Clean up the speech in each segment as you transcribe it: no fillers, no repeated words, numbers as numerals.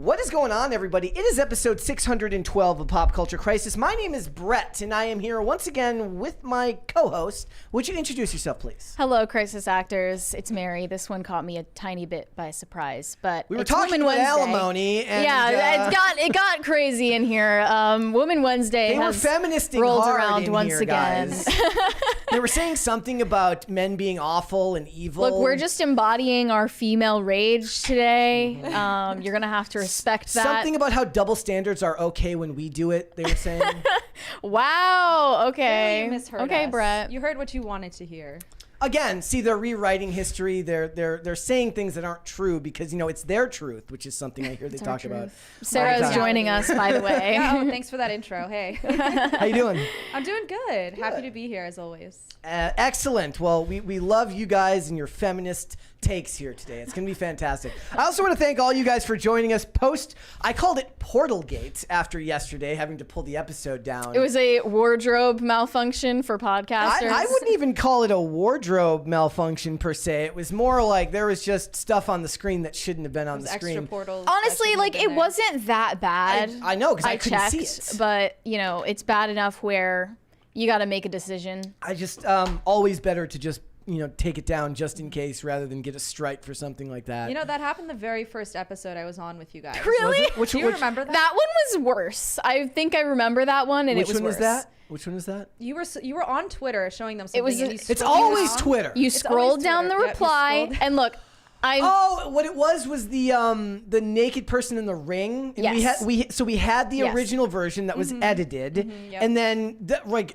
What is going on, everybody? It is episode 612 of Pop Culture Crisis. My name is Brett, and I am here once again with my co-host. Would you introduce yourself, please? Hello, crisis actors. It's Mary. This one caught me a tiny bit by surprise, but we were talking about alimony, and it got crazy in here. Woman Wednesday has rolled around once again. They were saying something about men being awful and evil. Look, we're just embodying our female rage today. You're gonna have to respect that. Something about how double standards are okay when we do it, they were saying. Wow, okay. You misheard okay, us. Brett. You heard what you wanted to hear. Again, see, they're rewriting history. They're saying things that aren't true because, you know, it's their truth, which is something I hear they talk about. Sarah's joining us, by the way. Oh, thanks for that intro. Hey. How you doing? I'm doing good. Happy to be here, as always. Excellent. Well, we love you guys and your feminist takes here today. It's going to be fantastic. I also want to thank all you guys for joining us I called it Portalgate after yesterday, having to pull the episode down. It was a wardrobe malfunction for podcasters. I wouldn't even call it a wardrobe malfunction per se. It was more like there was just stuff on the screen that shouldn't have been on the screen. Extra portals. Honestly, like it wasn't that bad. I know because I couldn't checked, see it. But, you know, it's bad enough where you got to make a decision. I just always better to just take it down just in case rather than get a strike for something like that. You know, that happened the very first episode I was on with you guys. Really? Do you remember that? That one was worse. I think I remember that one, and it was worse. Which one was that? You were on Twitter showing them something. It's always Twitter. You scrolled down the reply, and look. What it was the naked person in the ring. And yes. we had the original version that was edited, yep. and then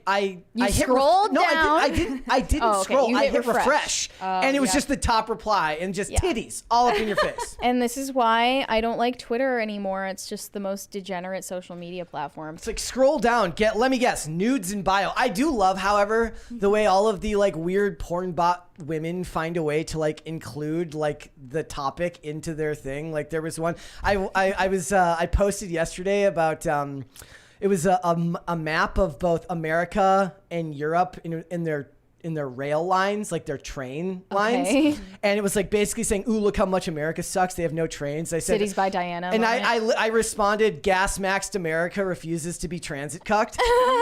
I scrolled down. I didn't scroll. I hit refresh, and it was yeah. just the top reply and just titties all up in your face. And this is why I don't like Twitter anymore. It's just the most degenerate social media platform. It's like scroll down. Let me guess, nudes in bio. I do love, however, the way all of the like weird porn bot women find a way to like include like the topic into their thing. Like there was one I posted yesterday about it was a map of both America and Europe in their rail lines, like their train lines, and it was like basically saying, "Ooh, look how much America sucks. They have no trains." I said, "Cities by Diana," and I responded, "Gas maxed America refuses to be transit cucked,"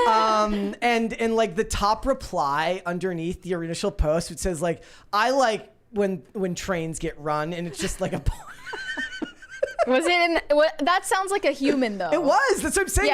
and like the top reply underneath the initial post, it says like, "I like when trains get run," and it's just like a. Was it that sounds like a human though. It was. That's what I'm saying.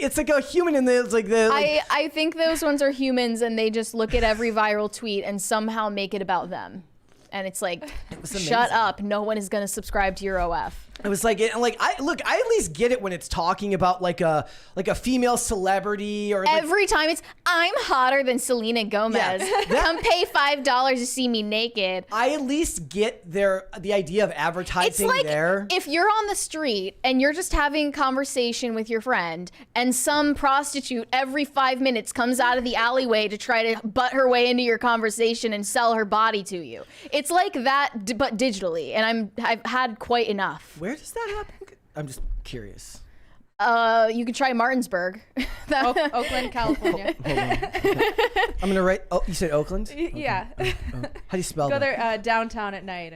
It's like a human and it's like the I think those ones are humans and they just look at every viral tweet and somehow make it about them. And it's like, shut up. No one is going to subscribe to your OF. It was like, I at least get it when it's talking about like a female celebrity or every time it's, I'm hotter than Selena Gomez. Yeah, come pay $5 to see me naked. I at least get the idea of advertising. It's like there. If you're on the street and you're just having a conversation with your friend and some prostitute every 5 minutes comes out of the alleyway to try to butt her way into your conversation and sell her body to you. It's like that, but digitally, and I've had quite enough. Where does that happen? I'm just curious. You could try Martinsburg. Oakland, California. Hold on. Okay. I'm gonna write. Oh, you said Oakland? Yeah. Okay. How do you spell that? Go there downtown at night.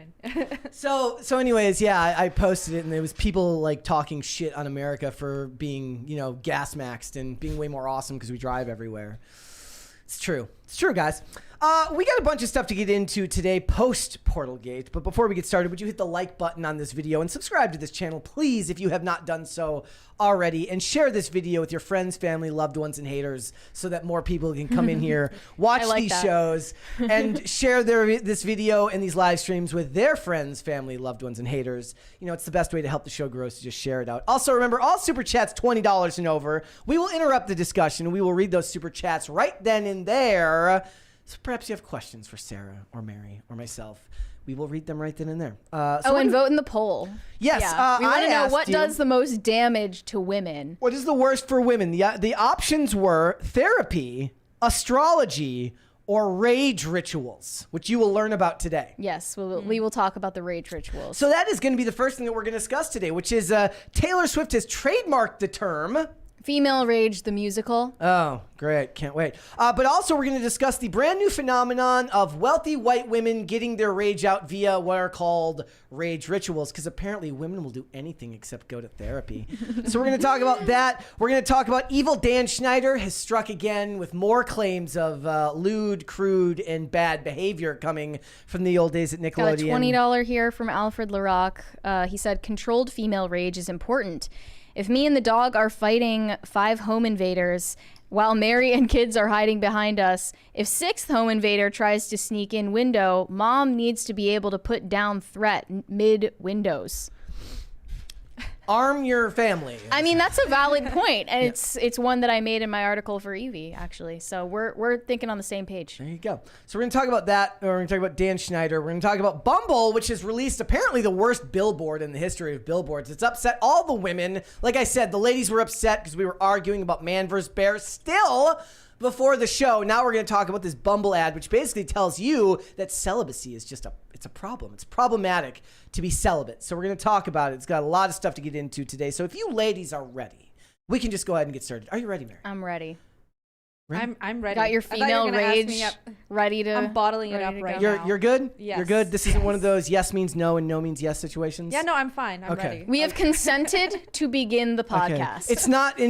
So anyways, yeah, I posted it, and there was people like talking shit on America for being, gas maxed and being way more awesome because we drive everywhere. It's true, guys. We got a bunch of stuff to get into today post Portalgate, but before we get started, would you hit the like button on this video and subscribe to this channel, please, if you have not done so already, and share this video with your friends, family, loved ones, and haters so that more people can come in here, watch these shows, and share this video and these live streams with their friends, family, loved ones, and haters. It's the best way to help the show grow, so just share it out. Also, remember, all Super Chats $20 and over. We will interrupt the discussion, and we will read those Super Chats right then and there. So perhaps you have questions for Sarah or Mary or myself. We will read them right then and there. And vote in the poll. Yes. Yeah. We want to know what does the most damage to women. What is the worst for women? The options were therapy, astrology, or rage rituals, which you will learn about today. Yes, we will talk about the rage rituals. So that is going to be the first thing that we're going to discuss today, which is Taylor Swift has trademarked the term Female Rage, the musical. Oh, great. Can't wait. But also, we're going to discuss the brand new phenomenon of wealthy white women getting their rage out via what are called rage rituals, because apparently women will do anything except go to therapy. So we're going to talk about that. We're going to talk about evil Dan Schneider has struck again with more claims of lewd, crude, and bad behavior coming from the old days at Nickelodeon. Got a $20 here from Alfred LaRock. He said, controlled female rage is important. If me and the dog are fighting 5 home invaders while Mary and kids are hiding behind us, if 6th home invader tries to sneak in window, mom needs to be able to put down threat mid-windows. Arm your family. I mean, that's a valid point, and it's one that I made in my article for Evie, actually. So we're thinking on the same page. There you go. So we're going to talk about that. We're going to talk about Dan Schneider. We're going to talk about Bumble, which has released apparently the worst billboard in the history of billboards. It's upset all the women. Like I said, the ladies were upset because we were arguing about man versus bear still before the show. Now we're going to talk about this Bumble ad, which basically tells you that celibacy is just it's a problem. It's problematic to be celibate. So we're going to talk about it. It's got a lot of stuff to get into today. So if you ladies are ready, we can just go ahead and get started. Are you ready, Mary? I'm ready. I'm ready. Got your female rage ready to... I'm bottling it up right now. You're good? Yes. You're good? This isn't one of those yes means no and no means yes situations? Yeah, no, I'm fine. I'm ready. We have consented to begin the podcast. Okay.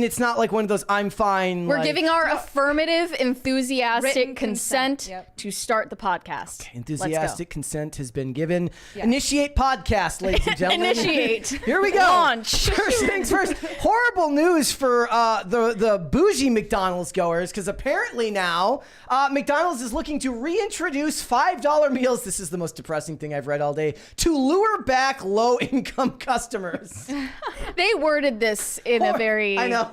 It's not like one of those I'm fine. We're giving our affirmative, enthusiastic Written consent Yep. to start the podcast. Okay. Enthusiastic consent has been given. Yeah. Initiate podcast, ladies and gentlemen. Initiate. Here we go. Launch. First things first. Horrible news for the bougie McDonald's goers, because apparently now McDonald's is looking to reintroduce $5 meals. This is the most depressing thing I've read all day, to lure back low-income customers. They worded this in a very I know.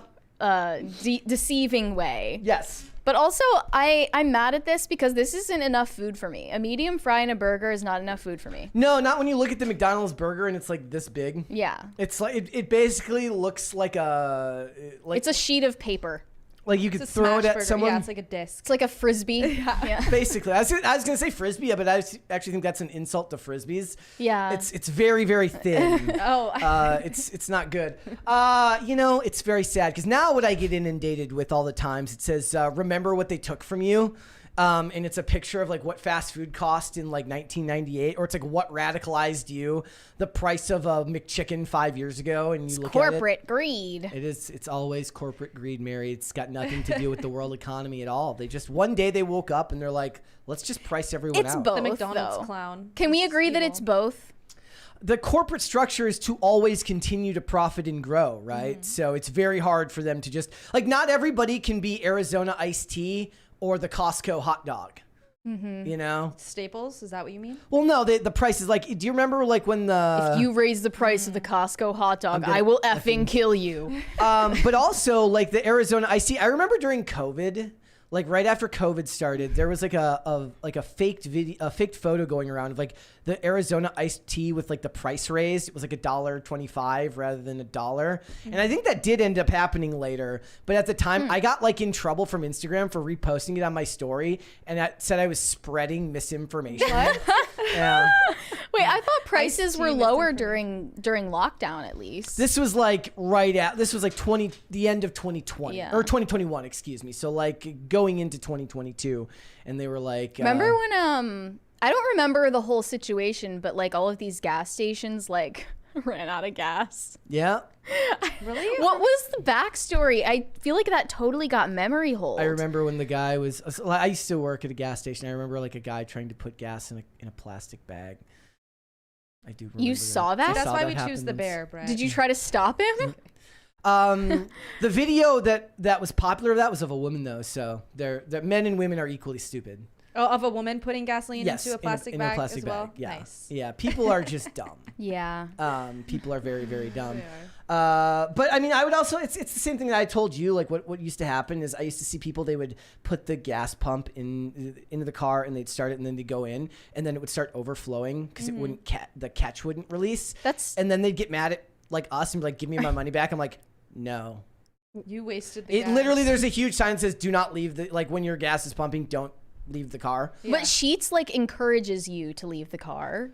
deceiving way. Yes. But also, I'm mad at this because this isn't enough food for me. A medium fry and a burger is not enough food for me. No, not when you look at the McDonald's burger and it's like this big. Yeah. It's like it basically looks like It's a sheet of paper. like you could throw it at someone. Yeah, it's like a disc. It's like a Frisbee. Yeah. Basically, I was gonna say Frisbee, but I actually think that's an insult to Frisbees. Yeah. It's very, very thin. It's not good. It's very sad because now what I get inundated with all the times, it says, remember what they took from you. And it's a picture of like what fast food cost in like 1998, or it's like what radicalized you, the price of a McChicken 5 years ago, and you look at it. Corporate greed. It's always corporate greed, Mary. It's got nothing to do with the world economy at all. They just one day they woke up and they're like, let's just price everyone It's out. both. The McDonald's though. clown. Can we agree that evil. it's both? The corporate structure is to always continue to profit and grow, right? So it's very hard for them to just like, not everybody can be Arizona iced tea or the Costco hot dog. You know? Staples, is that what you mean? Well, no, the price is like, do you remember like when the... If you raise the price of the Costco hot dog, I will effing kill you. But also like the Arizona iced tea. I remember during COVID, like right after COVID started, there was like a faked photo going around of like the Arizona iced tea with like the price raised. It was like $1.25 rather than $1. And I think that did end up happening later. But at the time, I got like in trouble from Instagram for reposting it on my story, and that said I was spreading misinformation. Yeah. Wait, I thought prices Iced tea were with lower different- during lockdown at least. This was like the end of 2020 Yeah. or 2021, excuse me. So like going into 2022, and they were like, Remember when I don't remember the whole situation, but like all of these gas stations like ran out of gas. yeah. Really? What was the backstory? I feel like that totally got memory hold. I remember when the guy was. I used to work at a gas station. I remember like a guy trying to put gas in a plastic bag. I do. Remember You saw that? I That's saw why that we choose happen the once. bear, Brad. Did you try to stop him? The video that was popular of that was of a woman though. So that men and women are equally stupid. Oh, of a woman putting gasoline Yes, into a plastic in bag a plastic as well? bag. Yeah. Nice. Yeah. People are just dumb. Yeah. People are very, very dumb. They are. But I mean, I would also, it's the same thing that I told you, like what used to happen is I used to see people, they would put the gas pump into the car and they'd start it and then they'd go in and then it would start overflowing because it wouldn't, the catch wouldn't release. And then they'd get mad at like us and be like, give me my money back. I'm like, no. You wasted the gas. Literally, there's a huge sign that says, do not leave like when your gas is pumping, don't leave the car. Yeah. But Sheets like encourages you to leave the car.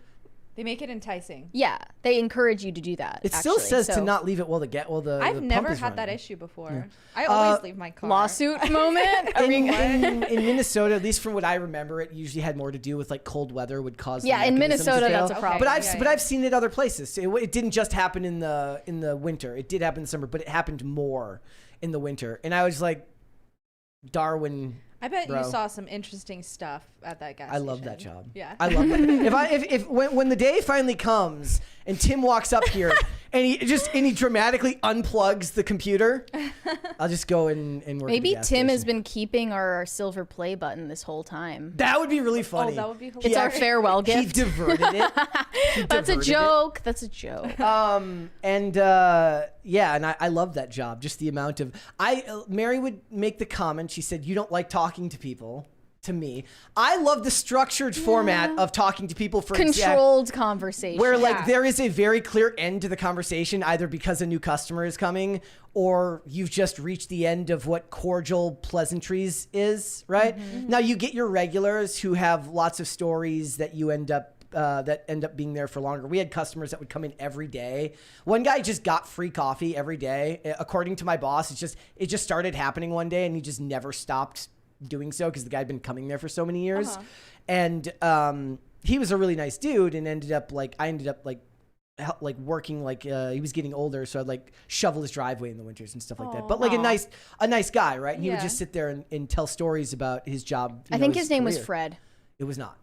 They make it enticing. Yeah, they encourage you to do that. It still says to not leave it while the I've never had that issue before. Yeah. I always leave my car. Lawsuit moment. in Minnesota, at least from what I remember, it usually had more to do with like cold weather would cause. Yeah, in Minnesota, that's a problem. But I've seen it other places. It didn't just happen in the winter. It did happen in the summer, but it happened more in the winter. And I was like, Darwin. I bet you saw some interesting stuff at that gas station. I love that job. Yeah. I love that. If when the day finally comes and Tim walks up here and he dramatically unplugs the computer, I'll just go and work. Maybe at the gas Tim station. has been keeping our silver play button this whole time. That would be really funny. Oh, that would be hilarious. It's our farewell gift. He diverted it. That's a joke. That's a joke. And I love that job. Just the amount of Mary would make the comment. She said, "You don't like talking to people." To me, I love the structured format of talking to people for controlled conversation, where like there is a very clear end to the conversation, either because a new customer is coming or you've just reached the end of what cordial pleasantries is. Right now, you get your regulars who have lots of stories that you end up being there for longer. We had customers that would come in every day. One guy just got free coffee every day. According to my boss, it just started happening one day, and he just never stopped doing so because the guy had been coming there for so many years. And he was a really nice dude, and I ended up working he was getting older, so I'd like shovel his driveway in the winters and stuff like that. But like a nice guy, right? And he would just sit there and tell stories about his job. I think his name was Fred. It was not.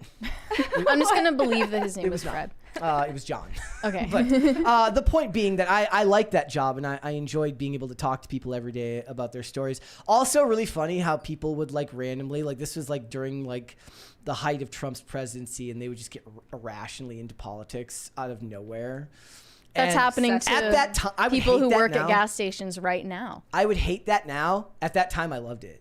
I'm just going to believe that his name was Fred. It was John. Okay. But the point being that I like that job, and I enjoyed being able to talk to people every day about their stories. Also really funny how people would like randomly, like this was like during like the height of Trump's presidency, and they would just get irrationally into politics out of nowhere. That's happening to at that time, people who work at gas stations right now. I would hate that now. At that time, I loved it.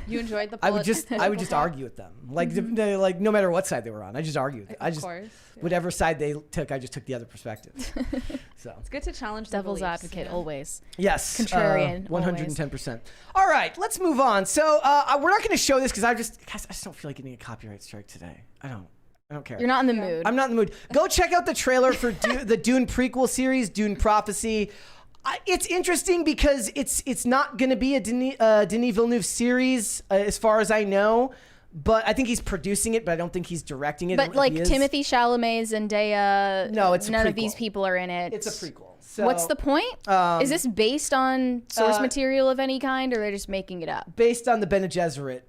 You enjoyed the I would just argue with them, like like no matter what side they were on. I just argued with them. Of course, whatever side they took, I just took the other perspective. So it's good to challenge devil's the beliefs, advocate always. Yes, contrarian, 110%. All right, let's move on. So we're not going to show this because I just don't feel like getting a copyright strike today. I don't care. You're not in the mood. I'm not in the mood. Go check out the trailer for the Dune prequel series, Dune Prophecy. It's interesting because it's not going to be a Denis Villeneuve series, as far as I know. But I think he's producing it, but I don't think he's directing it. But like Timothée Chalamet, Zendaya, no, it's none of these people are in it. It's a prequel. So, what's the point? Is this based on source material of any kind, or they're just making it up? Based on the Bene Gesserit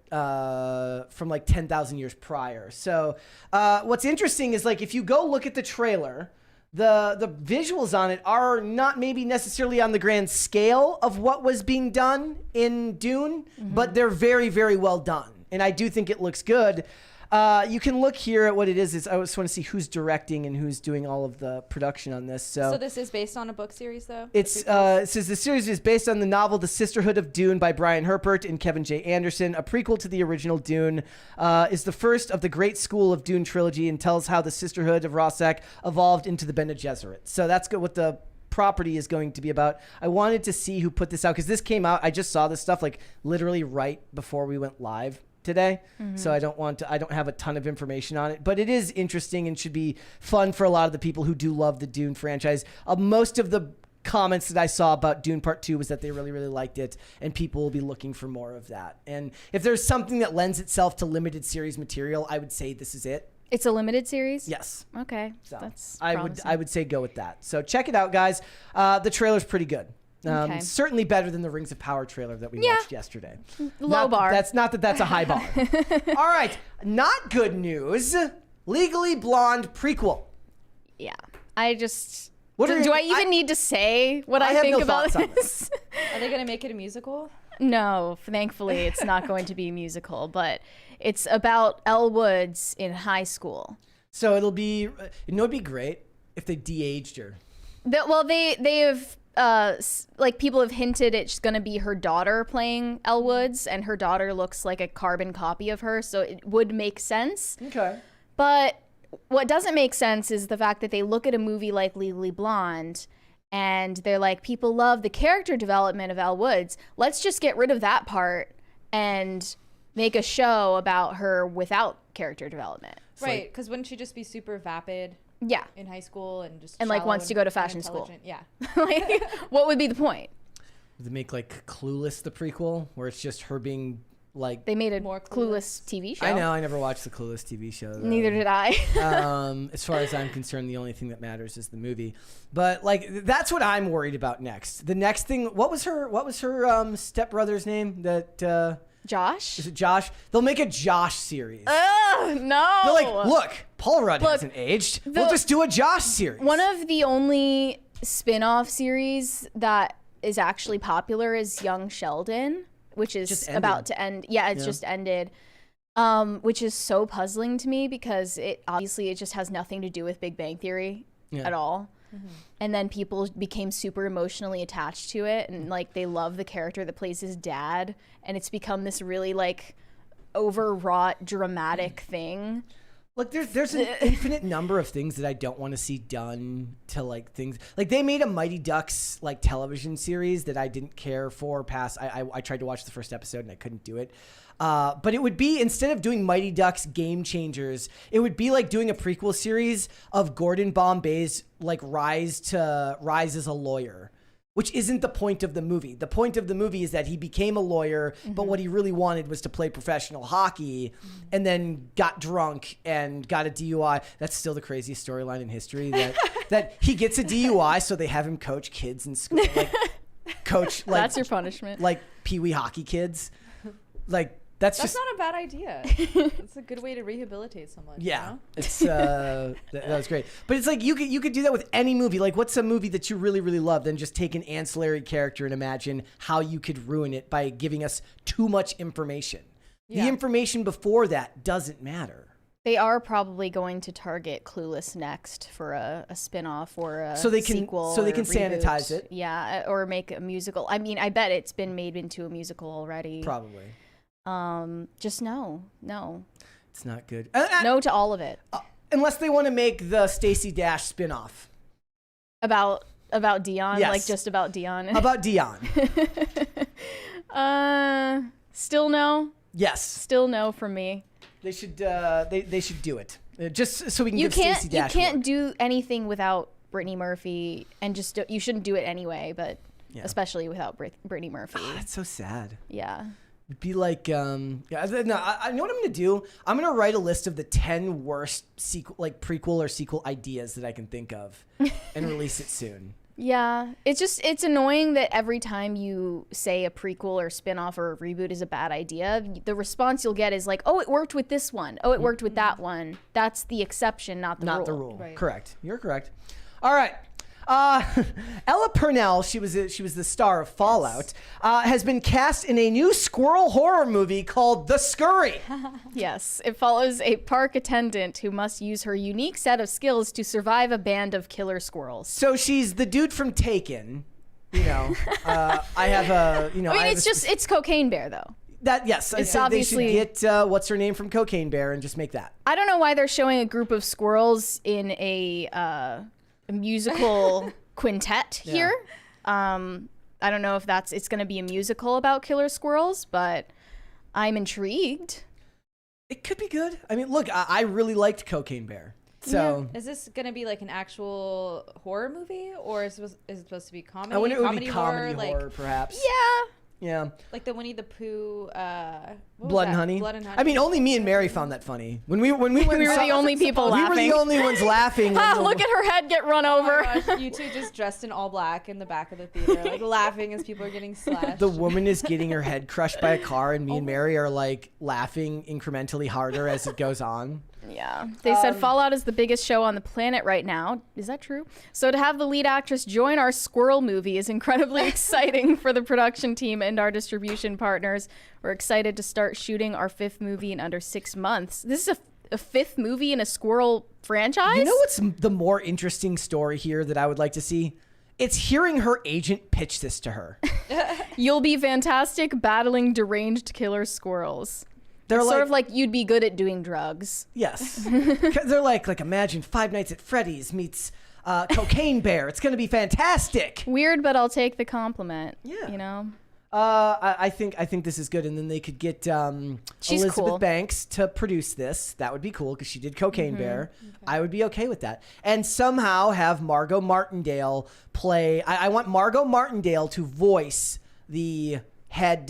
from like 10,000 years prior. So what's interesting is like if you go look at the trailer, the visuals on it are not maybe necessarily on the grand scale of what was being done in Dune, but they're very, very well done. And I do think it looks good. You can look here at what it is. I just want to see who's directing and who's doing all of the production on this. So this is based on a book series, though? It says the series is based on the novel The Sisterhood of Dune by Brian Herpert and Kevin J. Anderson. A prequel to the original Dune, is the first of the Great School of Dune trilogy and tells how the Sisterhood of Rossack evolved into the Bene Gesserit. So that's what the property is going to be about. I wanted to see who put this out because this came out. I just saw this stuff like literally right before we went live today. So I don't have a ton of information on it, but it is interesting and should be fun for a lot of the people who do love the Dune franchise. Most of the comments that I saw about Dune Part 2 was that they really, really liked it, and people will be looking for more of that. And if there's something that lends itself to limited series material, I would say this is it. It's a limited series? Yes. Okay. So that's I would say go with that. So check it out, guys. The trailer's pretty good. Certainly better than the Rings of Power trailer that we watched yesterday. Low bar. That's not a high bar. All right. Not good news. Legally Blonde prequel. Yeah. I just... Do I even need to say what I have think no about thoughts on this? Are they going to make it a musical? No, thankfully it's not going to be a musical, but it's about Elle Woods in high school. So it'd be great if they de-aged her. They have... like people have hinted it's going to be her daughter playing Elle Woods, and her daughter looks like a carbon copy of her, so it would make sense. Okay. But what doesn't make sense is the fact that they look at a movie like Legally Blonde and they're like, people love the character development of Elle Woods. Let's just get rid of that part and make a show about her without character development. Right, because wouldn't she just be super vapid? Yeah. in high school and just And like shallow wants to and go to fashion school. unintelligent. Yeah. Like, what would be the point? They make like Clueless the prequel, where it's just her being like. They made a More Clueless TV show. I know. I never watched the Clueless TV show. Though. Neither did I. As far as I'm concerned, the only thing that matters is the movie. But like, that's what I'm worried about next. The next thing. What was her stepbrother's name? Josh? Is it Josh? They'll make a Josh series. Ugh, no. They're like, look, Paul Rudd hasn't aged. We'll just do a Josh series. One of the only spin-off series that is actually popular is Young Sheldon, which is about to end. Yeah, it's just ended. Which is so puzzling to me because it just has nothing to do with Big Bang Theory at all. Mm-hmm. And then people became super emotionally attached to it, and like they love the character that plays his dad, and it's become this really like overwrought dramatic thing. Look, there's an infinite number of things that I don't want to see done to like things. Like they made a Mighty Ducks like television series that I didn't care for past. I tried to watch the first episode and I couldn't do it. But it would be, instead of doing Mighty Ducks Game Changers, it would be like doing a prequel series of Gordon Bombay's like rise as a lawyer, which isn't the point of the movie. The point of the movie is that he became a lawyer, but what he really wanted was to play professional hockey, and then got drunk and got a DUI. That's still the craziest storyline in history, that he gets a DUI, so they have him coach kids in school, like coach like that's your punishment, like peewee hockey kids, like. That's not a bad idea. It's a good way to rehabilitate someone. Yeah, you know? it's that was great. But it's like you could do that with any movie. Like, what's a movie that you really, really love? Then just take an ancillary character and imagine how you could ruin it by giving us too much information. Yeah. The information before that doesn't matter. They are probably going to target Clueless next for a spin-off or a sequel. So they can sanitize it. Yeah, or make a musical. I mean, I bet it's been made into a musical already. Probably. Just no. It's not good. No to all of it. Unless they want to make the Stacey Dash spin-off. About Dion? Yes. Like just about Dion? About Dion. Still no? Yes. Still no from me. They should they should do it. Just so we can give Stacey Dash You can't work. do anything without Brittany Murphy, and you shouldn't do it anyway, but especially without Brittany Murphy. That's so sad. Yeah. It'd be like, I know what I'm going to do. I'm going to write a list of the 10 worst prequel or sequel ideas that I can think of and release it soon. Yeah. It's annoying that every time you say a prequel or spinoff or a reboot is a bad idea, the response you'll get is like, oh, it worked with this one. Oh, it worked with that one. That's the exception, not the rule. Not the rule. Right. Correct. You're correct. All right. Ella Purnell, she was the star of Fallout, has been cast in a new squirrel horror movie called The Scurry. Yes, it follows a park attendant who must use her unique set of skills to survive a band of killer squirrels. So she's the dude from Taken. I have a, I mean, it's Cocaine Bear though. That yes, it's obviously they should get what's her name from Cocaine Bear and just make that. I don't know why they're showing a group of squirrels in a musical quintet here. I don't know if it's going to be a musical about killer squirrels, but I'm intrigued. It could be good. I mean, look, I really liked Cocaine Bear. So is this going to be like an actual horror movie, or is it supposed to be comedy? I wonder if it would be comedy horror, perhaps. Yeah. Like the Winnie the Pooh, Blood and Honey. Blood and Honey. I mean, only me and Mary found that funny. When we went, we were the only people laughing. We were the only ones laughing. Look at her head get run over. Oh my gosh, you two just dressed in all black in the back of the theater, like laughing as people are getting slashed. The woman is getting her head crushed by a car, and me and Mary are like laughing incrementally harder as it goes on. Yeah. They said Fallout is the biggest show on the planet right now. Is that true? So to have the lead actress join our Squirrel movie is incredibly exciting for the production team and our distribution partners. We're excited to start shooting our 5th movie in under 6 months. This is a 5th movie in a Squirrel franchise? You know what's the more interesting story here that I would like to see? It's hearing her agent pitch this to her. You'll be fantastic battling deranged killer squirrels. They're sort of like you'd be good at doing drugs. Yes. They're like imagine Five Nights at Freddy's meets Cocaine Bear. It's going to be fantastic. Weird, but I'll take the compliment. Yeah. You know? I think this is good, and then they could get She's Elizabeth cool. Banks to produce this. That would be cool because she did Cocaine Bear. Okay. I would be okay with that, and somehow have Margot Martindale play. I want Margot Martindale to voice the head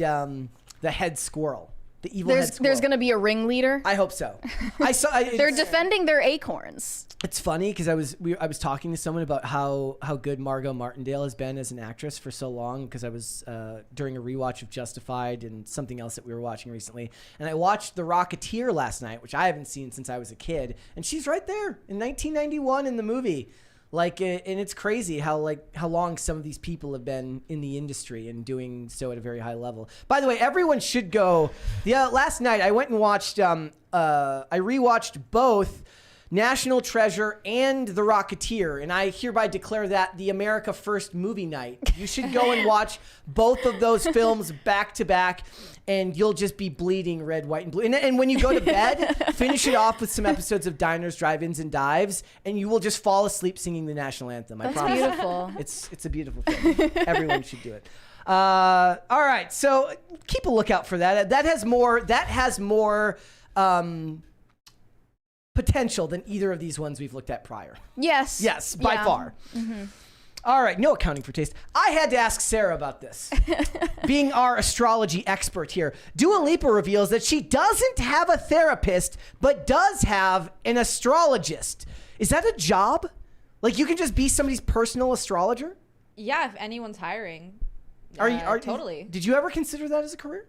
squirrel. The evil head squirrel. There's going to be a ringleader. I hope so. They're defending their acorns. It's funny because I was talking to someone about how good Margot Martindale has been as an actress for so long, because I was during a rewatch of Justified and something else that we were watching recently, and I watched The Rocketeer last night, which I haven't seen since I was a kid, and she's right there in 1991 in the movie. Like, and it's crazy how long some of these people have been in the industry and doing so at a very high level. By the way, everyone should go. Last night I went and watched. I rewatched both National Treasure and The Rocketeer, and I hereby declare that the America First movie night. You should go and watch both of those films back to back, and you'll just be bleeding red, white, and blue. And when you go to bed, finish it off with some episodes of Diners, Drive-Ins, and Dives, and you will just fall asleep singing the national anthem. I promise. Beautiful. It's a beautiful film. Everyone should do it. All right, so keep a lookout for that. That has more potential than either of these ones we've looked at prior. Yes, by far. Mm-hmm. All right, no accounting for taste. I had to ask Sara about this. Being our astrology expert here, Dua Lipa reveals that she doesn't have a therapist, but does have an astrologist. Is that a job? Like, you can just be somebody's personal astrologer? Yeah, if anyone's hiring. Are totally. Did you ever consider that as a career?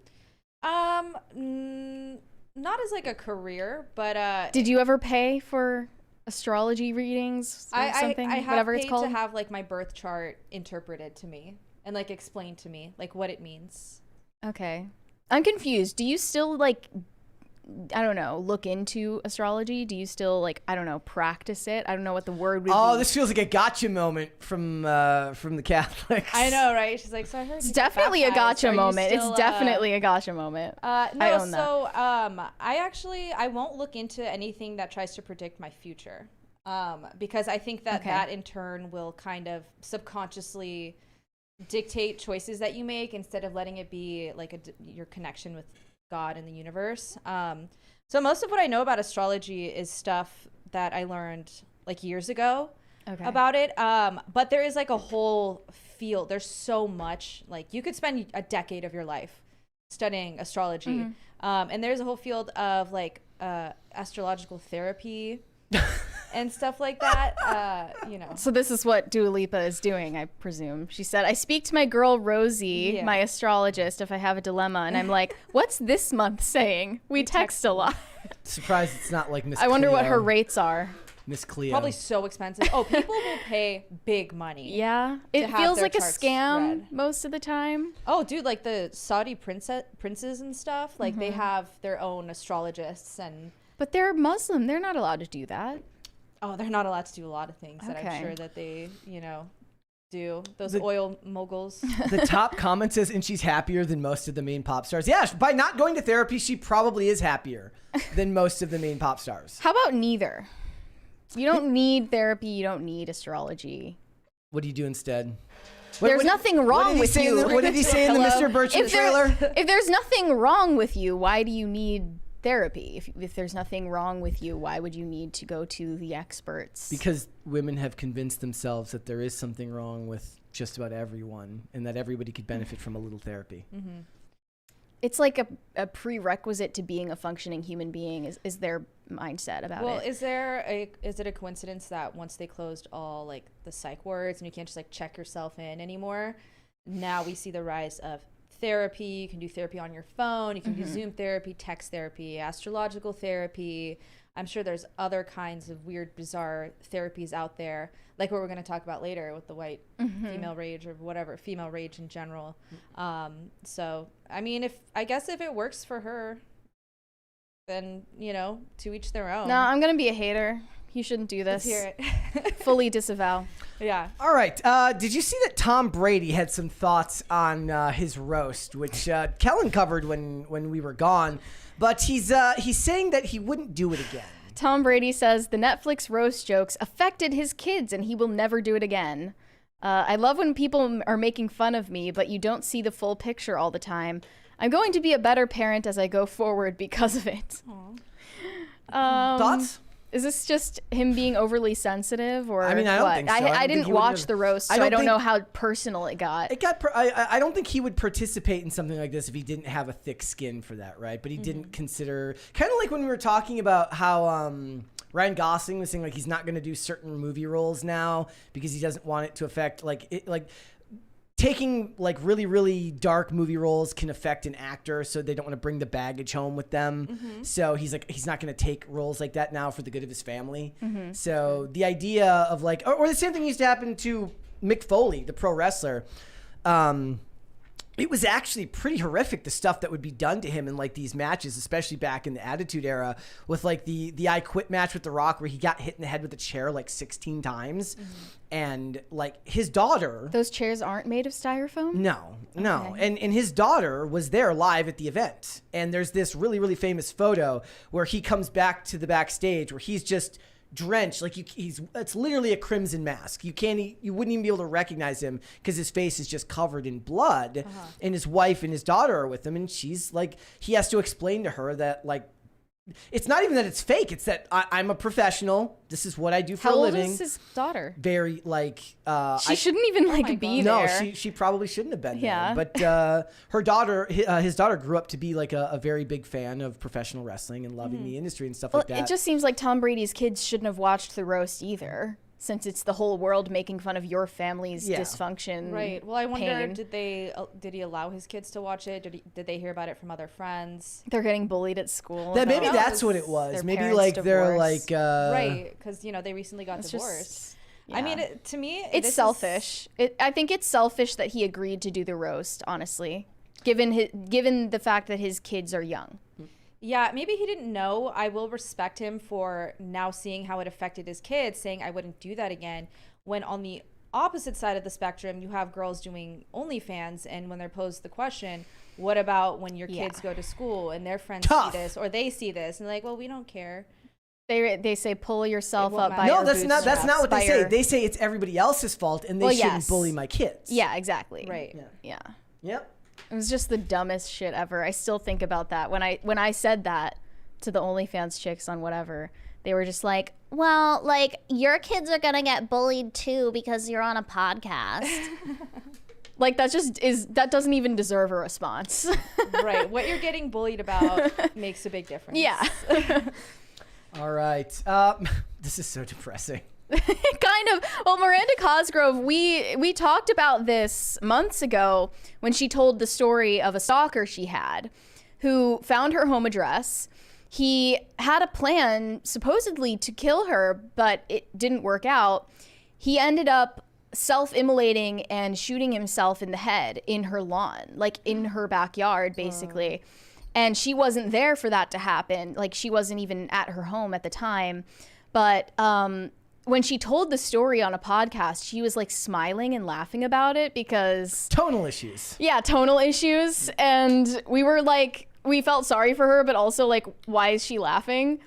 Not as like a career, but did you ever pay for astrology readings or something? I have whatever paid it's called? to have like my birth chart interpreted to me and like explained to me like what it means. Okay. I'm confused. Do you still like, I don't know, look into astrology? Do you still like, I don't know, practice it? I don't know what the word would be. Oh, this feels like a gotcha moment from the Catholics. I know, right? She's like, so I heard it's definitely a gotcha moment. Still, it's definitely a gotcha moment. I own that. I won't look into anything that tries to predict my future. Because I think that that in turn will kind of subconsciously dictate choices that you make instead of letting it be like your connection with God and the universe. So most of what I know about astrology is stuff that I learned like years ago about it. But there is like a whole field. There's so much, like you could spend a decade of your life studying astrology. And there's a whole field of like astrological therapy and stuff like that, you know. So this is what Dua Lipa is doing, I presume. She said, I speak to my girl Rosie, my astrologist, if I have a dilemma. And I'm like, what's this month saying? We text a lot. Surprised it's not like Miss I wonder Cleo. what her rates are. Miss Cleo. Probably so expensive. Oh, people will pay big money. Yeah. It feels like a scam most of the time. Oh, dude, like the Saudi princes and stuff, like they have their own astrologists and... But they're Muslim. They're not allowed to do that. Oh, they're not allowed to do a lot of things that I'm sure that they, you know, do. Those oil moguls. The top comment says, and she's happier than most of the main pop stars. Yeah, by not going to therapy, she probably is happier than most of the main pop stars. How about neither? You don't need therapy. You don't need astrology. What do you do instead? There's nothing wrong with you. What did he say in the Mr. Bertram trailer? If there's nothing wrong with you, why do you need therapy? If there's nothing wrong with you, why would you need to go to the experts? Because women have convinced themselves that there is something wrong with just about everyone and that everybody could benefit from a little therapy. It's like a prerequisite to being a functioning human being is their mindset about it. Well, is it a coincidence that once they closed all like the psych wards and you can't just like check yourself in anymore, now we see the rise of therapy? You can do therapy on your phone. You can do Zoom therapy, text therapy, astrological therapy. I'm sure there's other kinds of weird, bizarre therapies out there, like what we're going to talk about later with the white female rage or whatever, female rage in general. So, I mean, I guess if it works for her, then, you know, to each their own. No, I'm going to be a hater. You shouldn't do this. Let's hear it. Fully disavow. Yeah. All right. Did you see that Tom Brady had some thoughts on his roast, which Kellen covered when we were gone, but he's saying that he wouldn't do it again. Tom Brady says the Netflix roast jokes affected his kids and he will never do it again. I love when people are making fun of me, but you don't see the full picture all the time. I'm going to be a better parent as I go forward because of it. Thoughts? Is this just him being overly sensitive, or I mean, I don't think so. I didn't watch the roast, so I don't know how personal it got. I don't think he would participate in something like this if he didn't have a thick skin for that, right? But he didn't consider, kind of like when we were talking about how Ryan Gosling was saying like he's not going to do certain movie roles now because he doesn't want it to affect taking like really, really dark movie roles can affect an actor, so they don't want to bring the baggage home with them. So he's not going to take roles like that now for the good of his family. So the idea of like, or the same thing used to happen to Mick Foley, the pro wrestler. It was actually pretty horrific, the stuff that would be done to him in like these matches, especially back in the Attitude Era with like the I Quit match with The Rock where he got hit in the head with a chair like 16 times. And like his daughter. Those chairs aren't made of styrofoam? No. Okay. And his daughter was there live at the event. And there's this really, really famous photo where he comes back to the backstage where he's just drenched, like it's literally a crimson mask. You wouldn't even be able to recognize him because his face is just covered in blood. And his wife and his daughter are with him, and she's like, he has to explain to her that like it's not even that it's fake, it's that I'm a professional, this is what I do for a living. How old is his daughter? Very like she shouldn't even be there. No, she probably shouldn't have been there. But her daughter, his daughter grew up to be like a very big fan of professional wrestling and loving the industry and stuff like that. It just seems like Tom Brady's kids shouldn't have watched the roast either, since it's the whole world making fun of your family's dysfunction. Right. Well, I wonder, did he allow his kids to watch it? Did they hear about it from other friends? They're getting bullied at school. Maybe that's what it was. Maybe like they're like right, because they recently got divorced. I mean, to me, it's selfish. I think it's selfish that he agreed to do the roast. Honestly, given the fact that his kids are young. Yeah, maybe he didn't know. I will respect him for now seeing how it affected his kids, saying I wouldn't do that again. When on the opposite side of the spectrum, you have girls doing OnlyFans, and when they're posed the question, what about when your kids go to school and their friends see this or they see this, and they're like, well, we don't care. They say pull yourself up by your bootstraps. No, that's not what they say. They say it's everybody else's fault and they shouldn't bully my kids. Yeah, exactly. Right. Yeah. Yep. It was just the dumbest shit ever. I still think about that. When I said that to the OnlyFans chicks on whatever, they were just like, well, like, your kids are going to get bullied too because you're on a podcast. Like, that doesn't even deserve a response. Right. What you're getting bullied about makes a big difference. Yeah. All right. This is so depressing. Kind of. Well, Miranda Cosgrove, we talked about this months ago when she told the story of a stalker she had who found her home address. He had a plan supposedly to kill her, but it didn't work out. He ended up self-immolating and shooting himself in the head in her lawn, like in her backyard, basically. And she wasn't there for that to happen. Like, she wasn't even at her home at the time. But when she told the story on a podcast, she was like smiling and laughing about it because tonal issues. Yeah, tonal issues. And we were like, we felt sorry for her, but also like, why is she laughing?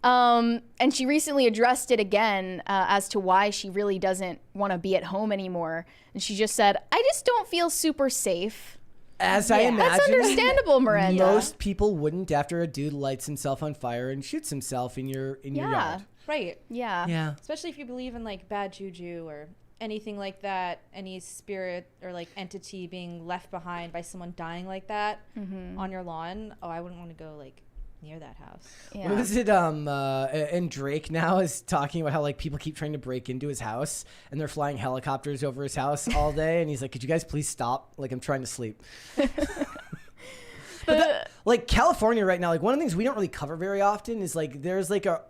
And she recently addressed it again as to why she really doesn't want to be at home anymore. And she just said, I just don't feel super safe. As I imagine, that's understandable, Miranda. Most people wouldn't after a dude lights himself on fire and shoots himself in your yard. Right. Yeah. Especially if you believe in like bad juju or anything like that, any spirit or like entity being left behind by someone dying like that on your lawn. Oh, I wouldn't want to go like near that house. Yeah. What was it? And Drake now is talking about how like people keep trying to break into his house and they're flying helicopters over his house all day, and he's like, "Could you guys please stop? Like, I'm trying to sleep." But like California right now, like one of the things we don't really cover very often is like there's like a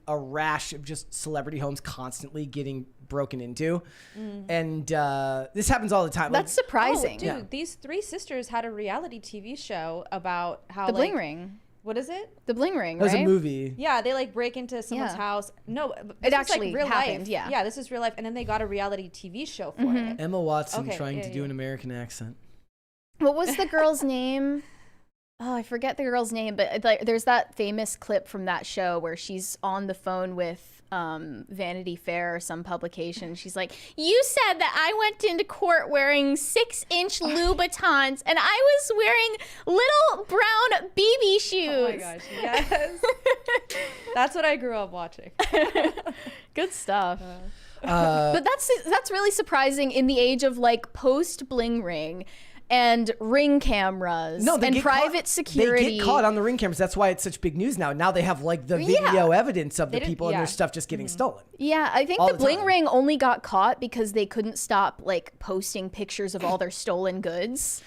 rash of just celebrity homes constantly getting broken into, and this happens all the time. That's surprising. Oh, dude, these three sisters had a reality TV show about how the Bling Ring. What is it? The Bling Ring, right? It was a movie. Yeah, they like break into someone's house. No, it actually like real happened. Life. Yeah, this is real life, and then they got a reality TV show for it. Emma Watson trying to do an American accent. What was the girl's name? Oh, I forget the girl's name, but like, there's that famous clip from that show where she's on the phone with Vanity Fair or some publication. She's like, you said that I went into court wearing 6-inch Louboutins and I was wearing little brown BB shoes. Oh my gosh, yes. That's what I grew up watching. Good stuff. But that's really surprising in the age of like post bling ring and ring cameras and private security. They get caught on the ring cameras. That's why it's such big news now. Now they have like the video evidence of the people and their stuff just getting stolen. Yeah, I think the bling ring only got caught because they couldn't stop like posting pictures of all their stolen goods.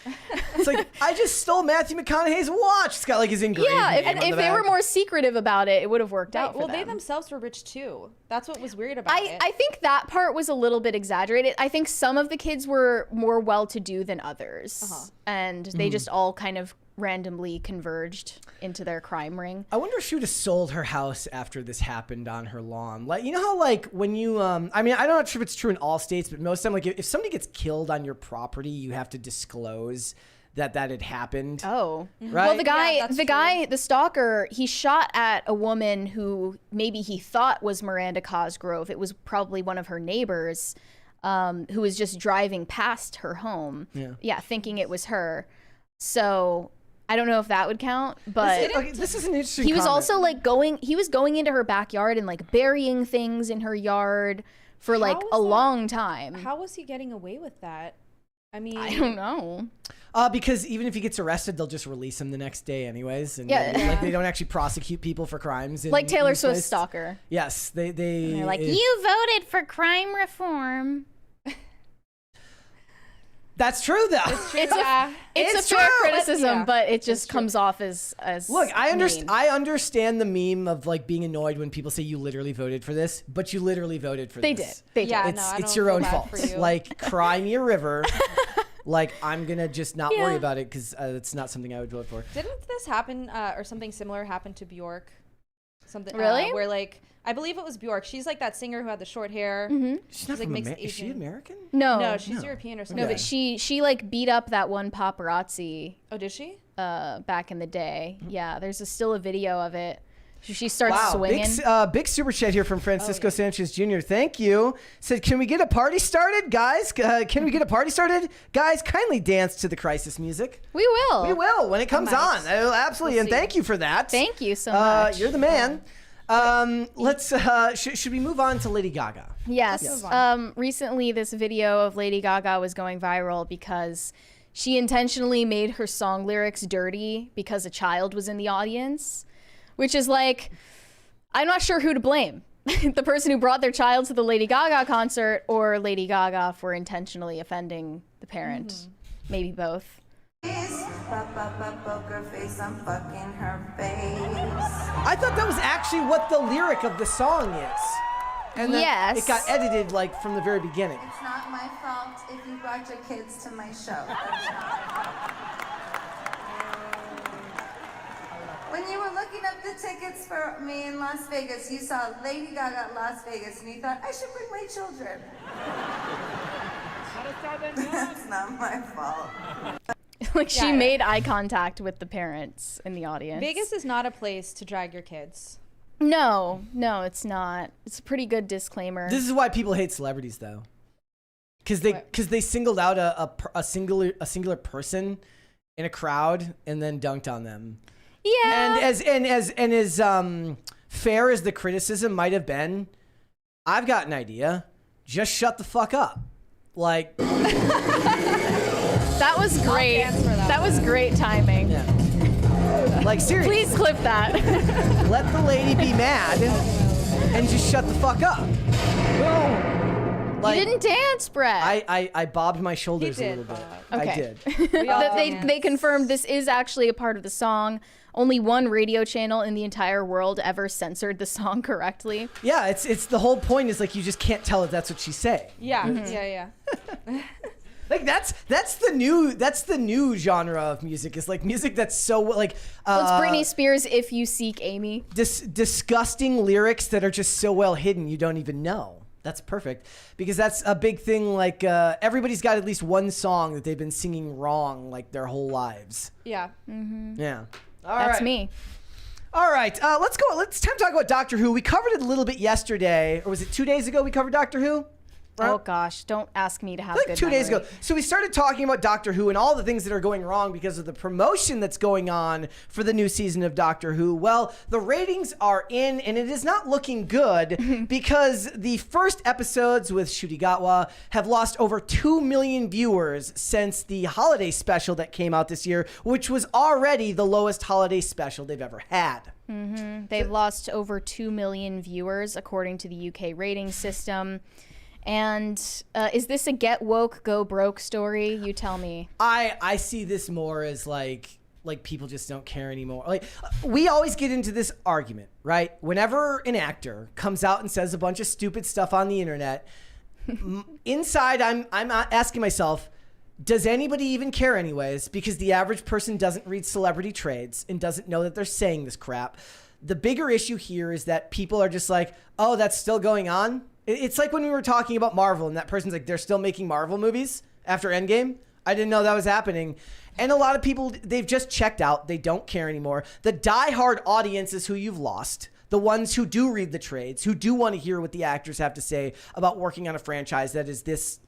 It's like, I just stole Matthew McConaughey's watch. It's got like his engraved name on if the they were back. more secretive about it, it would have worked out for them. They themselves were rich too. That's what was weird about it. I think that part was a little bit exaggerated. I think some of the kids were more well-to-do than others, and they just all kind of randomly converged into their crime ring. I wonder if she would have sold her house after this happened on her lawn. Like, you know how like when you, I mean, I'm not sure if it's true in all states, but most of the time, like if somebody gets killed on your property, you have to disclose that had happened. Oh, right. Well, the stalker, he shot at a woman who maybe he thought was Miranda Cosgrove. It was probably one of her neighbors, who was just driving past her home. Yeah, thinking it was her. So I don't know if that would count, but this is an interesting. He was comment. also like going into her backyard and like burying things in her yard for like a long time. How was he getting away with that? I mean, I don't know. Because even if he gets arrested, they'll just release him the next day anyways. And like they don't actually prosecute people for crimes. Like Taylor Swift's Stalker. Yes, they they're like, you voted for crime reform. That's true, though. It's a fair criticism, but it just comes off as look. I mean. understand the meme of like being annoyed when people say you literally voted for this, but you literally voted for this. They did. Yeah, It's your own fault. Like, cry me a river. Like, I'm gonna just not worry about it because it's not something I would vote for. Didn't this happen or something similar happen to Bjork? Something really where like I believe it was Bjork. She's like that singer who had the short hair. She's not from America. Is she American? No, she's European or something. No, but she like beat up that one paparazzi. Oh, did she? Back in the day. Yeah, there's still a video of it. She starts swinging. Big super chat here from Francisco Sanchez Jr. Thank you. Said, can we get a party started, guys? Can we get a party started? Guys, kindly dance to the crisis music. We will. We will when it comes on. Absolutely. And thank you for that. Thank you so much. You're the man. Let's, should we move on to Lady Gaga? Yes. Recently, this video of Lady Gaga was going viral because she intentionally made her song lyrics dirty because a child was in the audience. Which is like, I'm not sure who to blame. The person who brought their child to the Lady Gaga concert or Lady Gaga for intentionally offending the parent. Maybe both. Poker face, I'm fucking her face. I thought that was actually what the lyric of the song is. And then it got edited like from the very beginning. It's not my fault if you brought your kids to my show. That's not. When you were looking up the tickets for me in Las Vegas, you saw Lady Gaga at Las Vegas, and you thought, I should bring my children. That's not my fault. Like she made eye contact with the parents in the audience. Vegas is not a place to drag your kids. No, it's not. It's a pretty good disclaimer. This is why people hate celebrities, though, because they singled out a singular person in a crowd and then dunked on them. Yeah. And as fair as the criticism might have been, I've got an idea. Just shut the fuck up. Like that was great. That was great timing. Yeah. Like seriously. Please clip that. Let the lady be mad and just shut the fuck up. Like, you didn't dance, Brett. I bobbed my shoulders a little bit. Okay. I did. They confirmed this is actually a part of the song. Only one radio channel in the entire world ever censored the song correctly. Yeah, it's the whole point is like you just can't tell if that's what she's saying. Yeah, yeah. Like that's the new genre of music. It's like music that's so like it's Britney Spears' "If You Seek Amy." Disgusting lyrics that are just so well hidden you don't even know. That's perfect because that's a big thing. Like everybody's got at least one song that they've been singing wrong like their whole lives. Yeah. Yeah. That's me. All right, let's go. It's time to talk about Doctor Who. We covered it a little bit yesterday, or was it 2 days ago we covered Doctor Who? Oh gosh, don't ask me to have like good 2 days memory. ago. So we started talking about Doctor Who and all the things that are going wrong because of the promotion that's going on for the new season of Doctor Who. Well, the ratings are in, and it is not looking good because the first episodes with Ncuti Gatwa have lost over 2 million viewers since the holiday special that came out this year, which was already the lowest holiday special they've ever had. They've lost over 2 million viewers according to the UK rating system. And is this a get woke, go broke story? You tell me. I see this more as like people just don't care anymore. Like, we always get into this argument, right? Whenever an actor comes out and says a bunch of stupid stuff on the internet, inside I'm asking myself, does anybody even care anyways? Because the average person doesn't read celebrity trades and doesn't know that they're saying this crap. The bigger issue here is that people are just like, oh, that's still going on. It's like when we were talking about Marvel and that person's like, they're still making Marvel movies after Endgame. I didn't know that was happening. And a lot of people, they've just checked out. They don't care anymore. The diehard audience is who you've lost. The ones who do read the trades, who do want to hear what the actors have to say about working on a franchise that is this,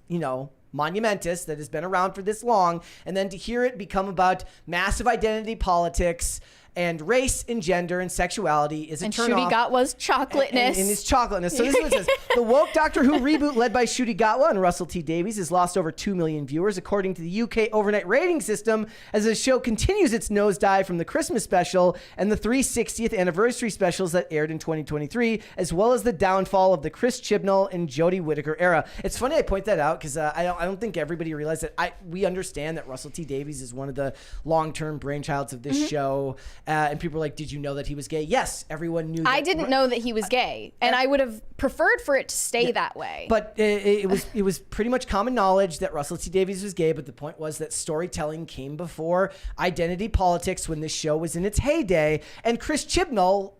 monumentous, that has been around for this long. And then to hear it become about massive identity politics and race and gender and sexuality is a turn off. And Ncuti Gatwa's chocolateness. And his chocolateness. So this is what it says. The woke Doctor Who reboot led by Ncuti Gatwa and Russell T Davies has lost over 2 million viewers, according to the UK overnight rating system, as the show continues its nosedive from the Christmas special and the 360th anniversary specials that aired in 2023, as well as the downfall of the Chris Chibnall and Jodie Whittaker era. It's funny I point that out because I don't think everybody realized that. We understand that Russell T Davies is one of the long-term brainchilds of this show. And people were like, did you know that he was gay? Yes, everyone knew that. I didn't know that he was gay, and I would have preferred for it to stay that way. But it was pretty much common knowledge that Russell T Davies was gay, but the point was that storytelling came before identity politics when this show was in its heyday. And Chris Chibnall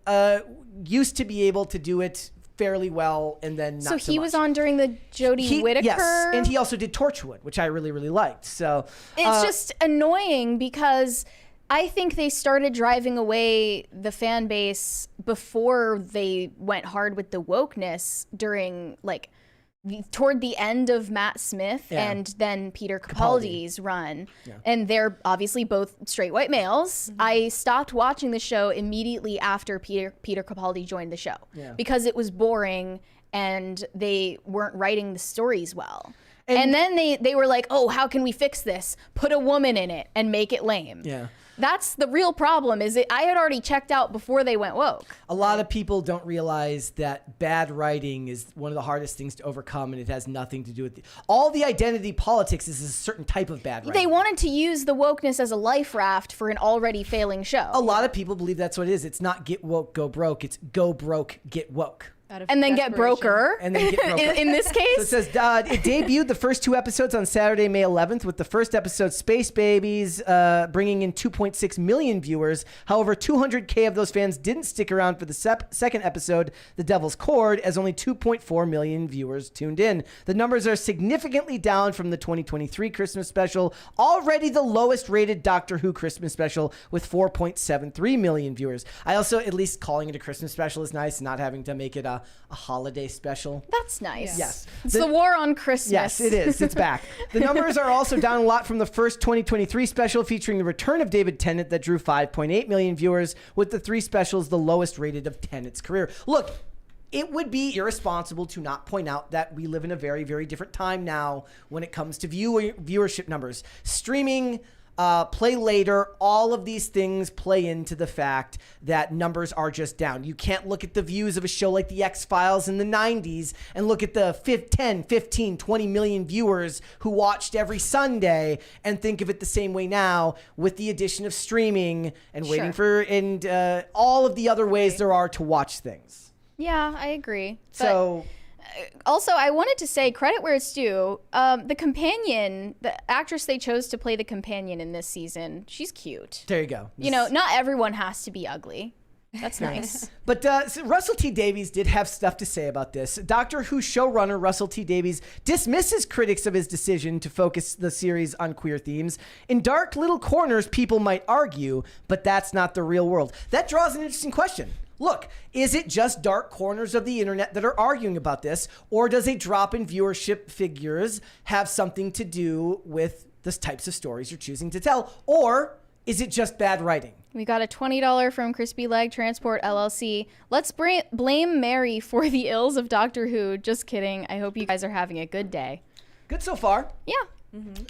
used to be able to do it fairly well, and then not so he much. was on during the Jodie Whittaker. Yes, and he also did Torchwood, which I really, really liked. So it's just annoying because I think they started driving away the fan base before they went hard with the wokeness during toward the end of Matt Smith and then Peter Capaldi's run. Yeah. And they're obviously both straight white males. Mm-hmm. I stopped watching the show immediately after Peter Capaldi joined the show because it was boring and they weren't writing the stories well. And then they were like, oh, how can we fix this? Put a woman in it and make it lame. Yeah. That's the real problem. I had already checked out before they went woke. A lot of people don't realize that bad writing is one of the hardest things to overcome, and it has nothing to do with all the identity politics is a certain type of bad writing. They wanted to use the wokeness as a life raft for an already failing show. A lot of people believe that's what it is. It's not get woke, go broke. It's go broke, get woke. And then get broker. And then get broker. in this case? So it says, it debuted the first 2 episodes on Saturday, May 11th, with the first episode, Space Babies, bringing in 2.6 million viewers. However, 200K of those fans didn't stick around for the second episode, The Devil's Cord, as only 2.4 million viewers tuned in. The numbers are significantly down from the 2023 Christmas special, already the lowest rated Doctor Who Christmas special, with 4.73 million viewers. I also, at least calling it a Christmas special is nice, not having to make it a holiday special. That's nice. Yes. It's the war on Christmas. Yes, it is. It's back. The numbers are also down a lot from the first 2023 special featuring the return of David Tennant that drew 5.8 million viewers, with the 3 specials the lowest rated of Tennant's career. Look, it would be irresponsible to not point out that we live in a very, very different time now when it comes to viewership numbers. Streaming, play later, all of these things play into the fact that numbers are just down. You can't look at the views of a show like The X-Files in the 90s and look at the 10, 15, 20 million viewers who watched every Sunday and think of it the same way now with the addition of streaming and waiting for all of the other ways there are to watch things. Yeah, I agree. So... Also, I wanted to say, credit where it's due, the companion, the actress they chose to play the companion in this season, she's cute. There you go. Not everyone has to be ugly. That's nice. But so Russell T Davies did have stuff to say about this. Doctor Who showrunner Russell T Davies dismisses critics of his decision to focus the series on queer themes. In dark little corners, people might argue, but that's not the real world. That draws an interesting question. Look, is it just dark corners of the internet that are arguing about this, or does a drop in viewership figures have something to do with the types of stories you're choosing to tell, or is it just bad writing? We got a $20 from Crispy Leg Transport LLC. Let's blame Mary for the ills of Doctor Who. Just kidding. I hope you guys are having a good day. Good so far. Yeah.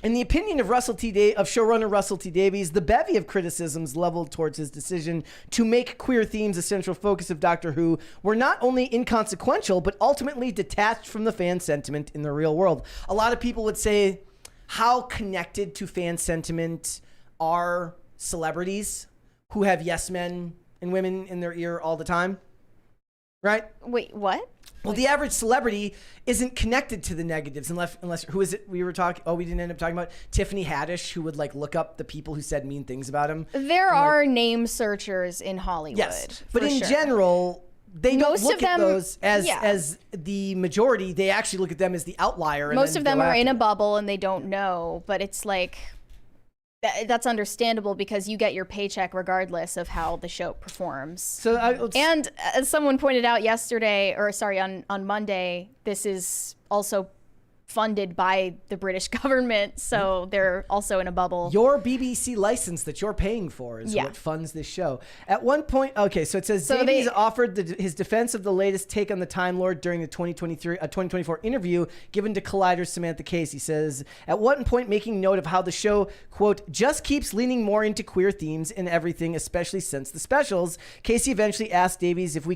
In the opinion of showrunner Russell T Davies, the bevy of criticisms leveled towards his decision to make queer themes a central focus of Doctor Who were not only inconsequential, but ultimately detached from the fan sentiment in the real world. A lot of people would say, how connected to fan sentiment are celebrities who have yes men and women in their ear all the time? Right? Wait, what? Well, the average celebrity isn't connected to the negatives unless who is it we were talking? Oh, we didn't end up talking about Tiffany Haddish, who would like look up the people who said mean things about him. There are name searchers in Hollywood. Yes, but in general, they don't look at those as the majority. They actually look at them as the outlier. And most of them are in a bubble and they don't know. But it's like that's understandable because you get your paycheck regardless of how the show performs. So, and as someone pointed out on Monday, this is also funded by the British government, so they're also in a bubble. Your BBC license that you're paying for is what funds this show. At one point, okay, so it says Davies offered his defense of the latest take on the Time Lord during the 2024 interview given to Collider's Samantha Case. He says, at one point making note of how the show, quote, just keeps leaning more into queer themes in everything, especially since the specials. Casey eventually asked Davies if we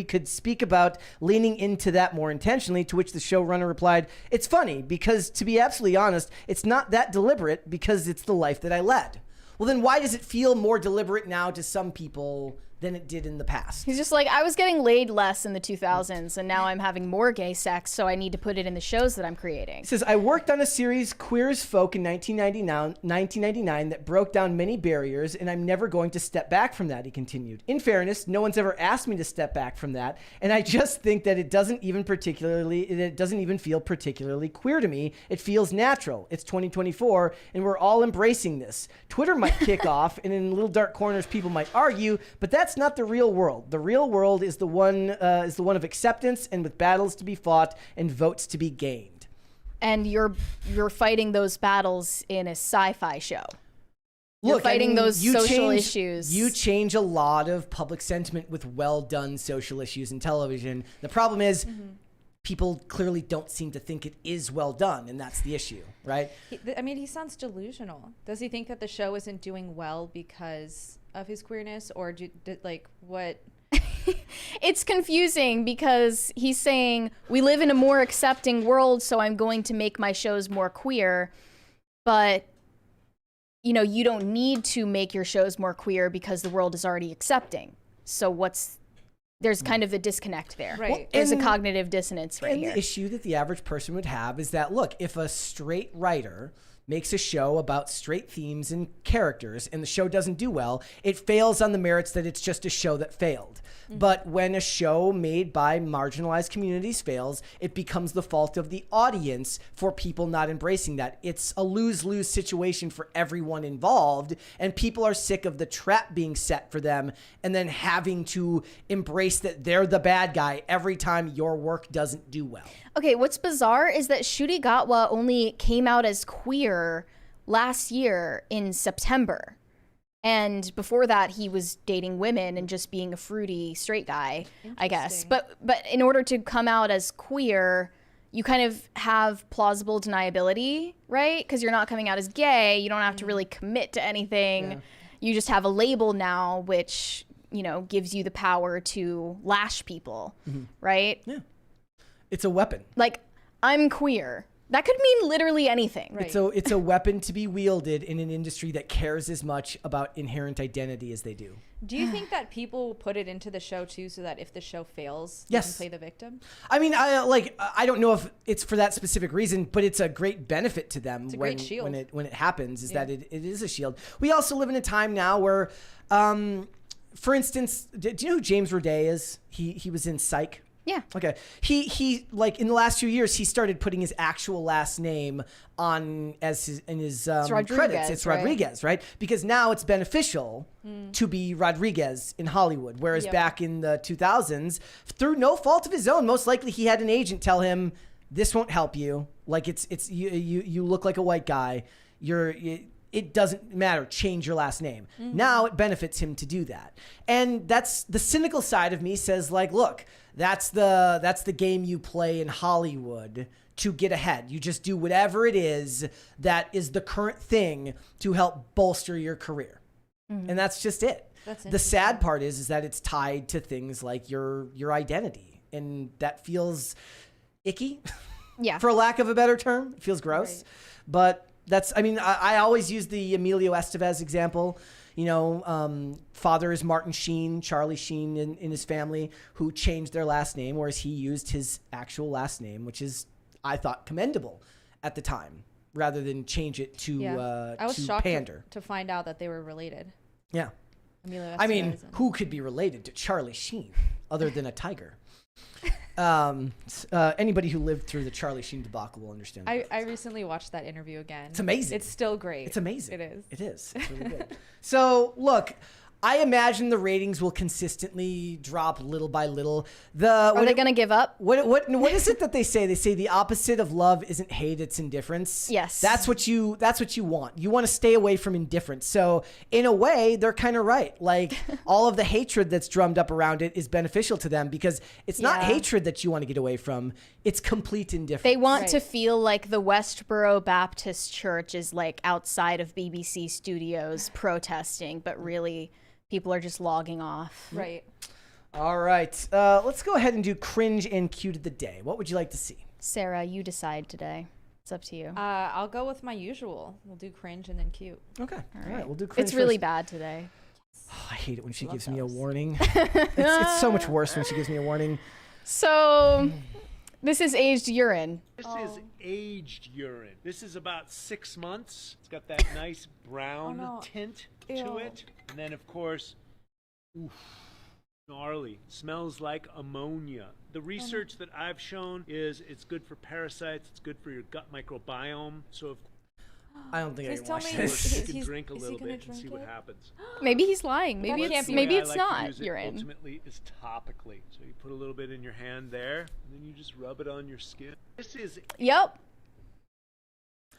could speak about leaning into that more intentionally, to which the showrunner replied, it's funny because, to be absolutely honest, it's not that deliberate because it's the life that I led. Well, then why does it feel more deliberate now to some people than it did in the past? He's just like, I was getting laid less in the 2000s, and now I'm having more gay sex, so I need to put it in the shows that I'm creating. He says, I worked on a series, Queer as Folk, in 1999 that broke down many barriers, and I'm never going to step back from that, he continued. In fairness, no one's ever asked me to step back from that, and I just think that it doesn't even feel particularly queer to me. It feels natural. It's 2024, and we're all embracing this. Twitter might kick off, and in little dark corners, people might argue, but that's not the real world. The real world is the one of acceptance, and with battles to be fought and votes to be gained. And you're fighting those battles in a sci-fi show. You're Look, fighting those social issues. You change a lot of public sentiment with well-done social issues in television. The problem is people clearly don't seem to think it is well done, and that's the issue, right? He sounds delusional. Does he think that the show isn't doing well because of his queerness, or what? It's confusing because he's saying we live in a more accepting world, so I'm going to make my shows more queer, but you don't need to make your shows more queer because the world is already accepting. So there's kind of a disconnect there. Right. Well, there's a cognitive dissonance right here. And the issue that the average person would have is that, look, if a straight writer makes a show about straight themes and characters and the show doesn't do well, it fails on the merits that it's just a show that failed. But when a show made by marginalized communities fails, it becomes the fault of the audience for people not embracing that. It's a lose-lose situation for everyone involved, and people are sick of the trap being set for them and then having to embrace that they're the bad guy every time your work doesn't do well. Okay, what's bizarre is that Ncuti Gatwa only came out as queer last year in September. And before that, he was dating women and just being a fruity straight guy, I guess. But in order to come out as queer, you kind of have plausible deniability, right? Because you're not coming out as gay. You don't have to really commit to anything. Yeah. You just have a label now, which, gives you the power to lash people, right? Yeah. It's a weapon. Like, I'm queer. That could mean literally anything. Right. It's a weapon to be wielded in an industry that cares as much about inherent identity as they do. Do you think that people put it into the show too, so that if the show fails, they can play the victim? I mean, I don't know if it's for that specific reason, but it's a great benefit to them. It's a great shield. When it happens, is that it is a shield. We also live in a time now where for instance, do you know who James Roday is? He was in Psych. Yeah. Okay. He like in the last few years, he started putting his actual last name on as his credits. It's Rodriguez, right? Because now it's beneficial to be Rodriguez in Hollywood, whereas back in the 2000s, through no fault of his own, most likely he had an agent tell him, "This won't help you. Like it's you look like a white guy. It doesn't matter. Change your last name." Now it benefits him to do that. And that's the cynical side of me says like, look, that's the game you play in Hollywood to get ahead. You just do whatever it is that is the current thing to help bolster your career. And that's just it. The sad part is that it's tied to things like your identity. And that feels icky. Yeah. For lack of a better term. It feels gross. Right. But I always use the Emilio Estevez example. Father is Martin Sheen, Charlie Sheen in his family, who changed their last name, whereas he used his actual last name, which is, I thought, commendable at the time, rather than change it to I was shocked pander. to find out that they were related. Yeah. Emilio I mean, Estevez who could be related to Charlie Sheen other than a tiger? Anybody who lived through the Charlie Sheen debacle will understand. I recently watched that interview again. It's amazing. It's still great. It's amazing. It is. It is. It's really good. So look, I imagine the ratings will consistently drop little by little. Are they going to give up? What is it that they say? They say the opposite of love isn't hate, it's indifference. Yes. That's what you want. You want to stay away from indifference. So in a way, they're kind of right. Like all of the hatred that's drummed up around it is beneficial to them because it's not hatred that you want to get away from. It's complete indifference. They want to feel like the Westboro Baptist Church is like outside of BBC studios protesting, but really people are just logging off. Right. All right. Let's go ahead and do cringe and cute of the day. What would you like to see? Sarah, you decide today. It's up to you. I'll go with my usual. We'll do cringe and then cute. Okay. All right. We'll do cringe. It's really first. bad today. Oh, I hate it when she gives me a warning. It's so much worse when she gives me a warning. So this is aged urine. This is aged urine. This is about 6 months. It's got that nice brown tint to it. And then, of course, gnarly. Smells like ammonia. The research that I've shown is it's good for parasites. It's good for your gut microbiome. So if I don't think I can watch you this. can drink a little bit and see what happens. Maybe he's lying. Maybe it's like not to use it urine. Ultimately, is topically. So you put a little bit in your hand there, and then you just rub it on your skin. This is. Yep.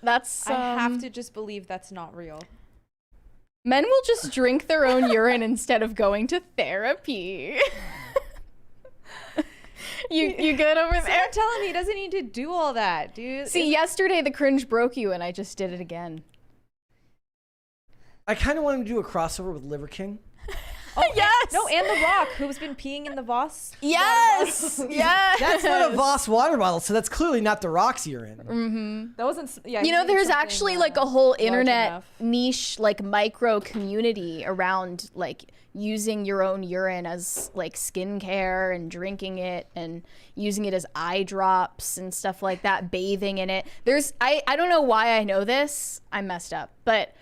That's. I have to just believe that's not real. Men will just drink their own urine instead of going to therapy. You good over there? I'm telling you, he doesn't need to do all that, dude. See, yesterday the cringe broke you and I just did it again. I kind of wanted to do a crossover with Liver King. Yes. No, and The Rock, who's been peeing in the Voss. Yes. Yes. That's not a Voss water bottle, so that's clearly not The Rock's urine. Mm-hmm. That wasn't. Yeah. You know, there's actually like a whole internet niche, like micro community around like using your own urine as like skincare and drinking it and using it as eye drops and stuff like that, bathing in it. I don't know why I know this. I'm messed up, but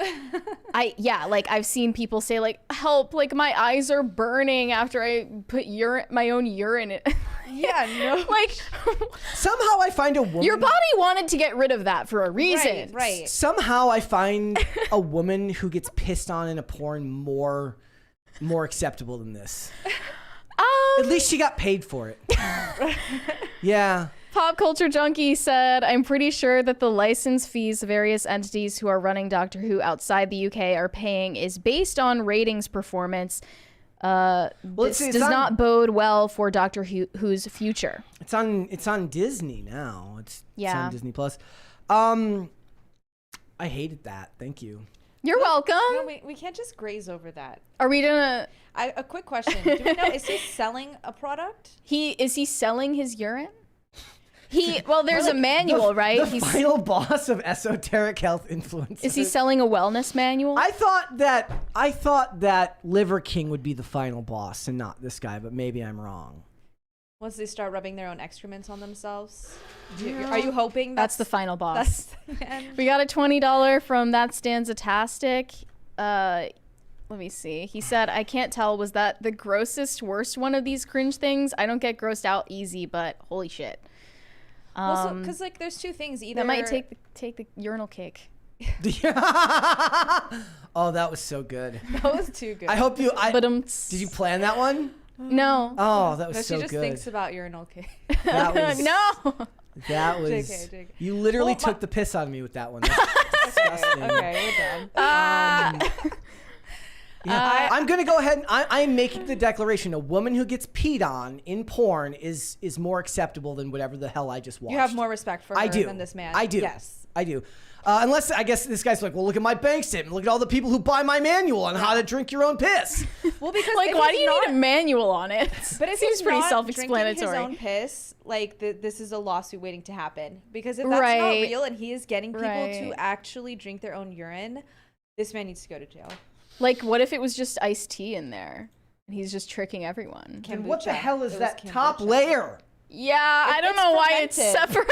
like I've seen people say like, help, like my eyes are burning after I put my own urine in. Yeah, no. Like somehow I find a woman. Your body wanted to get rid of that for a reason. Right. Somehow I find a woman who gets pissed on in a porn more acceptable than this. At least she got paid for it. Yeah. Pop Culture Junkie said, I'm pretty sure that the license fees various entities who are running Doctor Who outside the UK are paying is based on ratings performance. This does not bode well for Doctor Who's future. It's on Disney now. It's on Disney Plus. I hated that. Thank you. You're welcome. No, we can't just graze over that. Are we gonna? A quick question. Do we know, is he selling a product? Is he selling his urine? There's a manual, right? The final boss of esoteric health influencers. Is he selling a wellness manual? I thought that Liver King would be the final boss and not this guy, but maybe I'm wrong. Once they start rubbing their own excrements on themselves, are you hoping that's the final boss? That's the end? We got a $20 from That Stanza-tastic. Let me see. He said, I can't tell. Was that the grossest, worst one of these cringe things? I don't get grossed out easy, but holy shit. Because like there's two things. Either that might take the urinal cake. Oh, that was so good. That was too good. I hope you. Did you plan that one? No. Oh, that was no, so good. She just thinks about urinal cake. That was, no. That was. JK. You literally took the piss out of me with that one. That's disgusting. Okay, we're done. Yeah, I'm gonna go ahead and I'm making the declaration: a woman who gets peed on in porn is more acceptable than whatever the hell I just watched. You have more respect for her than this man. I do. Yes. I do. Unless I guess this guy's like, well, look at my bank statement. Look at all the people who buy my manual on how to drink your own piss. Well, because like, why do you need a manual on it? But it seems pretty self-explanatory. His own piss, like this is a lawsuit waiting to happen. Because if that's not real and he is getting people to actually drink their own urine, this man needs to go to jail. Like, what if it was just iced tea in there and he's just tricking everyone? And what the hell is that top layer? Yeah, I don't know why it's separated.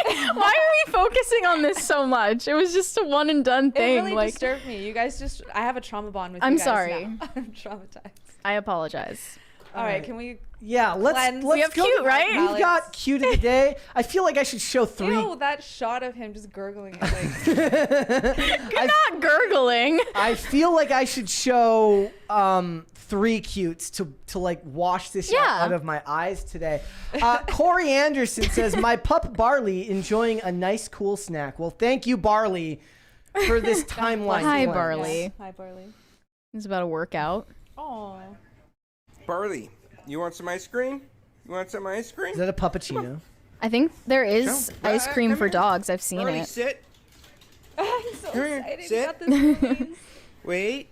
Why are we focusing on this so much? It was just a one and done thing. It really disturbed me. You guys I have a trauma bond with you I'm guys sorry. now. I'm traumatized. I apologize. All right, can we? Yeah, let's we have go. cute, right? We've got cute of the day. I feel like I should show 3. Ew, that shot of him just gurgling. Like, You're not gurgling. I feel like I should show 3 cutes to like wash this out of my eyes today. Corey Anderson says, my pup Barley enjoying a nice cool snack. Well, thank you, Barley, for this timeline. Hi, Barley. yes. Hi, Barley. It's about a workout. Oh. Barley, you want some ice cream? You want some ice cream? Is that a puppuccino? I think there is ice cream come for here. dogs. I've seen Barley, it. sit. I'm so excited sit. about this movie. Wait.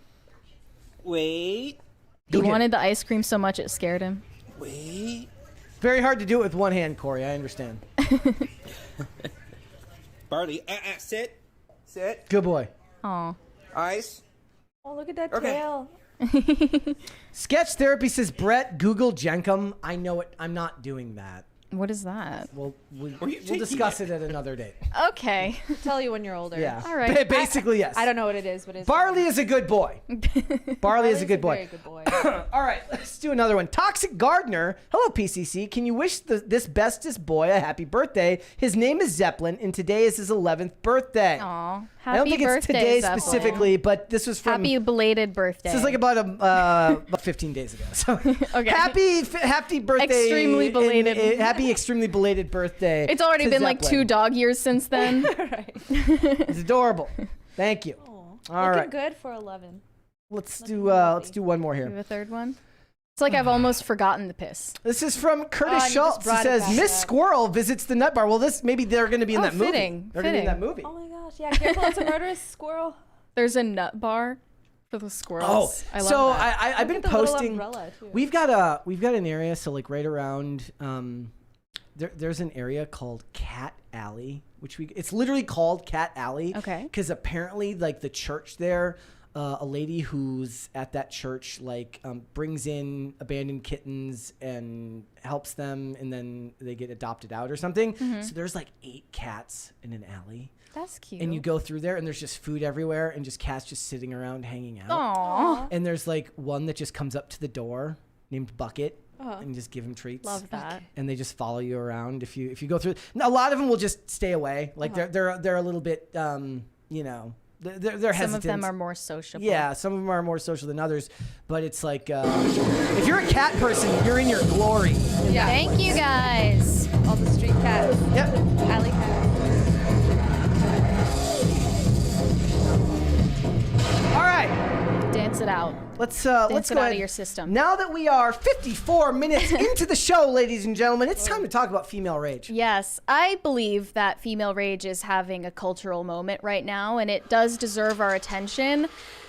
Wait. He wanted the ice cream so much it scared him. Wait. Very hard to do it with one hand, Corey. I understand. Barley, sit. Sit. Good boy. Oh. Ice. Oh, look at that Okay. tail. Sketch Therapy says, Brett, Google Jenkum. I know it. I'm not doing that. What is that? We'll you taking discuss it at another date. Okay. I'll tell you when you're older. Yeah. All right. Basically, yes. I don't know what it is, but it's Barley is a good boy. Barley is a good boy. Very good boy. All right, let's do another one. Toxic Gardener. Hello, PCC. Can you wish this bestest boy a happy birthday? His name is Zeppelin, and today is his 11th birthday. Aw. I don't think it's today specifically, but this was from... Happy belated birthday. This is like about 15 days ago. So Okay. happy birthday. Extremely belated. Happy extremely belated birthday. It's already to been like Zeppelin. 2 dog years since then. Right. It's adorable. Thank you. All All Looking right. good for 11. Let's do one more You have here. a third one? It's like I've almost forgotten the piss. This is from Curtis you Schultz. just He brought it says, back Miss up. Squirrel visits the nut bar. Well, maybe they're going to be in that movie. fitting, They're going to be in that movie. Oh my gosh. Yeah, careful. It's a murderous squirrel. There's a nut bar for the squirrels. I love so that. I've been Look at the little posting. umbrella, too. We've got an area. So like right around, there's an area called Cat Alley, it's literally called Cat Alley. Okay. Because apparently, like the church there, a lady who's at that church brings in abandoned kittens and helps them, and then they get adopted out or something. Mm-hmm. So there's like 8 cats in an alley. That's cute. And you go through there, and there's just food everywhere, and just cats just sitting around hanging out. Aww. And there's like one that just comes up to the door, named Bucket, and just give him treats. Love that. And they just follow you around if you go through. A lot of them will just stay away. Like they're a little bit, they're hesitant. Some of them are more sociable. Yeah, some of them are more social than others, but it's like if you're a cat person, you're in your glory. Yeah. Thank you guys. All the street cats. Yep. Alley cats. All right. Dance it out. Let's Dance go it out ahead. of your system. Now that we are 54 minutes into the show, ladies and gentlemen, it's time to talk about female rage. Yes, I believe that female rage is having a cultural moment right now, and it does deserve our attention.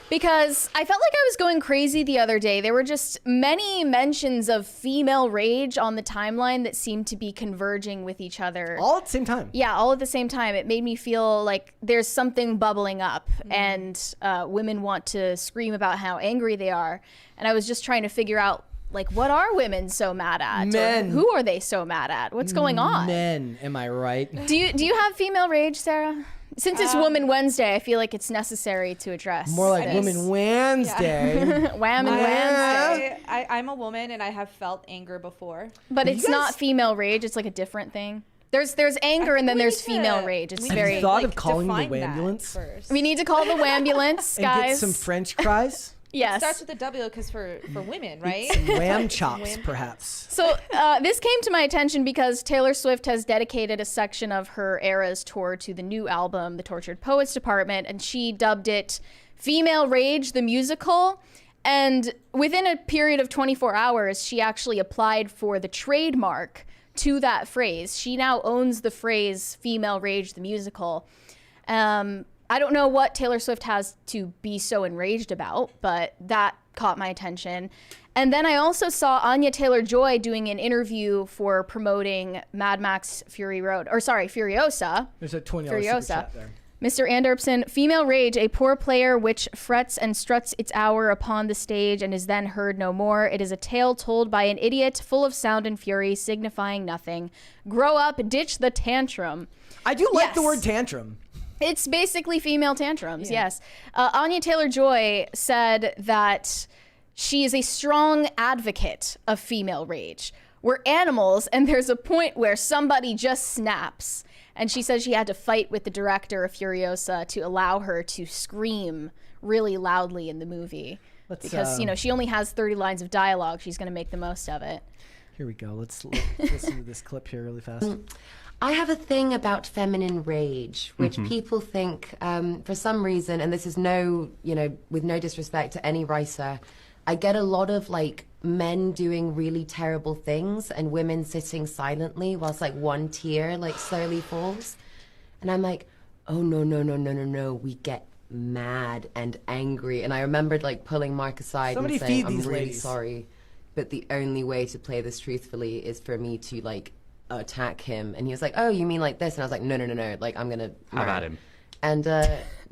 Because I felt like I was going crazy the other day. There were just many mentions of female rage on the timeline that seemed to be converging with each other. All at the same time. Yeah, all at the same time. It made me feel like there's something bubbling up, and women want to scream about how angry they are. And I was just trying to figure out, like, what are women so mad at? Men. Or who are they so mad at? What's going on? Men, am I right? Do you have female rage, Sarah? Since it's Woman Wednesday, I feel like it's necessary to address. More like Woman Wednesday. Wham and Wednesday. I'm a woman and I have felt anger before. But it's not female rage. It's like a different thing. There's anger and then there's female rage. It's Have very. you thought of calling the ambulance? We need to call the ambulance, guys. And get some French fries? Yes. It starts with a W because for women, right? Some lamb chops, perhaps. So this came to my attention because Taylor Swift has dedicated a section of her Eras tour to the new album, The Tortured Poets Department, and she dubbed it Female Rage, the Musical. And within a period of 24 hours, she actually applied for the trademark to that phrase. She now owns the phrase Female Rage, the Musical. I don't know what Taylor Swift has to be so enraged about, but that caught my attention. And then I also saw Anya Taylor-Joy doing an interview for promoting Mad Max Furiosa. There's a $20 super chat there. Mr. Anderson, female rage, a poor player which frets and struts its hour upon the stage and is then heard no more. It is a tale told by an idiot, full of sound and fury, signifying nothing. Grow up, ditch the tantrum. I do like the word tantrum. It's basically female tantrums, yes. Anya Taylor-Joy said that she is a strong advocate of female rage. We're animals, and there's a point where somebody just snaps. And she says she had to fight with the director of Furiosa to allow her to scream really loudly in the movie. Because, she only has 30 lines of dialogue. She's going to make the most of it. Here we go. Let's listen to this clip here really fast. I have a thing about feminine rage, which people think, for some reason, and this is with no disrespect to any writer, I get a lot of men doing really terrible things and women sitting silently whilst one tear slowly falls. And I'm like, oh, no, we get mad and angry. And I remembered pulling Mark aside and saying, I'm really sorry, but the only way to play this truthfully is for me to attack him. And he was like, oh, you mean like this? And I was like, no, I'm gonna have at him. And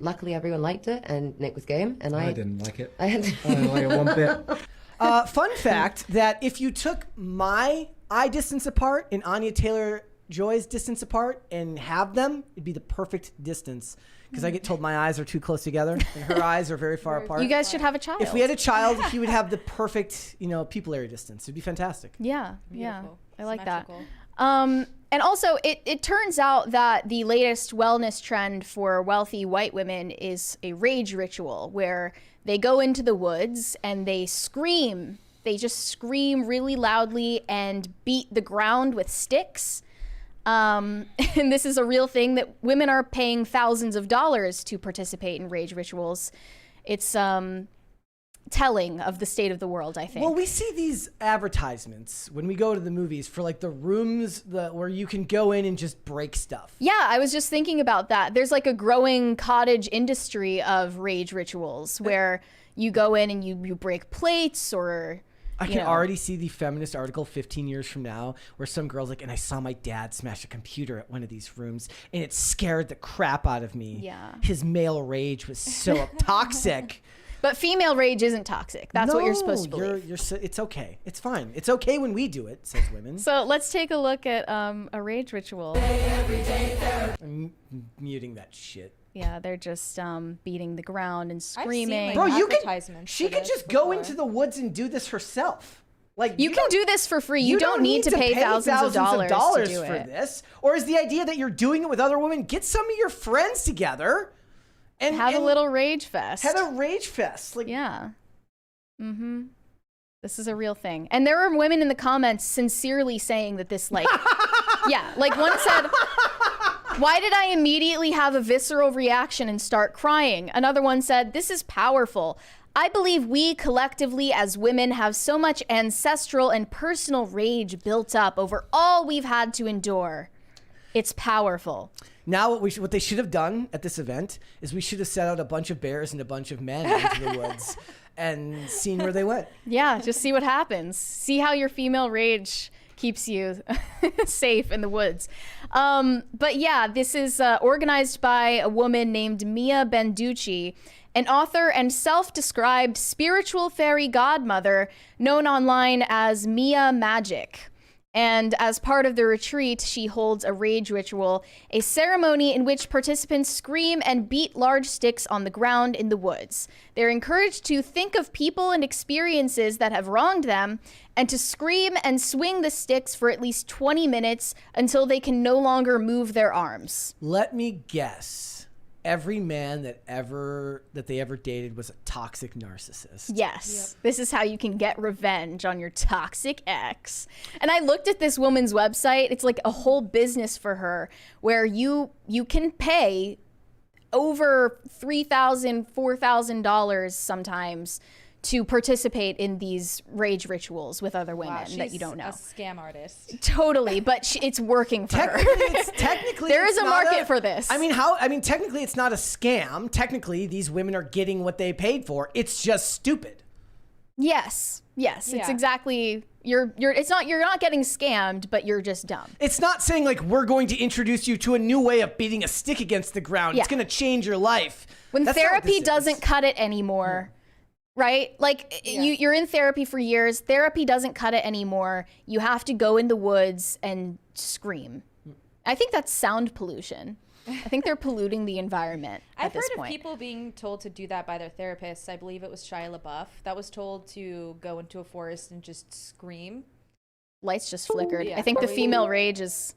luckily everyone liked it and Nick was game and I didn't like it. I didn't like it one bit. Fun fact that if you took my eye distance apart and Anya Taylor-Joy's distance apart and have them, it'd be the perfect distance. Because I get told my eyes are too close together and her eyes are very far apart. You guys should have a child. If we had a child, he would have the perfect, pupillary distance. It'd be fantastic. Yeah, Beautiful. I like Symmetrical. that. And also, it turns out that the latest wellness trend for wealthy white women is a rage ritual where they go into the woods and they scream. They just scream really loudly and beat the ground with sticks. And this is a real thing that women are paying thousands of dollars to participate in rage rituals. It's telling of the state of the world, I think. Well, we see these advertisements when we go to the movies for the rooms where you can go in and just break stuff. Yeah, I was just thinking about that. There's a growing cottage industry of rage rituals where you go in and you break plates or... I can already see the feminist article 15 years from now where some girl's and I saw my dad smash a computer at one of these rooms and it scared the crap out of me. Yeah. His male rage was so toxic. But female rage isn't toxic. That's what you're supposed to believe. It's okay. It's fine. It's okay when we do it, says women. So let's take a look at a rage ritual. I'm muting that shit. Yeah, they're just beating the ground and screaming. Bro, she could just go into the woods and do this herself. You can do this for free. You don't need to pay thousands of dollars to do for it. this. Or is the idea that you're doing it with other women? Get some of your friends together and have a little rage fest. Have a rage fest. Yeah. Mm-hmm. This is a real thing. And there are women in the comments sincerely saying that this yeah, one said, why did I immediately have a visceral reaction and start crying? Another one said, this is powerful. I believe we collectively as women have so much ancestral and personal rage built up over all we've had to endure. It's powerful. Now what they should have done at this event is we should have set out a bunch of bears and a bunch of men into the woods and seen where they went. Yeah, just see what happens. See how your female rage keeps you safe in the woods. But yeah, this is organized by a woman named Mia Benducci, an author and self-described spiritual fairy godmother known online as Mia Magic. And as part of the retreat, she holds a rage ritual, a ceremony in which participants scream and beat large sticks on the ground in the woods. They're encouraged to think of people and experiences that have wronged them and to scream and swing the sticks for at least 20 minutes until they can no longer move their arms. Let me guess. Every man that they ever dated was a toxic narcissist. Yes. Yep. This is how you can get revenge on your toxic ex. And I looked at this woman's website. It's like a whole business for her where you can pay over $3,000, $4,000 sometimes to participate in these rage rituals with other women that you don't know. She's a scam artist. Totally, but it's working for her. Technically, there is a market for this. I mean, technically it's not a scam. Technically, these women are getting what they paid for. It's just stupid. Yes. It's exactly. You're not getting scammed, but you're just dumb. It's not saying like we're going to introduce you to a new way of beating a stick against the ground. Yeah. It's going to change your life. When therapy doesn't cut it anymore. Right? Like you're in therapy for years. Therapy doesn't cut it anymore. You have to go in the woods and scream. I think that's sound pollution. I think they're polluting the environment at this point. I've heard of people being told to do that by their therapists. I believe it was Shia LaBeouf that was told to go into a forest and just scream. Lights just flickered. I think the female rage is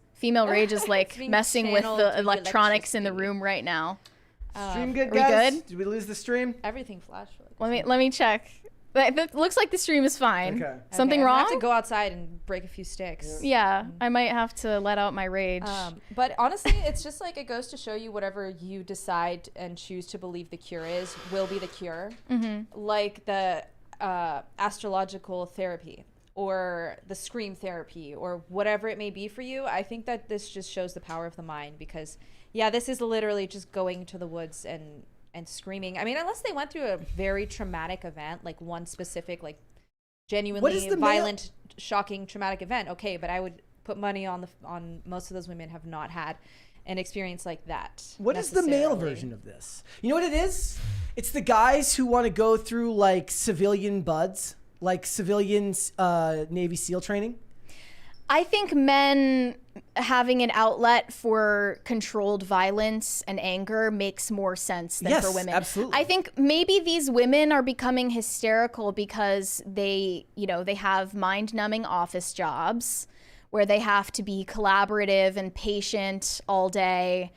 like messing with the electronics in the room right now. Stream good, guys? We good? Did we lose the stream? Everything flashed. Let me check. It looks like the stream is fine. Okay. Something wrong? I have to go outside and break a few sticks. Yeah, I might have to let out my rage. But honestly, it's just like it goes to show you whatever you decide and choose to believe the cure is will be the cure. Mm-hmm. Like the astrological therapy or the scream therapy or whatever it may be for you. I think that this just shows the power of the mind because, this is literally just going to the woods and screaming. I mean, unless they went through a very traumatic event, like one specific, like genuinely violent, shocking, traumatic event. Okay, but I would put money on most of those women have not had an experience like that. What is the male version of this? You know what it is? It's the guys who want to go through like civilian buds, like civilian Navy SEAL training. I think men having an outlet for controlled violence and anger makes more sense than for women. Absolutely. I think maybe these women are becoming hysterical because they have mind-numbing office jobs where they have to be collaborative and patient all day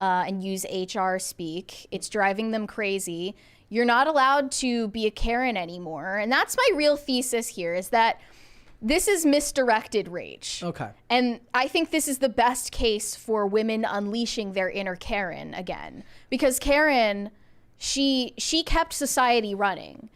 and use HR speak. It's driving them crazy. You're not allowed to be a Karen anymore. And that's my real thesis here is that this is misdirected rage. Okay. And I think this is the best case for women unleashing their inner Karen again. Because Karen, she kept society running.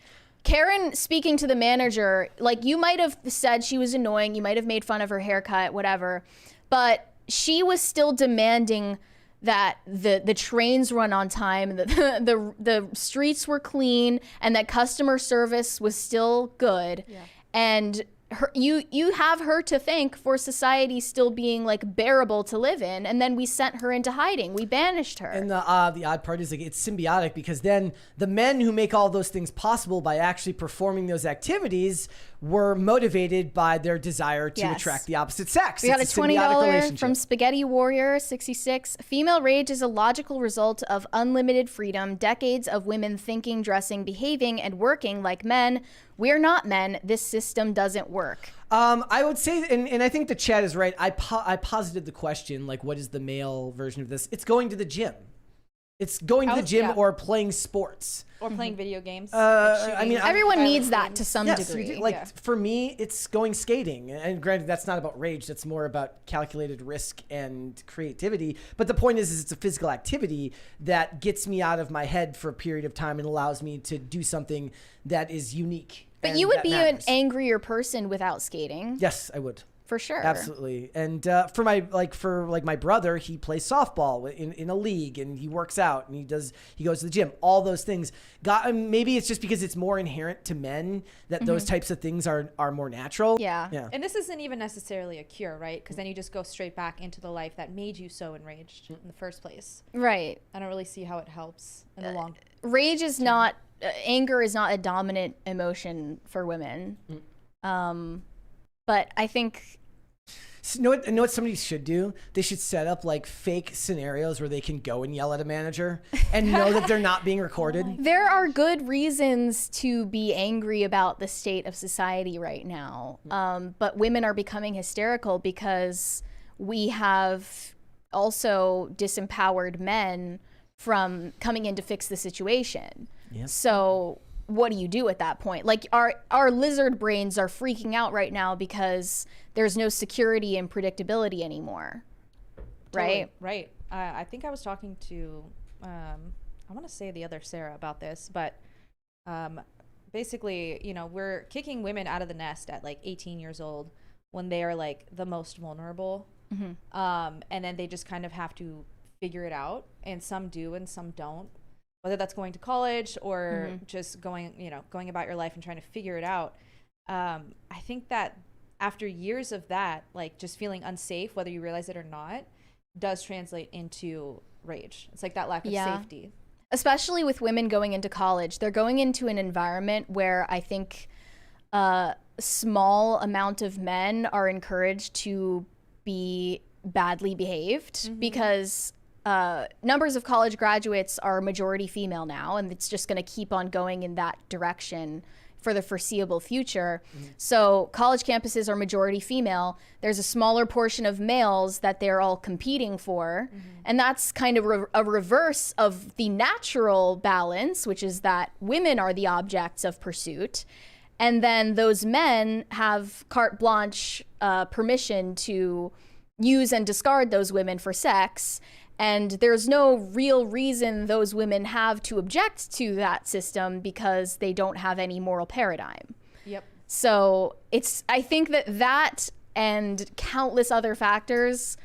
Karen speaking to the manager, like you might have said she was annoying, you might have made fun of her haircut, whatever, but she was still demanding that the trains run on time, the streets were clean, and that customer service was still good. Yeah. And you have her to thank for society still being like bearable to live in, and then we sent her into hiding. We banished her. And the odd part is like it's symbiotic because then the men who make all those things possible by actually performing those activities were motivated by their desire to attract the opposite sex. We got a $20 from Spaghetti Warrior 66. Female rage is a logical result of unlimited freedom, decades of women thinking, dressing, behaving, and working like men. We're not men. This system doesn't work. I would say, and I think the chat is right. I posited the question, like, what is the male version of this? It's going to the gym. It's going to the gym or playing sports. Or playing video games. I mean, everyone needs that to some degree. Like, for me, it's going skating. And granted, that's not about rage. That's more about calculated risk and creativity. But the point is it's a physical activity that gets me out of my head for a period of time and allows me to do something that is unique. But you would be an angrier person without skating. Yes, I would. For sure. Absolutely. And for my brother, he plays softball in a league and he works out and he goes to the gym. All those things. Maybe it's just because it's more inherent to men that those types of things are more natural. Yeah. And this isn't even necessarily a cure, right? Because then you just go straight back into the life that made you so enraged in the first place. Right. I don't really see how it helps in the long Rage is not, anger is not a dominant emotion for women. But I think So you know what somebody should do? They should set up like fake scenarios where they can go and yell at a manager and know that they're not being recorded. There are good reasons to be angry about the state of society right now. But women are becoming hysterical because we have also disempowered men from coming in to fix the situation. Yep. So what do you do at that point? Like our lizard brains are freaking out right now because there's no security and predictability anymore. Right? Right. I think I was talking to, I want to say the other Sara about this, but basically, you know, we're kicking women out of the nest at like 18 years old when they are like the most vulnerable. And then they just kind of have to figure it out. And some do and some don't. Whether that's going to college or just going about your life and trying to figure it out. I think that after years of that, like just feeling unsafe, whether you realize it or not, does translate into rage. It's like that lack of safety. Especially with women going into college. They're going into an environment where I think a small amount of men are encouraged to be badly behaved because numbers of college graduates are majority female now, and it's just going to keep on going in that direction for the foreseeable future. So college campuses are majority female. There's a smaller portion of males that they're all competing for. And that's kind of a reverse of the natural balance, which is that women are the objects of pursuit. And then those men have carte blanche permission to use and discard those women for sex. And there's no real reason those women have to object to that system because they don't have any moral paradigm. Yep. So I think that and countless other factors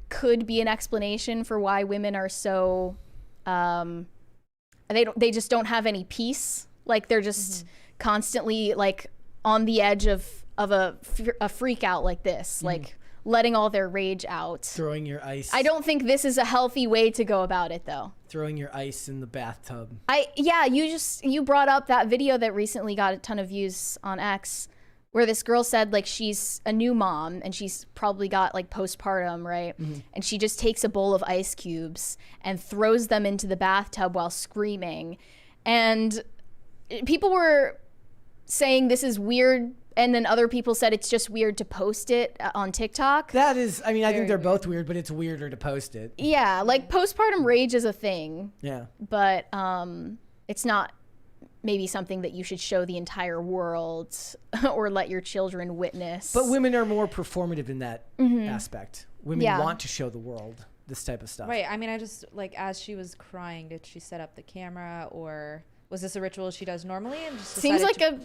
could be an explanation for why women are so, they just don't have any peace. Like they're just constantly like on the edge of a freak out like this, like letting all their rage out. Throwing your ice. I don't think this is a healthy way to go about it, though. Throwing your ice in the bathtub. You brought up that video that recently got a ton of views on X, where this girl said like she's a new mom and she's probably got like postpartum, right? And she just takes a bowl of ice cubes and throws them into the bathtub while screaming. And people were saying this is weird. And then other people said it's just weird to post it on TikTok. That is, I mean, I think they're both weird, but it's weirder to post it. Yeah, like postpartum rage is a thing. Yeah. But it's not maybe something that you should show the entire world or let your children witness. But women are more performative in that aspect. Women want to show the world this type of stuff. Right. I mean, I just, like, as she was crying, did she set up the camera or... Was this a ritual she does normally? And just seems like a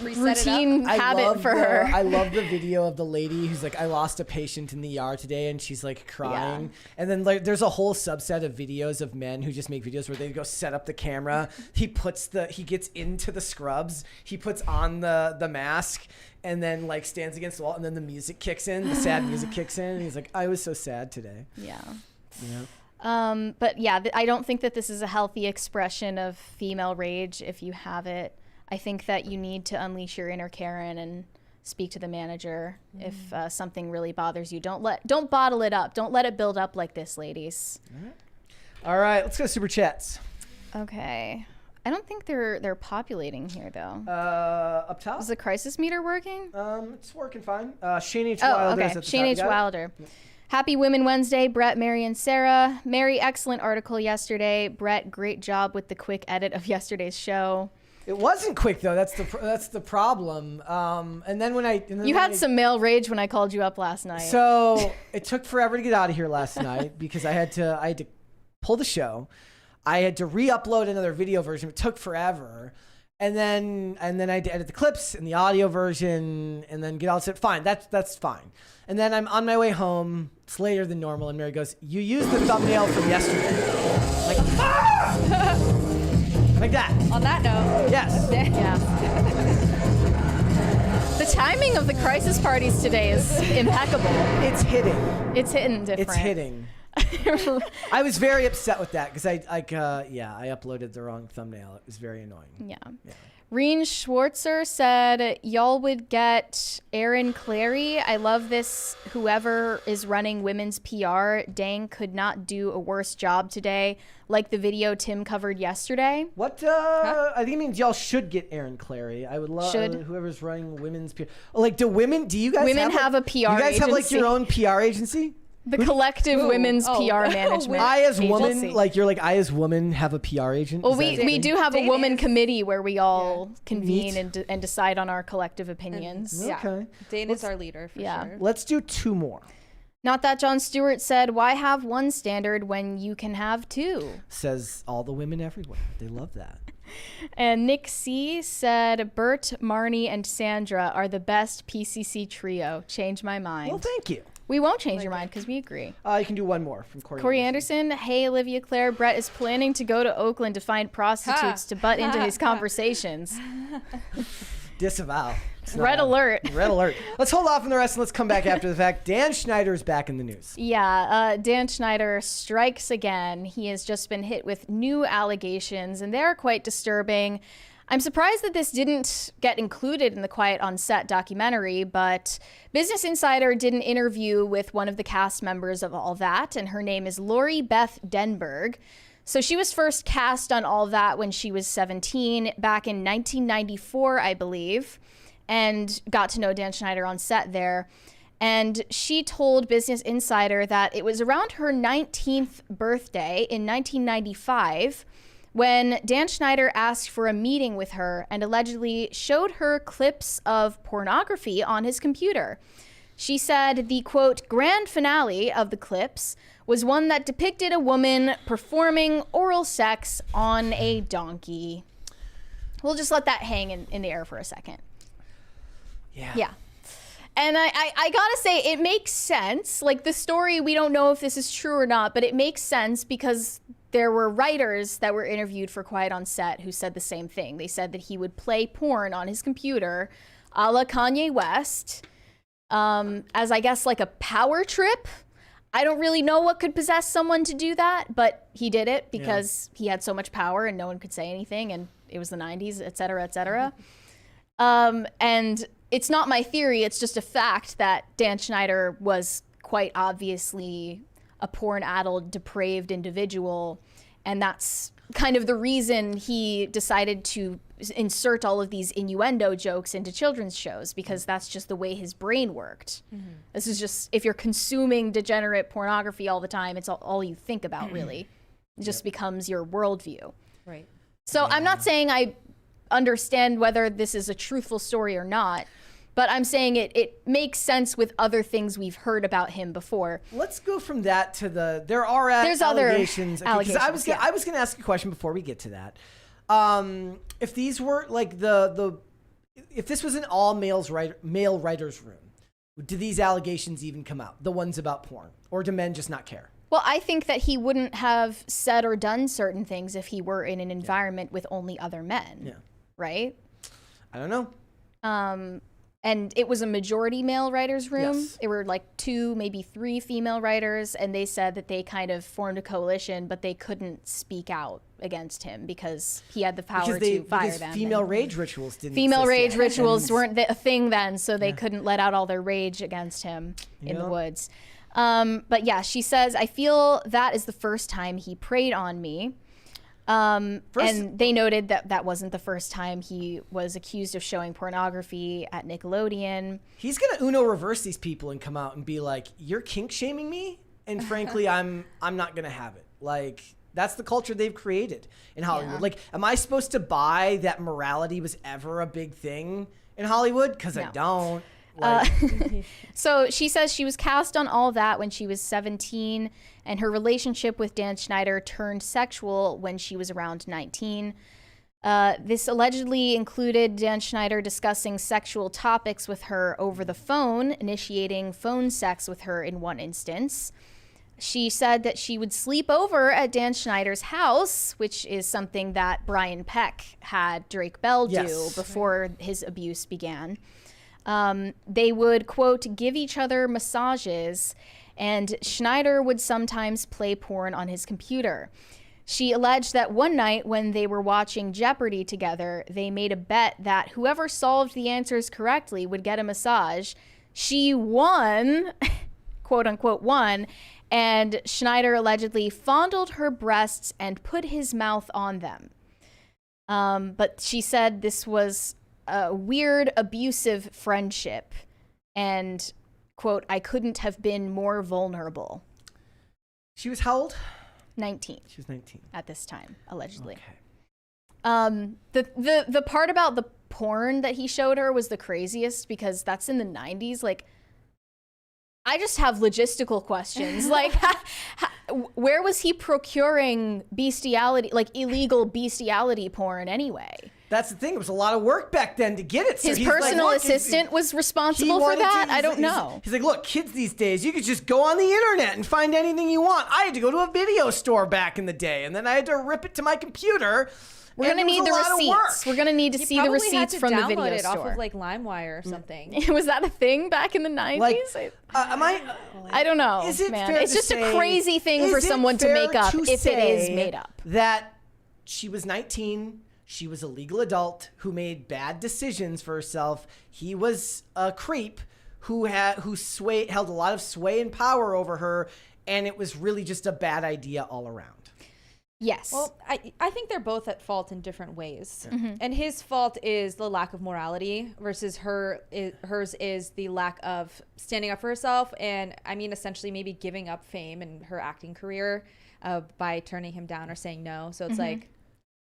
routine habit for her. I love the video of the lady who's like, I lost a patient in the ER today, and she's like crying. Yeah. And then like, there's a whole subset of videos of men who just make videos where they go set up the camera. He gets into the scrubs. He puts on the mask, and then like stands against the wall, and then the music kicks in. The sad music kicks in, and he's like, I was so sad today. Yeah. Yeah. But yeah, I don't think that this is a healthy expression of female rage if you have it. I think that you need to unleash your inner Karen and speak to the manager if something really bothers you. Don't bottle it up. Don't let it build up like this, ladies. All right, let's go to Super Chats. Okay. I don't think they're populating here though. Up top? Is the crisis meter working? It's working fine. Shane H. Wilder. Okay. Shane H. Wilder. Yeah. Happy Women Wednesday, Brett, Mary, and Sara. Mary, excellent article yesterday. Brett, great job with the quick edit of yesterday's show. It wasn't quick though. That's the problem. And then you had some male rage when I called you up last night. So it took forever to get out of here last night because I had to pull the show. I had to re-upload another video version. It took forever. And then I had to edit the clips and the audio version and then get all set. Fine, that's fine. And then I'm on my way home. It's later than normal, and Mary goes, "You used the thumbnail from yesterday." I'm like, like that. On that note, yes. Yeah. The timing of the crisis parties today is impeccable. It's hitting. It's hitting different. It's hitting. I was very upset with that because I uploaded the wrong thumbnail. It was very annoying. Yeah. Reen Schwartzer said, y'all would get Aaron Clary. I love this. Whoever is running women's PR, dang, could not do a worse job today. Like the video Tim covered yesterday. What? I think it means y'all should get Aaron Clary. I would love whoever's running women's PR. Like, do you guys have a PR agency? You guys have like your own PR agency? The collective women's PR management. I as woman, I as woman have a PR agent. Well, we do have a woman committee where we all convene and decide on our collective opinions. Okay. Dana's our leader for sure. Let's do 2 more. Not that John Stewart said, why have one standard when you can have 2? Says all the women everywhere. They love that. And Nick C said, Bert, Marnie, and Sandra are the best PCC trio. Change my mind. Well, thank you. We won't change your mind because we agree. You can do one more from Corey Anderson. Hey, Olivia Claire. Brett is planning to go to Oakland to find prostitutes to butt into his conversations. Disavow. Red alert. Red alert. Let's hold off on the rest and let's come back after the fact. Dan Schneider is back in the news. Yeah, Dan Schneider strikes again. He has just been hit with new allegations, and they're quite disturbing. I'm surprised that this didn't get included in the Quiet on Set documentary, but Business Insider did an interview with one of the cast members of All That, and her name is Lori Beth Denberg. So she was first cast on All That when she was 17, back in 1994, I believe, and got to know Dan Schneider on set there. And she told Business Insider that it was around her 19th birthday in 1995 when Dan Schneider asked for a meeting with her and allegedly showed her clips of pornography on his computer. She said the, quote, grand finale of the clips was one that depicted a woman performing oral sex on a donkey. We'll just let that hang in the air for a second. Yeah. And I gotta say, it makes sense. Like, the story, we don't know if this is true or not, but it makes sense because there were writers that were interviewed for Quiet on Set who said the same thing. They said that he would play porn on his computer, a la Kanye West, as I guess like a power trip. I don't really know what could possess someone to do that, but he did it because he had so much power and no one could say anything, and it was the 90s, et cetera, et cetera. And it's not my theory, it's just a fact that Dan Schneider was quite obviously a porn-addled, depraved individual, and that's kind of the reason he decided to insert all of these innuendo jokes into children's shows, because that's just the way his brain worked. This is just, if you're consuming degenerate pornography all the time, it's all you think about, really. It just becomes your worldview. Right. So I'm not saying I understand whether this is a truthful story or not, but I'm saying it makes sense with other things we've heard about him before. Let's go from that to there are There's allegations. Other allegations. I was going to ask a question before we get to that. If these were like if this was an all male writers room, do these allegations even come out? The ones about porn, or do men just not care? Well, I think that he wouldn't have said or done certain things if he were in an environment with only other men. Yeah. Right? I don't know. And it was a majority male writers room. Yes. It were like 2, maybe 3 female writers, and they said that they kind of formed a coalition, but they couldn't speak out against him because he had the power to fire them. Female rage rituals didn't Female exist rage yet. rituals weren't a thing then, so they couldn't let out all their rage against him in the woods. But yeah, she says, I feel that is the first time he preyed on me. And they noted that wasn't the first time he was accused of showing pornography at Nickelodeon. He's gonna Uno reverse these people and come out and be like, "You're kink shaming me," and frankly, I'm not gonna have it. Like, that's the culture they've created in Hollywood. Yeah. Like, am I supposed to buy that morality was ever a big thing in Hollywood? Because I don't. So she says she was cast on All That when she was 17, and her relationship with Dan Schneider turned sexual when she was around 19. This allegedly included Dan Schneider discussing sexual topics with her over the phone, initiating phone sex with her in one instance. She said that she would sleep over at Dan Schneider's house, which is something that Brian Peck had Drake Bell do before his abuse began. They would, quote, give each other massages, and Schneider would sometimes play porn on his computer. She alleged that one night when they were watching Jeopardy together, they made a bet that whoever solved the answers correctly would get a massage. She won, quote unquote won, and Schneider allegedly fondled her breasts and put his mouth on them. But she said this was a weird, abusive friendship, and, quote, I couldn't have been more vulnerable. She was how old? 19. She was 19 at this time, allegedly. Okay. The part about the porn that he showed her was the craziest because that's in the 90s. Like, I just have logistical questions. Like, where was he procuring bestiality, like illegal bestiality porn anyway? That's the thing. It was a lot of work back then to get it. So his personal assistant was responsible for that? I don't know. He's like, look, kids these days, you could just go on the internet and find anything you want. I had to go to a video store back in the day, and then I had to rip it to my computer. We're going to need the receipts. We're going to need to see the receipts from the video it store. Off of like LimeWire or something. Was that a thing back in the 90s? Like, I don't know, is it man. fair It's to just say, a crazy thing for someone to make up if it is made up. That she was 19. She was a legal adult who made bad decisions for herself. He was a creep who held a lot of sway and power over her, and it was really just a bad idea all around. Yes. Well, I think they're both at fault in different ways. Mm-hmm. And his fault is the lack of morality versus hers is the lack of standing up for herself. And I mean, essentially maybe giving up fame in her acting career by turning him down or saying no. So it's like,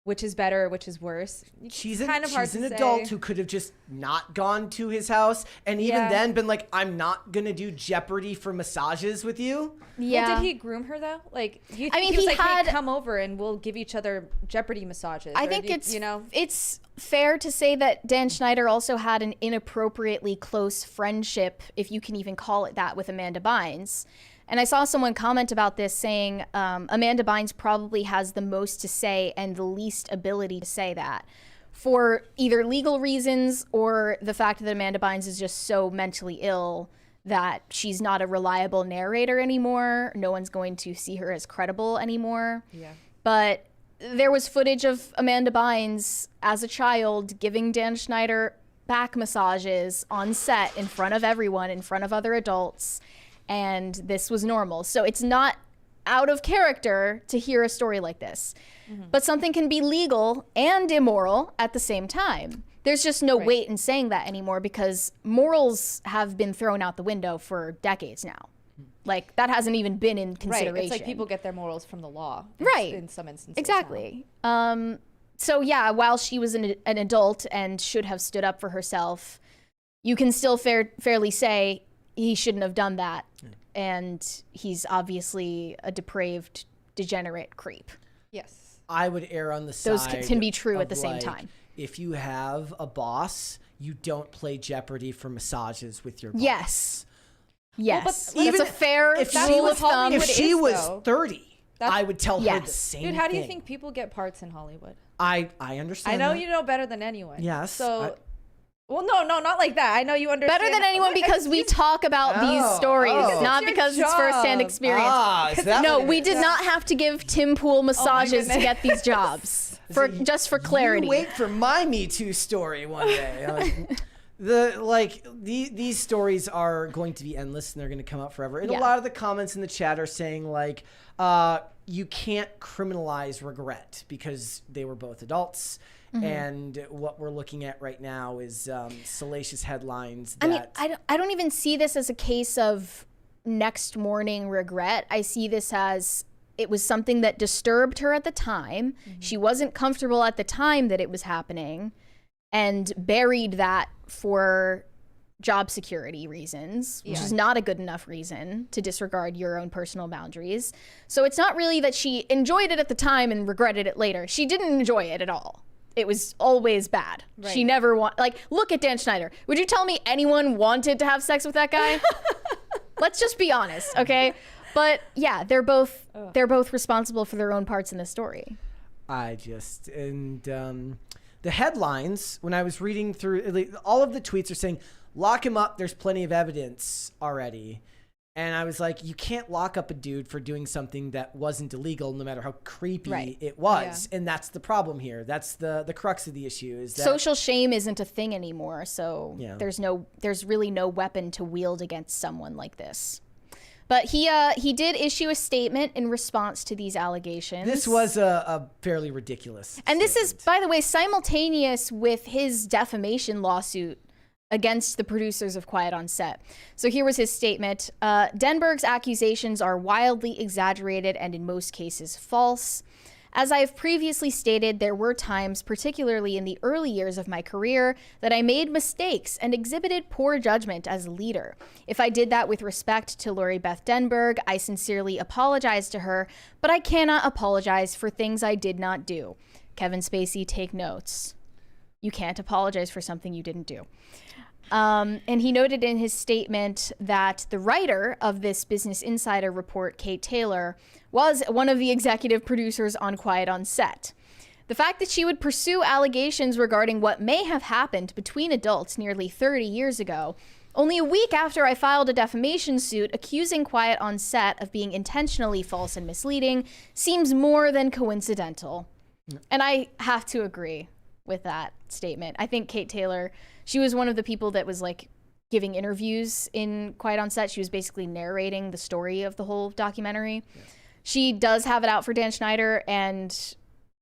which is better, which is worse? She's an adult who could have just not gone to his house and even then been like, I'm not going to do Jeopardy for massages with you. Yeah. Well, did he groom her though? Like, he was like, hey, come over and we'll give each other Jeopardy massages. I think it's fair to say that Dan Schneider also had an inappropriately close friendship, if you can even call it that, with Amanda Bynes. And I saw someone comment about this saying Amanda Bynes probably has the most to say and the least ability to say that for either legal reasons or the fact that Amanda Bynes is just so mentally ill that she's not a reliable narrator anymore. No one's going to see her as credible anymore. Yeah. But there was footage of Amanda Bynes as a child giving Dan Schneider back massages on set in front of everyone, in front of other adults. And this was normal. So it's not out of character to hear a story like this. Mm-hmm. But something can be legal and immoral at the same time. There's just no weight in saying that anymore because morals have been thrown out the window for decades now. Like, that hasn't even been in consideration. Right. It's like people get their morals from the law. Right. In some instances. Exactly. So yeah, while she was an adult and should have stood up for herself, you can still fairly say he shouldn't have done that. And he's obviously a depraved, degenerate creep. Yes. I would err on the side. Those can be true at the same time. If you have a boss, you don't play Jeopardy for massages with your boss. Yes. Yes. Well, that's a fair rule of thumb. If she was 30, I would tell her the same thing. Dude, how do you think people get parts in Hollywood? I understand. I know you know better than anyone. Yes. So... Well, no, not like that. I know you understand. Better than anyone because we talk about these stories, not because it's firsthand experience. No, we did not have to give Tim Pool massages to get these jobs. Just for clarity. You wait for my Me Too story one day. These stories are going to be endless and they're going to come out forever. And a lot of the comments in the chat are saying like, you can't criminalize regret because they were both adults. Mm-hmm. And what we're looking at right now is salacious headlines. I don't even see this as a case of next morning regret. I see this as it was something that disturbed her at the time. Mm-hmm. She wasn't comfortable at the time that it was happening and buried that for job security reasons, which is not a good enough reason to disregard your own personal boundaries. So it's not really that she enjoyed it at the time and regretted it later. She didn't enjoy it at all. It was always bad. Right. She never look at Dan Schneider. Would you tell me anyone wanted to have sex with that guy? Let's just be honest, okay? But yeah, they're both responsible for their own parts in the story. The headlines, when I was reading through, all of the tweets are saying, lock him up, there's plenty of evidence already. And I was like, you can't lock up a dude for doing something that wasn't illegal, no matter how creepy it was. Yeah. And that's the problem here. That's the crux of the issue. Is that social shame isn't a thing anymore. So there's really no weapon to wield against someone like this. But he did issue a statement in response to these allegations. This was a fairly ridiculous And statement. This is, by the way, simultaneous with his defamation lawsuit against the producers of Quiet on Set. So here was his statement. Denberg's accusations are wildly exaggerated and in most cases false. As I have previously stated, there were times, particularly in the early years of my career, that I made mistakes and exhibited poor judgment as a leader. If I did that with respect to Lori Beth Denberg, I sincerely apologize to her, but I cannot apologize for things I did not do. Kevin Spacey, take notes. You can't apologize for something you didn't do. And he noted in his statement that the writer of this Business Insider report, Kate Taylor, was one of the executive producers on Quiet on Set. The fact that she would pursue allegations regarding what may have happened between adults nearly 30 years ago, only a week after I filed a defamation suit accusing Quiet on Set of being intentionally false and misleading, seems more than coincidental. And I have to agree with that statement. I think Kate Taylor, she was one of the people that was like giving interviews in Quiet on Set. She was basically narrating the story of the whole documentary. Yeah. She does have it out for Dan Schneider, and,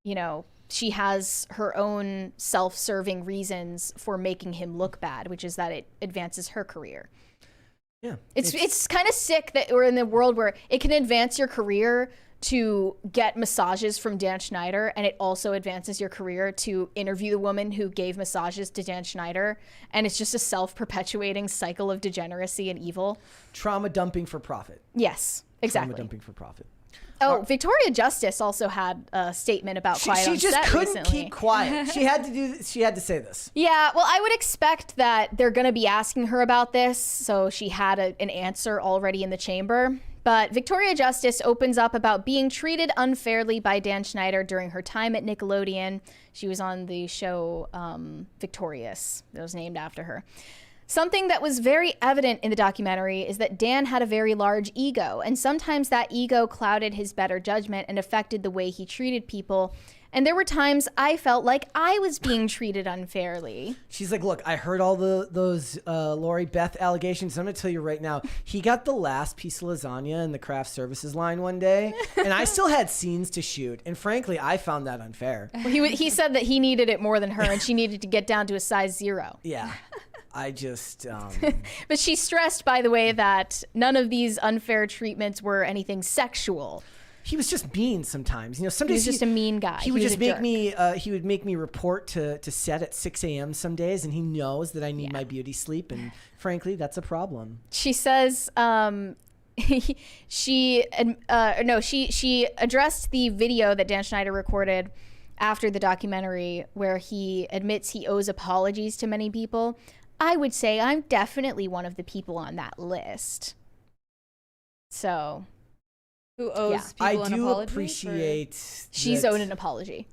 you know, she has her own self-serving reasons for making him look bad, which is that it advances her career. Yeah. It's kind of sick that we're in the world where it can advance your career to get massages from Dan Schneider, and it also advances your career to interview the woman who gave massages to Dan Schneider, and it's just a self-perpetuating cycle of degeneracy and evil. Trauma dumping for profit. Yes, exactly. Trauma dumping for profit. Oh, Victoria Justice also had a statement about Quiet on Set recently. She just couldn't keep quiet. She had to say this. Yeah, well, I would expect that they're going to be asking her about this, so she had an answer already in the chamber. But Victoria Justice opens up about being treated unfairly by Dan Schneider during her time at Nickelodeon. She was on the show Victorious. That was named after her. Something that was very evident in the documentary is that Dan had a very large ego, and sometimes that ego clouded his better judgment and affected the way he treated people. And there were times I felt like I was being treated unfairly. She's like, look, I heard all those Lori Beth allegations. I'm going to tell you right now, he got the last piece of lasagna in the craft services line one day, and I still had scenes to shoot. And frankly, I found that unfair. Well, he said that he needed it more than her, and she needed to get down to a size 0. Yeah. I just... But she stressed, by the way, that none of these unfair treatments were anything sexual. He was just mean sometimes. You know, sometimes he was just a mean guy. He would just make me. He would make me report to set at 6 a.m. some days, and he knows that I need my beauty sleep, and frankly, that's a problem. She says she addressed the video that Dan Schneider recorded after the documentary, where he admits he owes apologies to many people. I would say I'm definitely one of the people on that list. So. Who owes people an apology? I do appreciate she's owed an apology.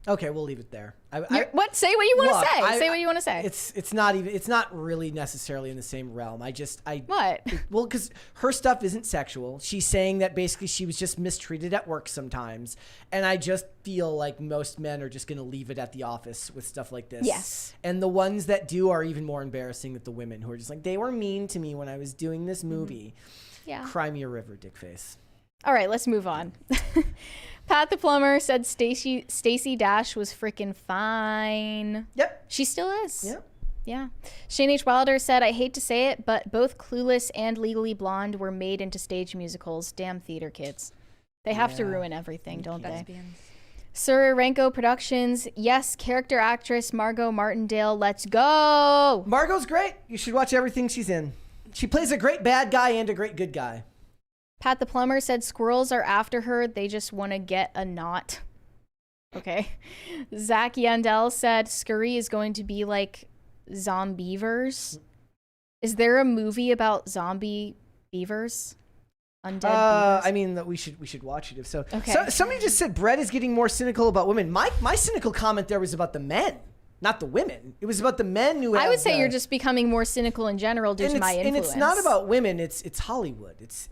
Okay, we'll leave it there. What? Say what you want to say. Say what you want to say. It's not really necessarily in the same realm. What? Well, because her stuff isn't sexual. She's saying that basically she was just mistreated at work sometimes, and I just feel like most men are just going to leave it at the office with stuff like this. Yes. And the ones that do are even more embarrassing than the women who are just like, they were mean to me when I was doing this movie. Yeah. Cry me a river, dickface. All right, let's move on. Pat the plumber said Stacey Dash was freaking fine. Yep. She still is. Yep. Yeah. Shane H. Wilder said, I hate to say it, but both Clueless and Legally Blonde were made into stage musicals. Damn theater kids. They have to ruin everything, don't they? Sir Renko Productions. Yes, character actress Margot Martindale. Let's go. Margot's great. You should watch everything she's in. She plays a great bad guy and a great good guy. Pat the plumber said squirrels are after her. They just want to get a knot. Okay. Zach Yandel said Scurry is going to be like Zombievers. Is there a movie about zombie beavers? Undead beavers? I mean, we should watch it if so. Okay. Somebody just said Brett is getting more cynical about women. My cynical comment there was about the men. not the women. It was about the men who. I would say you're just becoming more cynical in general due to my influence. And it's not about women. It's Hollywood. It's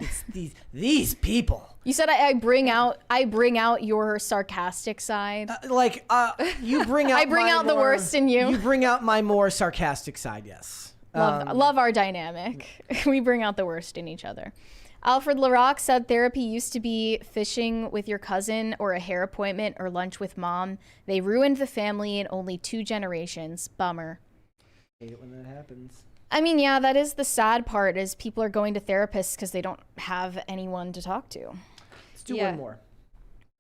these people. You said I bring out your sarcastic side. You bring out. I bring out the worst in you. You bring out my more sarcastic side. Yes. Love our dynamic. We bring out the worst in each other. Alfred LaRock said therapy used to be fishing with your cousin or a hair appointment or lunch with mom. They ruined the family in only 2 generations. Bummer. Hate it when that happens. I mean, yeah, that is the sad part is people are going to therapists because they don't have anyone to talk to. Let's do one more.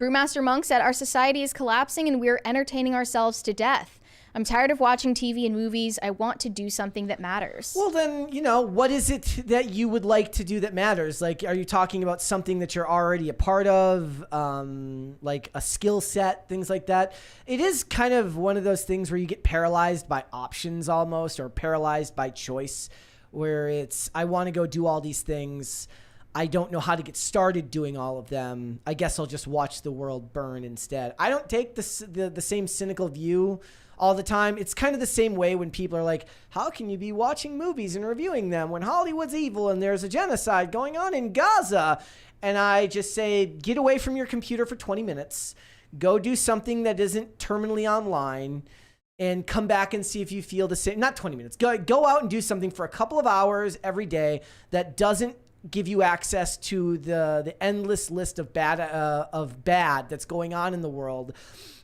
Brewmaster Monk said, our society is collapsing and we're entertaining ourselves to death. I'm tired of watching TV and movies. I want to do something that matters. Well, then, what is it that you would like to do that matters? Like, are you talking about something that you're already a part of, like a skill set, things like that? It is kind of one of those things where you get paralyzed by options almost, or paralyzed by choice, where it's, I want to go do all these things. I don't know how to get started doing all of them. I guess I'll just watch the world burn instead. I don't take the same cynical view all the time. It's kind of the same way when people are like, how can you be watching movies and reviewing them when Hollywood's evil and there's a genocide going on in Gaza? And I just say, get away from your computer for 20 minutes. Go do something that isn't terminally online and come back and see if you feel the same. Not 20 minutes. Go out and do something for a couple of hours every day that doesn't give you access to the endless list of bad that's going on in the world.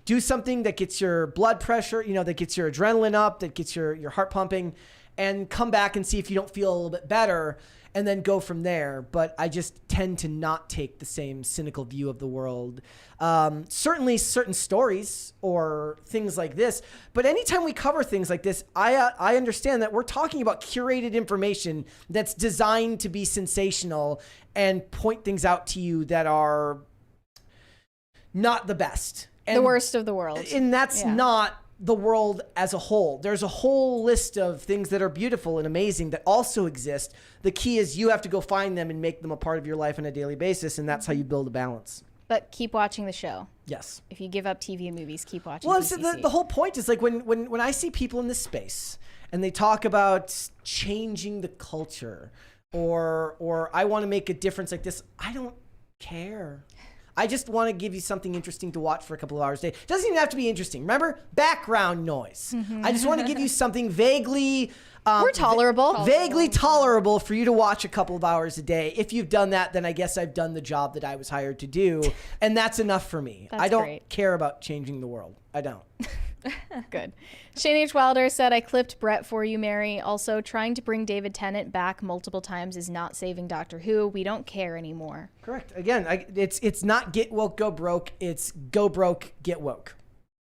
Do something that gets your blood pressure, that gets your adrenaline up, that gets your heart pumping, and come back and see if you don't feel a little bit better, and then go from there. But I just tend to not take the same cynical view of the world. Certainly certain stories or things like this, but anytime we cover things like this, I understand that we're talking about curated information that's designed to be sensational and point things out to you that are not the best. And, the worst of the world. And that's not the world as a whole. There's a whole list of things that are beautiful and amazing that also exist. The key is you have to go find them and make them a part of your life on a daily basis, and that's how you build a balance. But keep watching the show. Yes. If you give up TV and movies, keep watching PCC. Well, the whole point is like when I see people in this space and they talk about changing the culture or I want to make a difference like this, I don't care. I just want to give you something interesting to watch for a couple of hours a day. It doesn't even have to be interesting. Remember? Background noise. I just want to give you something vaguely... we're tolerable. Vaguely tolerable for you to watch a couple of hours a day. If you've done that, then I guess I've done the job that I was hired to do. And that's enough for me. I don't care about changing the world. I don't. Good. Shane H. Wilder said, I clipped Brett for you, Mary. Also, trying to bring David Tennant back multiple times is not saving Doctor Who. We don't care anymore. Correct. Again, it's not get woke, go broke. It's go broke, get woke.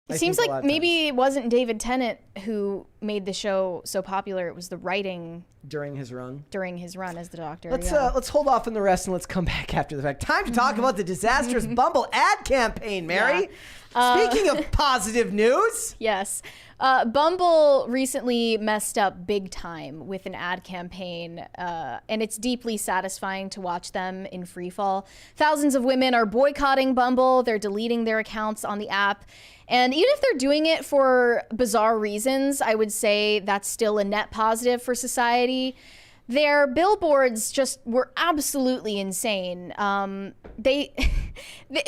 It seems like maybe it wasn't David Tennant who made the show so popular. It was the writing during his run as the Doctor. Let's hold off on the rest and let's come back after the fact. Time to talk about the disastrous Bumble ad campaign, Mary. Speaking of positive news. Yes. Bumble recently messed up big time with an ad campaign, and it's deeply satisfying to watch them in freefall. Thousands of women are boycotting Bumble. They're deleting their accounts on the app. And even if they're doing it for bizarre reasons, I would say that's still a net positive for society. Their billboards just were absolutely insane. They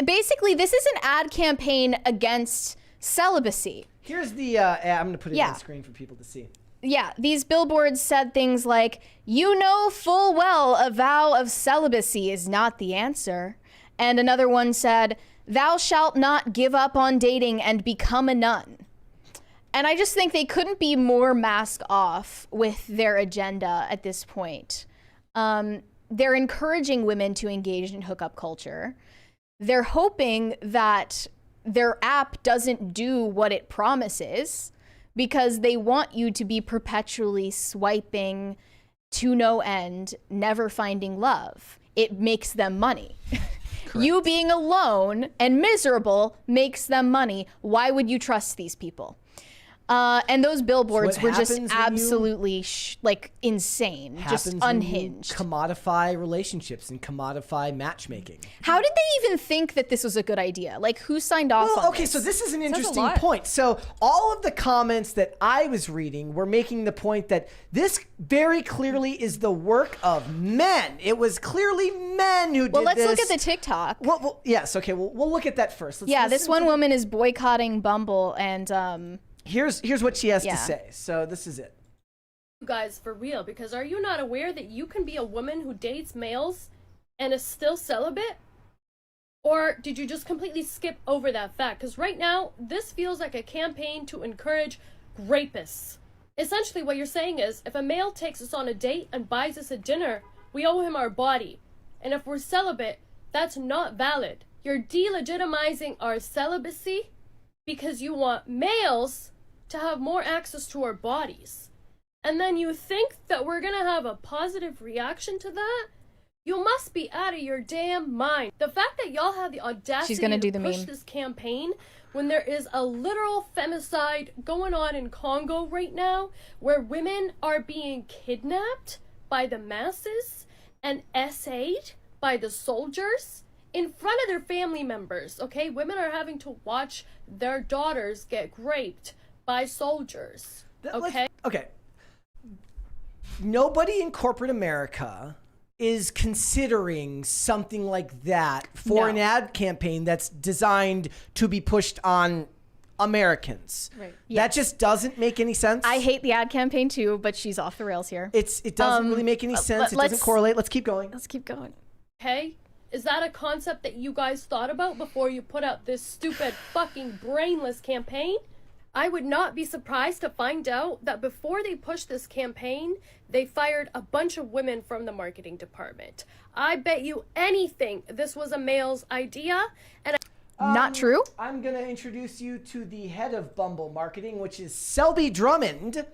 basically, this is an ad campaign against celibacy. Here's the ad. I'm going to put it on the screen for people to see. Yeah, these billboards said things like, you know full well a vow of celibacy is not the answer. And another one said, thou shalt not give up on dating and become a nun. And I just think they couldn't be more mask off with their agenda at this point. They're encouraging women to engage in hookup culture. They're hoping that their app doesn't do what it promises because they want you to be perpetually swiping to no end, never finding love. It makes them money. You being alone and miserable makes them money. Why would you trust these people? And those billboards What were just happens when you- absolutely like insane, just Happens when you unhinged. commodify relationships and commodify matchmaking. How did they even think that this was a good idea? Like, who signed off on Well, okay, this? so this is an a interesting lot. point. So all of the comments that I was reading were making the point that this very clearly is the work of men. It was clearly men who did this. Well, let's look at the TikTok. Well, yes, okay, we'll look at that first. Let's Yeah, this listen one to- woman is boycotting Bumble, and Here's what she has Yeah. to say. So this is it. You guys, for real, because are you not aware that you can be a woman who dates males and is still celibate? Or did you just completely skip over that fact? Because right now, this feels like a campaign to encourage rapists. Essentially, what you're saying is, if a male takes us on a date and buys us a dinner, we owe him our body. And if we're celibate, that's not valid. You're delegitimizing our celibacy because you want males to have more access to our bodies. And then you think that we're gonna have a positive reaction to that? You must be out of your damn mind. The fact that y'all have the audacity gonna do to the push meme. this campaign when there is a literal femicide going on in Congo right now, where women are being kidnapped by the masses and essayed by the soldiers in front of their family members, okay? Women are having to watch their daughters get raped by soldiers, okay? Okay. Nobody in corporate America is considering something like that for an ad campaign that's designed to be pushed on Americans. Right. That just doesn't make any sense. I hate the ad campaign too, but she's off the rails here. It doesn't really make any sense. It doesn't let's- correlate. Let's keep going. Let's keep going. Okay? Is that a concept that you guys thought about before you put out this stupid fucking brainless campaign? I would not be surprised to find out that before they pushed this campaign, they fired a bunch of women from the marketing department. I bet you anything this was a male's idea, and Not true. I'm going to introduce you to the head of Bumble marketing, which is Selby Drummond.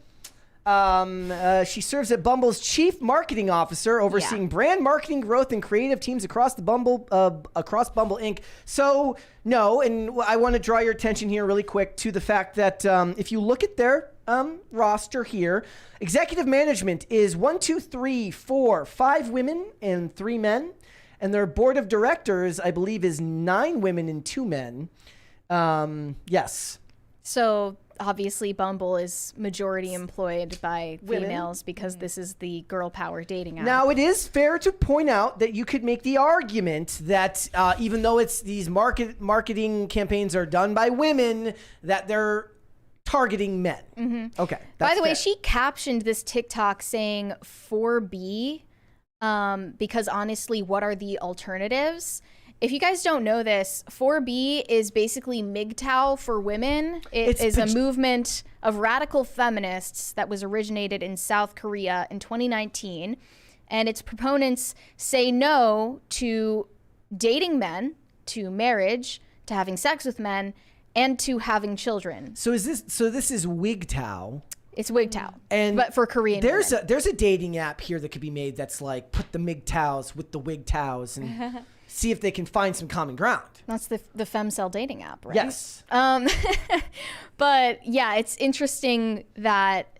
She serves as Bumble's chief marketing officer, overseeing brand marketing growth and creative teams across Bumble Inc. So no, and I want to draw your attention here really quick to the fact that if you look at their roster here, executive management is 5 women and 3 men, and their board of directors, I believe, is 9 women and 2 men. Yes. So obviously Bumble is majority employed by Women. females because this is the girl power dating app. Now, it is fair to point out that you could make the argument that even though it's these marketing campaigns are done by women, that they're targeting men. Mm-hmm. Okay. By the way, fair. she captioned this TikTok saying 4B because honestly, what are the alternatives? If you guys don't know this, 4B is basically MGTOW for women. It is a movement of radical feminists that was originated in South Korea in 2019. And its proponents say no to dating men, to marriage, to having sex with men, and to having children. So this is WGTOW. It's WGTOW, And but for Korean there's women. a dating app here that could be made that's like put the MGTOWs with the WGTOWs and see if they can find some common ground. That's the femcell dating app, right? Yes. But yeah, it's interesting that,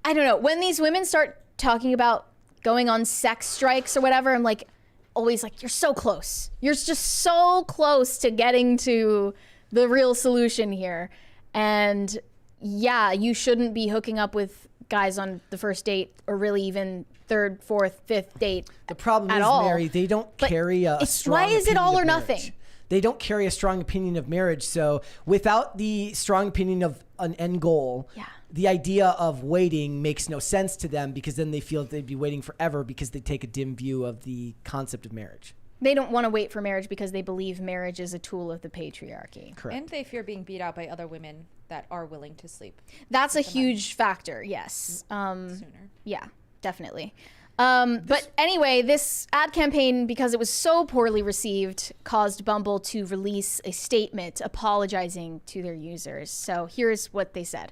I don't know, when these women start talking about going on sex strikes or whatever, I'm like, always like, you're so close. You're just so close to getting to the real solution here. And yeah, you shouldn't be hooking up with guys on the first date or really even third, fourth, fifth date. The problem at is, all. Mary, they don't But carry a it's- strong why is it opinion all of or marriage. nothing? They don't carry a strong opinion of marriage. So without the strong opinion of an end goal, the idea of waiting makes no sense to them because then they feel that they'd be waiting forever because they take a dim view of the concept of marriage. They don't want to wait for marriage because they believe marriage is a tool of the patriarchy. Correct. And they fear being beat out by other women that are willing to sleep That's a huge factor, yes. sooner. Yeah, definitely. But anyway, this ad campaign, because it was so poorly received, caused Bumble to release a statement apologizing to their users. So here's what they said.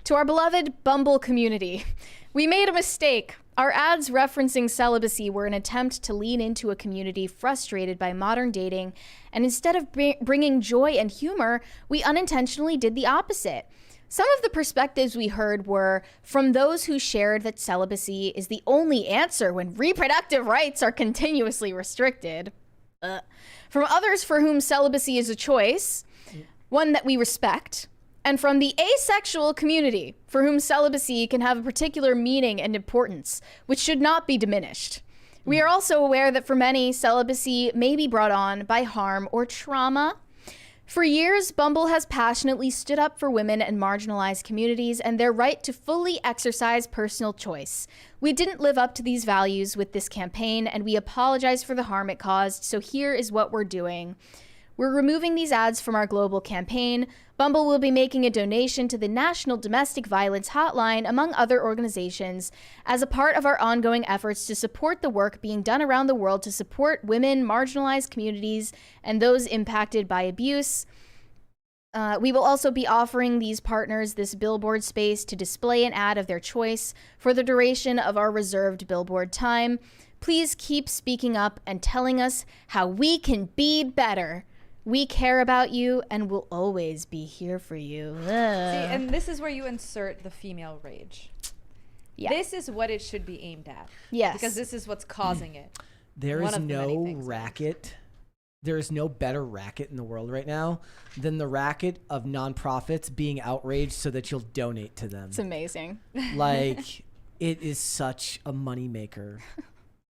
To our beloved Bumble community, we made a mistake. Our ads referencing celibacy were an attempt to lean into a community frustrated by modern dating, and instead of bringing joy and humor, we unintentionally did the opposite. Some of the perspectives we heard were from those who shared that celibacy is the only answer when reproductive rights are continuously restricted. From others for whom celibacy is a choice, one that we respect. And from the asexual community, for whom celibacy can have a particular meaning and importance, which should not be diminished. We are also aware that for many, celibacy may be brought on by harm or trauma. For years, Bumble has passionately stood up for women and marginalized communities and their right to fully exercise personal choice. We didn't live up to these values with this campaign, and we apologize for the harm it caused, so here is what we're doing. We're removing these ads from our global campaign. Bumble will be making a donation to the National Domestic Violence Hotline, among other organizations, as a part of our ongoing efforts to support the work being done around the world to support women, marginalized communities, and those impacted by abuse. We will also be offering these partners this billboard space to display an ad of their choice for the duration of our reserved billboard time. Please keep speaking up and telling us how we can be better. We care about you and will always be here for you. See, and this is where you insert the female rage. Yeah. This is what it should be aimed at. Yes. Because this is what's causing it. There One is of the many no things. racket. There is no better racket in the world right now than the racket of nonprofits being outraged so that you'll donate to them. It's amazing. Like, it is such a moneymaker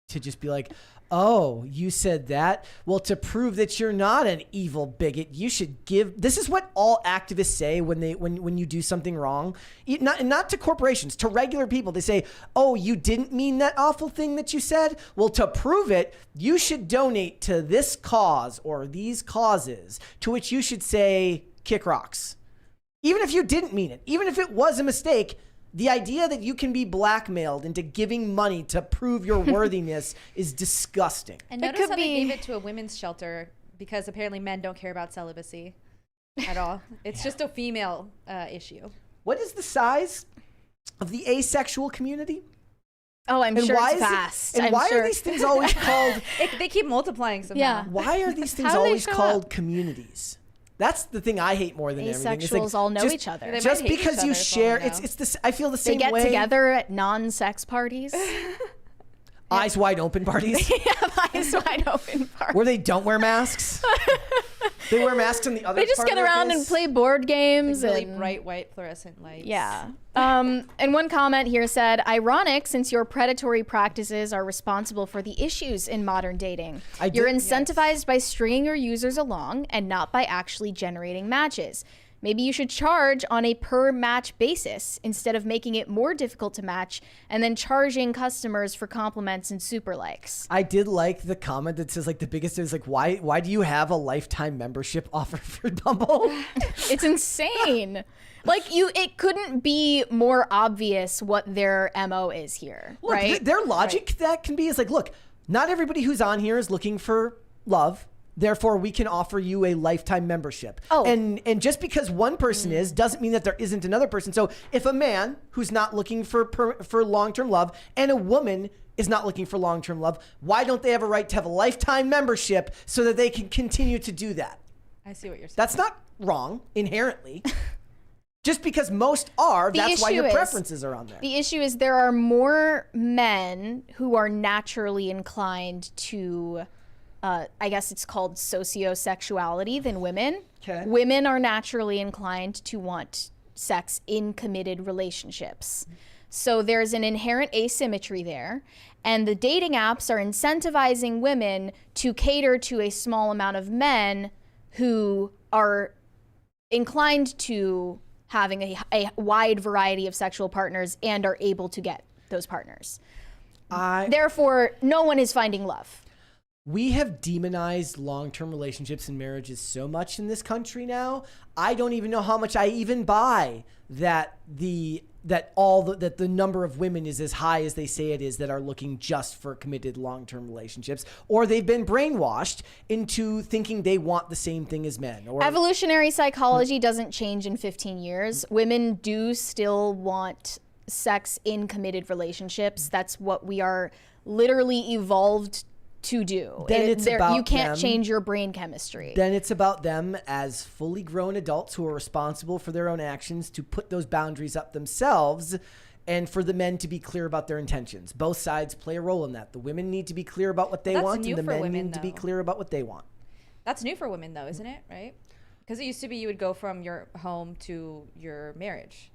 to just be like, oh, you said that? Well, to prove that you're not an evil bigot, you should give. This is what all activists say when you do something wrong. Not to corporations, to regular people. They say, oh, you didn't mean that awful thing that you said? Well, to prove it, you should donate to this cause or these causes, to which you should say, kick rocks. Even if you didn't mean it, even if it was a mistake, the idea that you can be blackmailed into giving money to prove your worthiness is disgusting. And notice how they gave it to a women's shelter because apparently men don't care about celibacy at all. It's just a female issue. What is the size of the asexual community? Oh, I'm and sure why it's is vast. And I'm why sure. are these things always called... They keep multiplying somehow. Yeah. Why are these things How do they always show called up? communities? That's the thing I hate more than everything. It's Asexuals all know just, each other. They Just might hate because each you other, share, for all I it's this. I feel the same They get way. together at non-sex parties. Eyes wide open parties Eyes wide open parties. where they don't wear masks. They wear masks in the other. They just get around and play board games. Really and bright white fluorescent lights. Yeah. And one comment here said, ironic since your predatory practices are responsible for the issues in modern dating. You're incentivized by stringing your users along and not by actually generating matches. Maybe you should charge on a per match basis instead of making it more difficult to match and then charging customers for compliments and super likes. I did like the comment that says like the biggest is like why do you have a lifetime membership offer for Bumble? It's insane. Like it couldn't be more obvious what their MO is here, Look, right? Their logic that can be is like, look, not everybody who's on here is looking for love. Therefore, we can offer you a lifetime membership. Oh. And just because one person is doesn't mean that there isn't another person. So if a man who's not looking for long-term love and a woman is not looking for long-term love, why don't they have a right to have a lifetime membership so that they can continue to do that? I see what you're saying. That's not wrong inherently. Just because most are, that's why your preferences are on there. The issue is there are more men who are naturally inclined to, I guess it's called sociosexuality than women. Okay. Women are naturally inclined to want sex in committed relationships. So there's an inherent asymmetry there. And the dating apps are incentivizing women to cater to a small amount of men who are inclined to having a wide variety of sexual partners and are able to get those partners. Therefore, no one is finding love. We have demonized long-term relationships and marriages so much in this country now. I don't even know how much I even buy that the number of women is as high as they say it is that are looking just for committed long-term relationships, or they've been brainwashed into thinking they want the same thing as men. Or evolutionary psychology doesn't change in 15 years. Women do still want sex in committed relationships. That's what we are literally evolved to do. Then it's about you can't them. change your brain chemistry. Then it's about them as fully grown adults who are responsible for their own actions to put those boundaries up themselves, and for the men to be clear about their intentions. Both sides play a role in that. The women need to be clear about what they want, and the men need to be clear about what they want. That's new for women, though, isn't it? Right? Because it used to be you would go from your home to your marriage.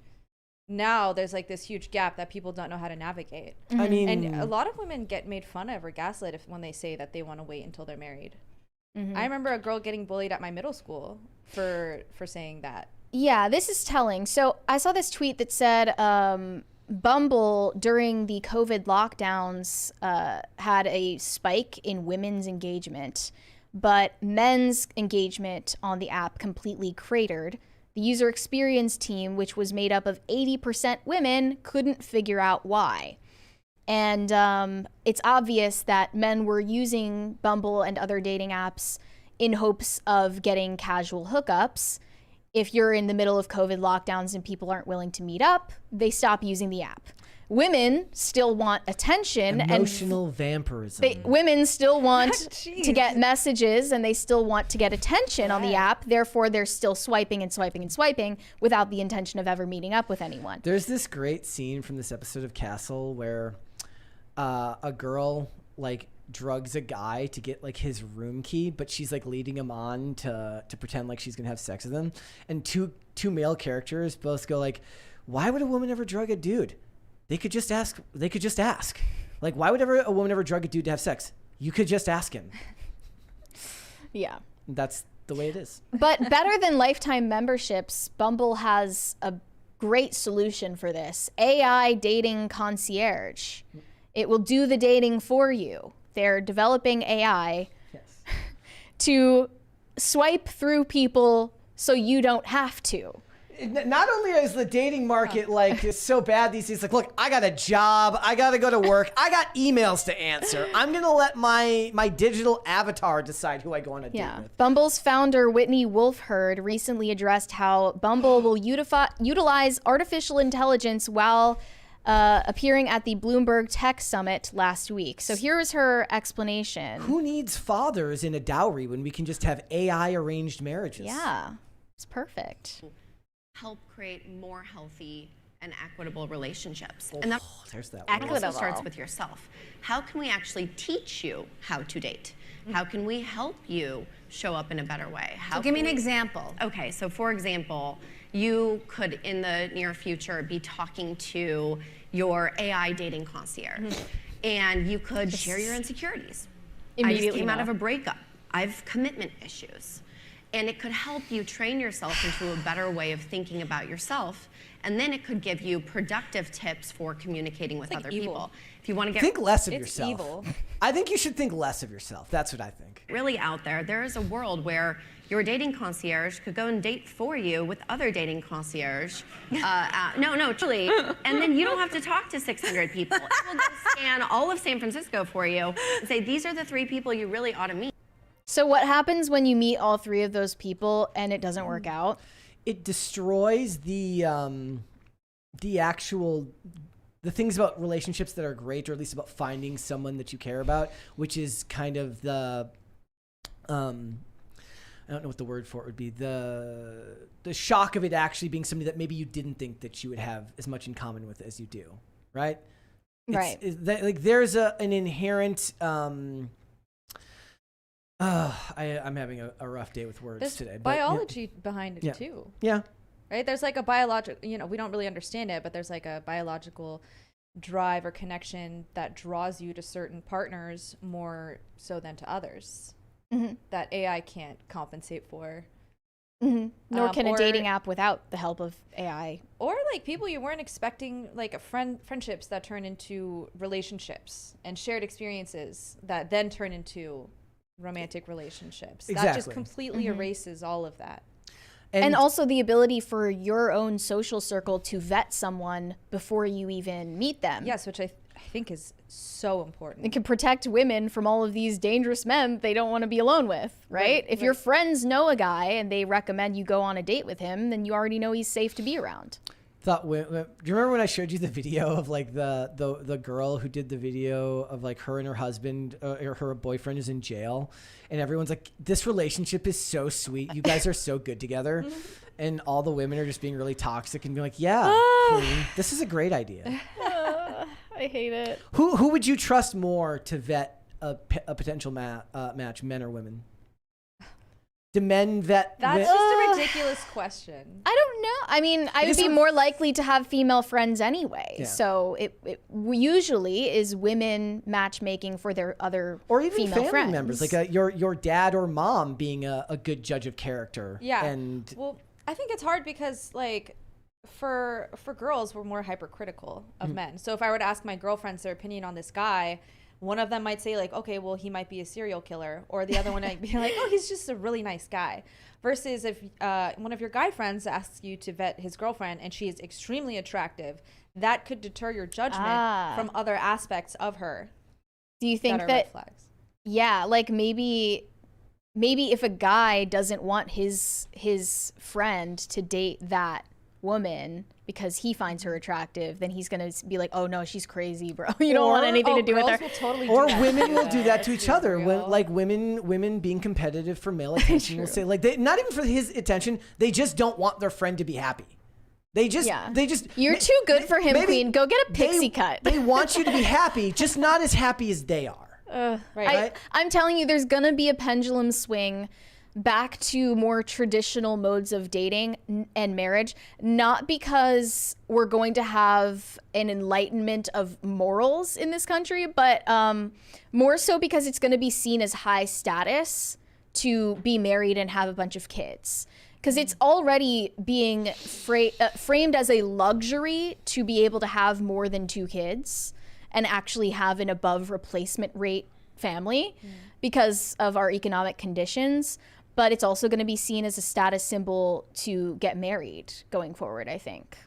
Now there's like this huge gap that people don't know how to navigate. I mean, and a lot of women get made fun of or gaslit when they say that they want to wait until they're married. I remember a girl getting bullied at my middle school for saying that. Yeah, this is telling. So I saw this tweet that said Bumble during the COVID lockdowns had a spike in women's engagement, but men's engagement on the app completely cratered. The user experience team, which was made up of 80% women, couldn't figure out why. And it's obvious that men were using Bumble and other dating apps in hopes of getting casual hookups. If you're in the middle of COVID lockdowns and people aren't willing to meet up, they stop using the app. Women still want attention. Emotional vampirism. Women still want to get messages, and they still want to get attention on the app. Therefore, they're still swiping and swiping and swiping without the intention of ever meeting up with anyone. There's this great scene from this episode of Castle where a girl like drugs a guy to get like his room key, but she's like leading him on to pretend like she's gonna have sex with him. And two male characters both go like, "Why would a woman ever drug a dude? They could just ask. Like, why would a woman ever drug a dude to have sex? You could just ask him." Yeah. That's the way it is. But better than lifetime memberships, Bumble has a great solution for this. AI dating concierge. It will do the dating for you. They're developing AI to swipe through people so you don't have to. Not only is the dating market like so bad these days, like, look, I got a job, I got to go to work, I got emails to answer. I'm going to let my digital avatar decide who I go on a date with. Bumble's founder, Whitney Wolfhard, recently addressed how Bumble will utilize artificial intelligence while appearing at the Bloomberg Tech Summit last week. So here is her explanation. Who needs fathers in a dowry when we can just have AI arranged marriages? Yeah, it's perfect. Help create more healthy and equitable relationships. Oh, and that there's that also starts with yourself. How can we actually teach you how to date? How can we help you show up in a better way? So give me an example. Okay, so for example, you could in the near future be talking to your AI dating concierge, and you could share your insecurities. I just came out of a breakup. I have commitment issues. And it could help you train yourself into a better way of thinking about yourself. And then it could give you productive tips for communicating with other people. If you want to get think less of yourself. Evil. I think you should think less of yourself. That's what I think. Really out there is a world where your dating concierge could go and date for you with other dating concierge. No, truly. And then you don't have to talk to 600 people. It will go scan all of San Francisco for you and say, these are the 3 people you really ought to meet. So what happens when you meet all 3 of those people and it doesn't work out? It destroys the things about relationships that are great, or at least about finding someone that you care about, which is kind of the I don't know what the word for it would be, the shock of it actually being somebody that maybe you didn't think that you would have as much in common with as you do, right? Right. Like there's an inherent I'm having a rough day with words There's today. Biology behind it too. Yeah. Right? There's like a biological, we don't really understand it, but there's like a biological drive or connection that draws you to certain partners more so than to others that AI can't compensate for. Nor can a dating app without the help of AI. Or like people you weren't expecting, like friendships that turn into relationships and shared experiences that then turn into romantic relationships. Exactly. That just completely erases all of that. And also the ability for your own social circle to vet someone before you even meet them. Yes, which I think is so important. It can protect women from all of these dangerous men they don't want to be alone with, right? If your friends know a guy and they recommend you go on a date with him, then you already know he's safe to be around. Do you remember when I showed you the video of like the girl who did the video of like her and her husband or her boyfriend is in jail, and everyone's like, this relationship is so sweet. You guys are so good together. And all the women are just being really toxic and being like, yeah, queen, this is a great idea. I hate it. Who would you trust more to vet a potential match, men or women? Do men vet? That's just a ridiculous question. I don't know. I mean, I would be more likely to have female friends anyway. Yeah. So it usually is women matchmaking for their other or even female family friends. members, like your dad or mom being a good judge of character. Yeah. And well, I think it's hard because like for girls, we're more hypercritical of men. So if I were to ask my girlfriends their opinion on this guy, one of them might say like, okay, well, he might be a serial killer, or the other one might be like, oh, he's just a really nice guy. Versus if one of your guy friends asks you to vet his girlfriend and she is extremely attractive, that could deter your judgment from other aspects of her. Do you think that are that red flags. Yeah, like maybe if a guy doesn't want his friend to date that woman because he finds her attractive, then he's gonna be like, oh no, she's crazy, bro. You don't want anything to do with her. Or women will do that to each other. Like women being competitive for male attention will say like, not even for his attention, they just don't want their friend to be happy. They just you're too good for him, queen. Go get a pixie cut. They want you to be happy, just not as happy as they are. Right. I'm telling you, there's gonna be a pendulum swing back to more traditional modes of dating and marriage, not because we're going to have an enlightenment of morals in this country, but more so because it's going to be seen as high status to be married and have a bunch of kids. Because it's already being framed as a luxury to be able to have more than 2 kids and actually have an above replacement rate family because of our economic conditions. But it's also going to be seen as a status symbol to get married going forward, I think.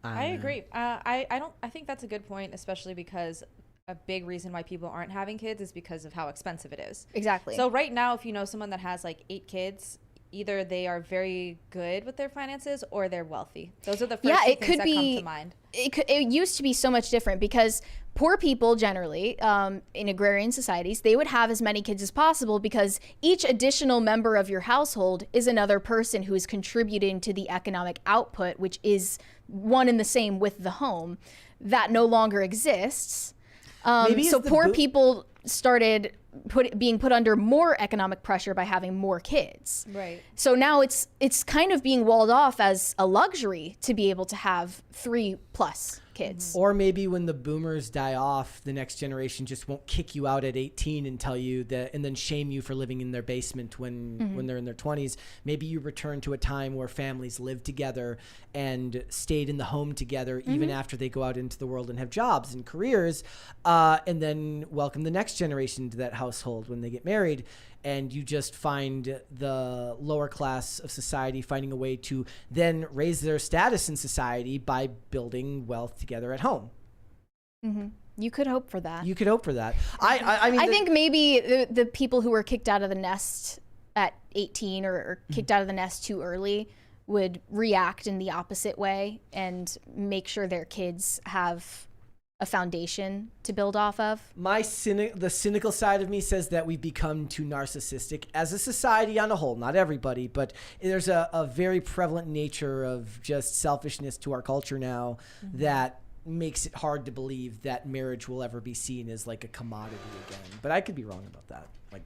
I agree. I think that's a good point, especially because a big reason why people aren't having kids is because of how expensive it is. Exactly. So right now, if you know someone that has like 8 kids, either they are very good with their finances or they're wealthy. Those are the first two things that come to mind. It used to be so much different because poor people generally in agrarian societies, they would have as many kids as possible because each additional member of your household is another person who is contributing to the economic output, which is one and the same with the home. That no longer exists. So poor people started being put under more economic pressure by having more kids. Right. So now it's kind of being walled off as a luxury to be able to have 3+ kids. Or maybe when the boomers die off, the next generation just won't kick you out at 18 and tell you that, and then shame you for living in their basement when they're in their 20s. Maybe you return to a time where families lived together and stayed in the home together even after they go out into the world and have jobs and careers, and then welcome the next generation to that household when they get married. And you just find the lower class of society finding a way to then raise their status in society by building wealth together at home. You could hope for that. I mean, I think maybe the people who were kicked out of the nest at 18 or kicked out of the nest too early would react in the opposite way and make sure their kids have a foundation to build off of. The cynical side of me says that we've become too narcissistic as a society on a whole. Not everybody, but there's a very prevalent nature of just selfishness to our culture now that makes it hard to believe that marriage will ever be seen as like a commodity again. But I could be wrong about that. Like,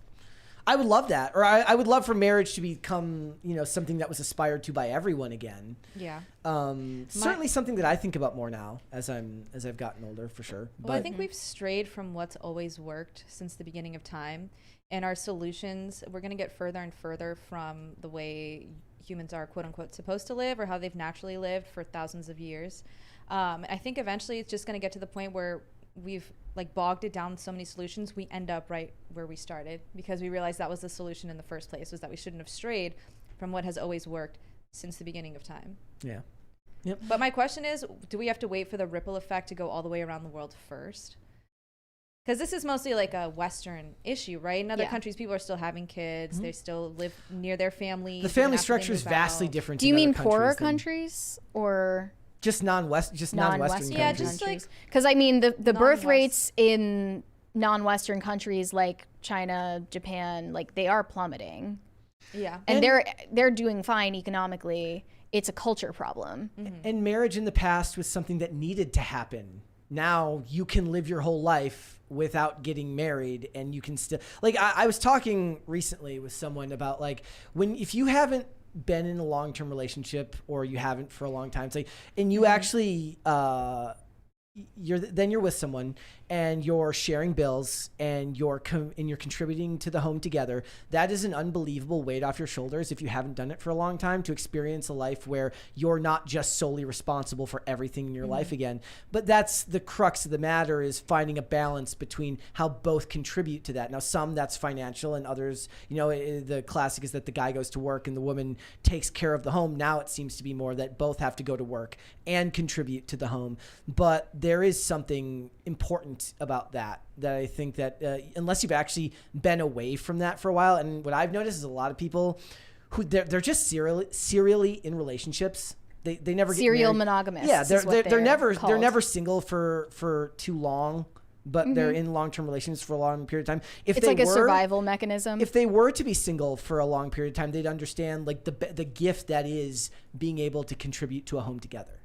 I would love that, or I would love for marriage to become, something that was aspired to by everyone again. Yeah. Certainly something that I think about more now as I've gotten older, for sure. Well, I think we've strayed from what's always worked since the beginning of time, and our solutions, we're going to get further and further from the way humans are quote unquote supposed to live or how they've naturally lived for thousands of years. I think eventually it's just going to get to the point where we've like bogged it down so many solutions, we end up right where we started because we realized that was the solution in the first place, was that we shouldn't have strayed from what has always worked since the beginning of time. Yeah. Yep. But my question is, do we have to wait for the ripple effect to go all the way around the world first? because this is mostly like a Western issue, right? In other countries, people are still having kids. They still live near their families. The family structure is vastly different. Do you mean poorer countries or just non-Western countries? Yeah, just like, because I mean the birth rates in non-Western countries like China, Japan, like they are plummeting. Yeah, and they're doing fine economically. It's a culture problem. And marriage in the past was something that needed to happen. Now you can live your whole life without getting married, and you can still, like, I was talking recently with someone about, like, if you haven't been in a long-term relationship, or you haven't for a long time, it's like, and you actually you're with someone and you're sharing bills and you're contributing to the home together. That is an unbelievable weight off your shoulders if you haven't done it for a long time, to experience a life where you're not just solely responsible for everything in your life again. But that's the crux of the matter, is finding a balance between how both contribute to that. Now, some that's financial, and others, the classic is that the guy goes to work and the woman takes care of the home. Now it seems to be more that both have to go to work and contribute to the home. But there is something important about that I think that unless you've actually been away from that for a while, and what I've noticed is a lot of people who they're just serially in relationships. They never get serial married. monogamous. Yeah, they're never called. single for too long, but they're in long-term relationships for a long period of time. It's like a survival mechanism. If they were to be single for a long period of time, they'd understand, like, the gift that is being able to contribute to a home together.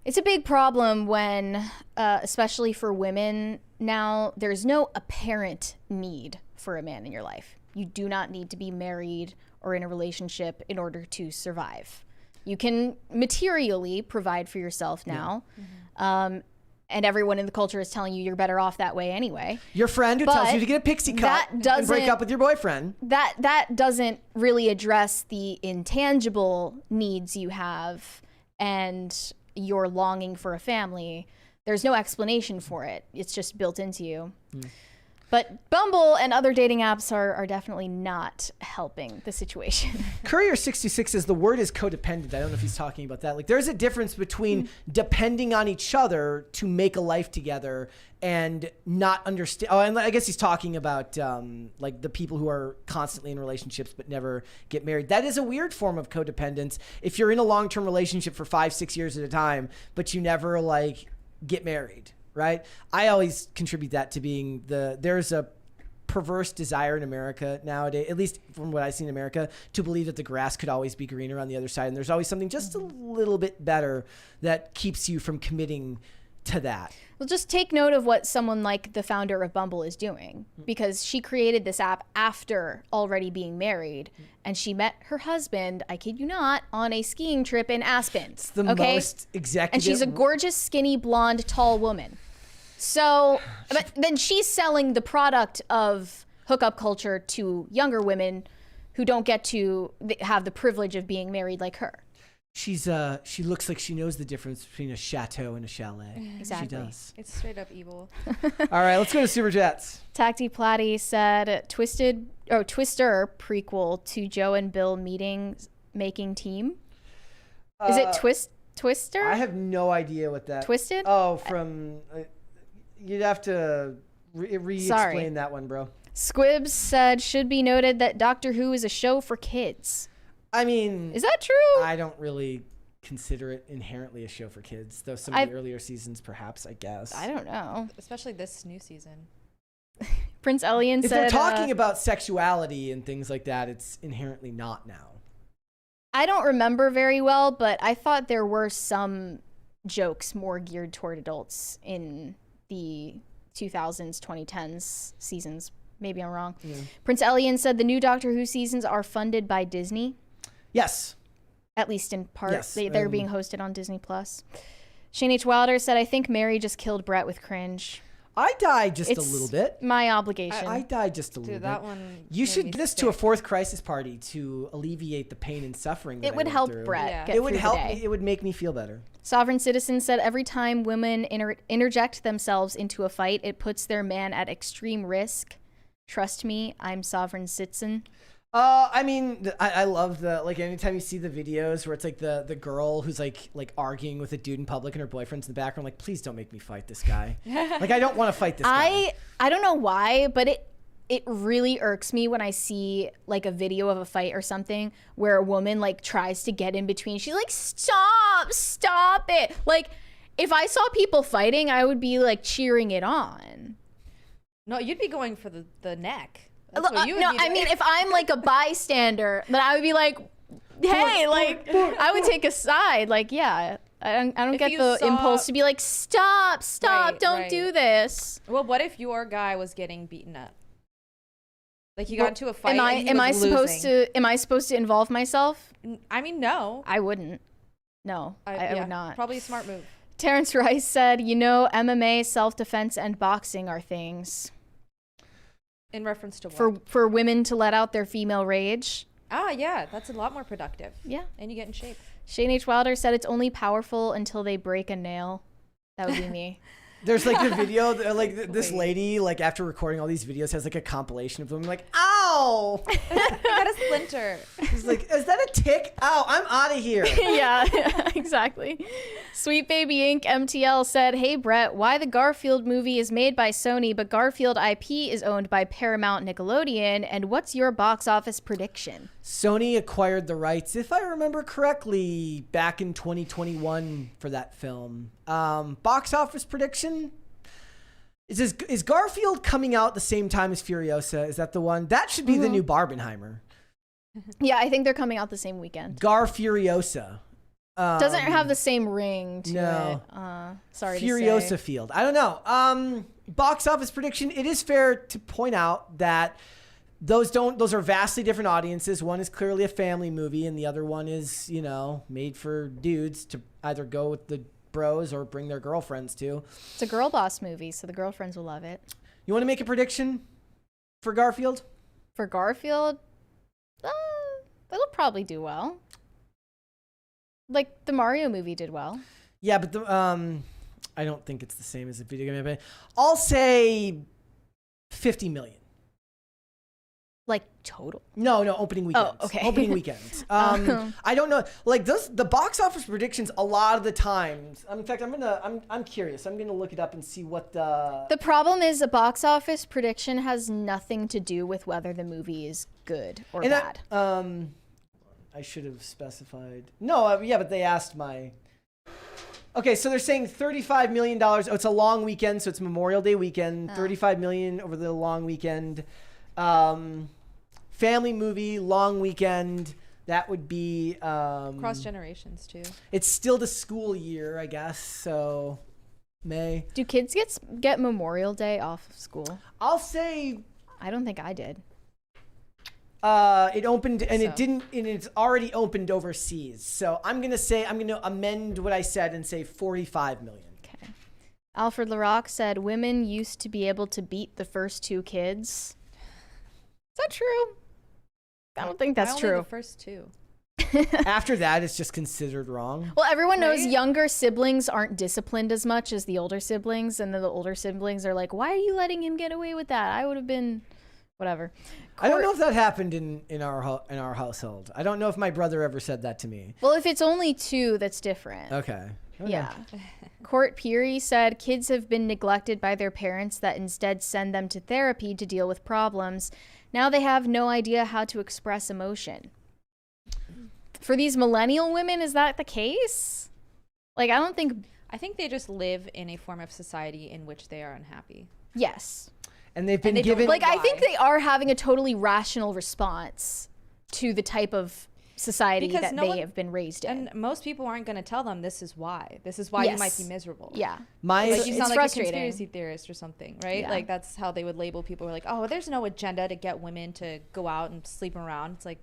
It's a big problem when, especially for women now, there's no apparent need for a man in your life. You do not need to be married or in a relationship in order to survive. You can materially provide for yourself now. And everyone in the culture is telling you you're better off that way anyway. Your friend who tells you to get a pixie cut and break up with your boyfriend. That doesn't really address the intangible needs you have and your longing for a family. There's no explanation for it. It's just built into you. But Bumble and other dating apps are definitely not helping the situation. Courier66 says the word is codependent. I don't know if he's talking about that. Like, there's a difference between depending on each other to make a life together and not understand. Oh, and I guess he's talking about like the people who are constantly in relationships but never get married. That is a weird form of codependence. If you're in a long-term relationship for 5-6 years at a time, but you never, like, get married. Right? I always contribute that to being there's a perverse desire in America nowadays, at least from what I see in America, to believe that the grass could always be greener on the other side. And there's always something just a little bit better that keeps you from committing to that. Well, just take note of what someone like the founder of Bumble is doing, because she created this app after already being married, and she met her husband, I kid you not, on a skiing trip in Aspen. It's the most executive. And she's a gorgeous, skinny, blonde, tall woman. So, but then she's selling the product of hookup culture to younger women who don't get to have the privilege of being married like her. She looks like she knows the difference between a chateau and a chalet. Exactly. She does. It's straight up evil. All right, let's go to Superchats. Tacti Platty said Twister prequel to Joe and Bill making team. Is it Twister? I have no idea what that. Twisted? Oh, from you'd have to re-explain that one, bro. Squibs said should be noted that Doctor Who is a show for kids. I mean, is that true? I don't really consider it inherently a show for kids, though some of the earlier seasons, perhaps, I guess. I don't know. Especially this new season. Prince Elian said... If they're talking about sexuality and things like that, it's inherently not now. I don't remember very well, but I thought there were some jokes more geared toward adults in the 2000s, 2010s seasons. Maybe I'm wrong. Yeah. Prince Elian said the new Doctor Who seasons are funded by Disney. Yes. At least in part. Yes. They're being hosted on Disney+. Shane H. Wilder said, I think Mary just killed Brett with cringe. I died just a little bit. My obligation. I died just a little bit. That one you should get this to a fourth crisis party to alleviate the pain and suffering that it would help Brett get it would through help the day. me. It would make me feel better. Sovereign Citizen said every time women interject themselves into a fight, it puts their man at extreme risk. Trust me, I'm Sovereign Citizen. I mean, I love anytime you see the videos where it's like the girl who's like arguing with a dude in public and her boyfriend's in the background, like, please don't make me fight this guy. Like, I don't want to fight this guy. I don't know why, but it really irks me when I see like a video of a fight or something where a woman like tries to get in between. She's like, stop it. Like, if I saw people fighting, I would be like cheering it on. No, you'd be going for the neck. That's what you would no, be I mean, if I'm like a bystander, then I would be like, hey, like, I would take a side. Like, yeah, I don't get the impulse to be like, stop, don't do this. Well, what if your guy was getting beaten up? Like, you got into a fight. Am I supposed to involve myself? I mean, no. I wouldn't. No, I would not. Probably a smart move. Terrence Rice said, MMA, self-defense, and boxing are things. In reference to what? For women to let out their female rage. Ah, yeah, that's a lot more productive. Yeah. And you get in shape. Shane H. Wilder said it's only powerful until they break a nail. That would be me. There's like the video, like this lady, like after recording all these videos, has like a compilation of them, like, ow! I got a splinter. She's like, is that a tick? Ow, I'm out of here. Yeah, exactly. Sweet Baby Inc. MTL said, hey Brett, why the Garfield movie is made by Sony, but Garfield IP is owned by Paramount Nickelodeon, and what's your box office prediction? Sony acquired the rights, if I remember correctly, back in 2021 for that film. Box office prediction? Is Garfield coming out the same time as Furiosa? Is that the one? That should be the new Barbenheimer. Yeah, I think they're coming out the same weekend. Furiosa. Doesn't have the same ring to it. Sorry Furiosa to say. Field. I don't know. Box office prediction. It is fair to point out that those are vastly different audiences. One is clearly a family movie, and the other one is, made for dudes to either go with the bros or bring their girlfriends to. It's a girl boss movie, so the girlfriends will love it. You want to make a prediction for Garfield? For Garfield, it'll probably do well. Like the Mario movie did well. Yeah, but I don't think it's the same as a video game. I'll say 50 million. Like total? No, opening weekend. Oh, okay. Opening weekend. I don't know. Like the box office predictions a lot of the times. In fact, I'm curious. I'm gonna look it up and see what the problem is. A box office prediction has nothing to do with whether the movie is good or bad. I should have specified. No, yeah, but they asked my. Okay, so they're saying $35 million. Oh, it's a long weekend, so it's Memorial Day weekend. $35 million over the long weekend. Family movie, long weekend. That would be cross generations too. It's still the school year, I guess. So May. Do kids get Memorial Day off of school? I'll say. I don't think I did. It opened and it didn't, and it's already opened overseas. So I'm gonna amend what I said and say 45 million. Okay. Alfred LaRock said women used to be able to beat the first two kids. Is that true? I don't think that's true. The first two. After that, it's just considered wrong. Well, everyone knows younger siblings aren't disciplined as much as the older siblings, and then the older siblings are like, "Why are you letting him get away with that? I would have been, whatever." I don't know if that happened in our household. I don't know if my brother ever said that to me. Well, if it's only two, that's different. Okay. Yeah. Court Peary said kids have been neglected by their parents that instead send them to therapy to deal with problems. Now they have no idea how to express emotion. For these millennial women, is that the case? Like, I think they just live in a form of society in which they are unhappy. Yes. And they've been given. Like, I think they are having a totally rational response to the type of society that they have been raised in. And most people aren't going to tell them this is why. This is why you might be miserable. Yeah. Like you sound like a conspiracy theorist or something, right? Yeah. Like that's how they would label people. Who are like, oh, there's no agenda to get women to go out and sleep around. It's like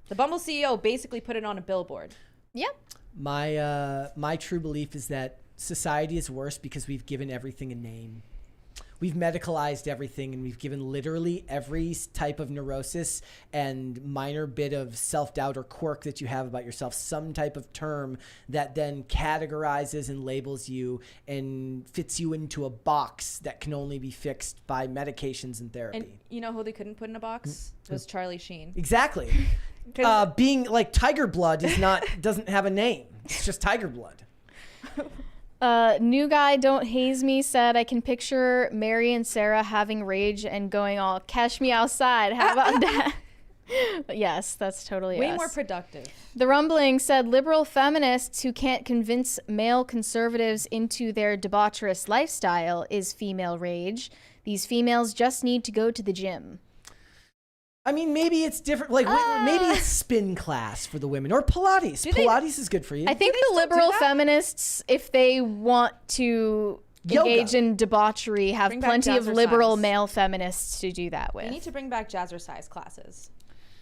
the Bumble CEO basically put it on a billboard. Yep. My true belief is that society is worse because we've given everything a name. we've medicalized everything, and we've given literally every type of neurosis and minor bit of self-doubt or quirk that you have about yourself some type of term that then categorizes and labels you and fits you into a box that can only be fixed by medications and therapy. And you know who they couldn't put in a box? Was Charlie Sheen. Exactly. Being like Tiger Blood doesn't have a name. It's just Tiger Blood. New guy, don't haze me, said, I can picture Mary and Sara having rage and going all, catch me outside. How about that? Yes, that's totally way us. more productive. The Rumbling said, liberal feminists who can't convince male conservatives into their debaucherous lifestyle is female rage. These females just need to go to the gym. I mean, maybe it's different. Like, maybe it's spin class for the women or Pilates. Pilates is good for you. I think the liberal feminists, if they want to engage in debauchery, have plenty of liberal male feminists to do that with. We need to bring back jazzercise classes.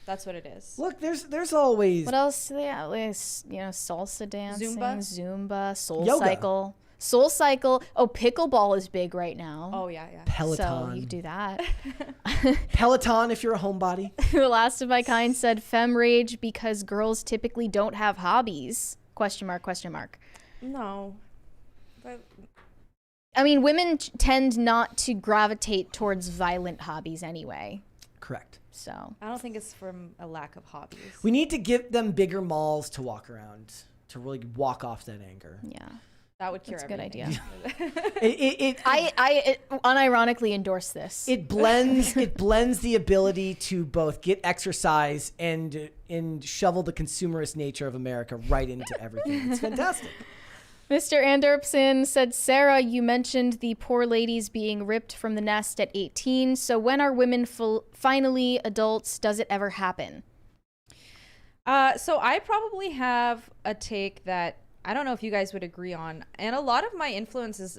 That's what it is. Look, there's always. What else do they have? Salsa dancing, Zumba, Yoga. Soul Cycle. Oh, pickleball is big right now. Oh, yeah. Peloton. So you do that. Peloton if you're a homebody. The last of my kind said, femme rage because girls typically don't have hobbies. ? No. But I mean, women tend not to gravitate towards violent hobbies anyway. Correct. So I don't think it's from a lack of hobbies. We need to give them bigger malls to walk around to really walk off that anger. Yeah. That would cure everything. That's a good idea. I unironically endorse this. It blends the ability to both get exercise and shovel the consumerist nature of America right into everything. It's fantastic. Mr. Anderson said, Sara, you mentioned the poor ladies being ripped from the nest at 18. So when are women finally adults? Does it ever happen? So I probably have a take that I don't know if you guys would agree on. And a lot of my influence is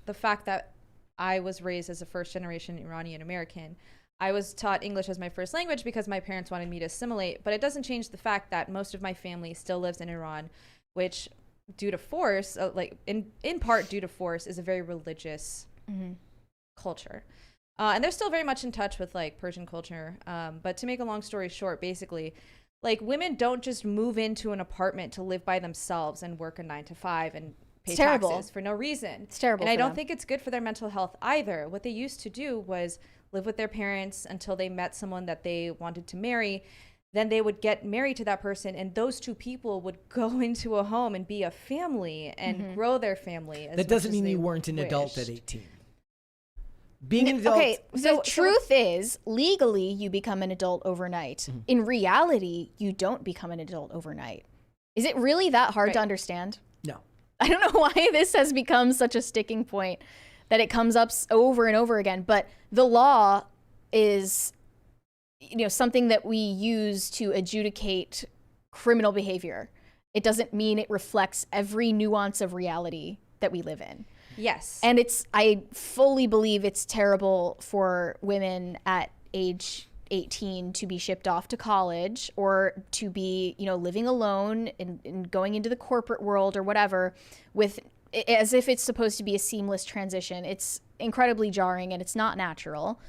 the fact that I was raised as a first-generation Iranian American. I was taught English as my first language because my parents wanted me to assimilate. But it doesn't change the fact that most of my family still lives in Iran, which due to force, in part due to force, is a very religious culture. And they're still very much in touch with like Persian culture. But to make a long story short, basically, like women don't just move into an apartment to live by themselves and work a 9 to 5 and pay taxes for no reason. It's terrible. And I don't think it's good for their mental health either. What they used to do was live with their parents until they met someone that they wanted to marry. Then they would get married to that person, and those two people would go into a home and be a family and grow their family. That doesn't mean you weren't an adult at 18. Being an adult. Okay, the truth is, legally, you become an adult overnight. In reality, you don't become an adult overnight. Is it really that hard to understand? No. I don't know why this has become such a sticking point that it comes up over and over again. But the law is, something that we use to adjudicate criminal behavior. It doesn't mean it reflects every nuance of reality that we live in. Yes. And I fully believe it's terrible for women at age 18 to be shipped off to college or to be, living alone and going into the corporate world or whatever as if it's supposed to be a seamless transition. It's incredibly jarring and it's not natural.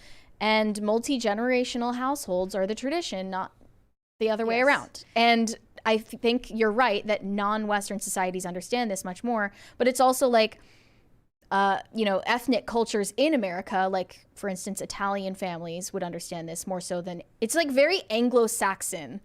And multi-generational households are the tradition, not the other way around. And I think you're right that non-Western societies understand this much more, but it's also like, ethnic cultures in America, like for instance, Italian families would understand this more so than it's like very Anglo-Saxon.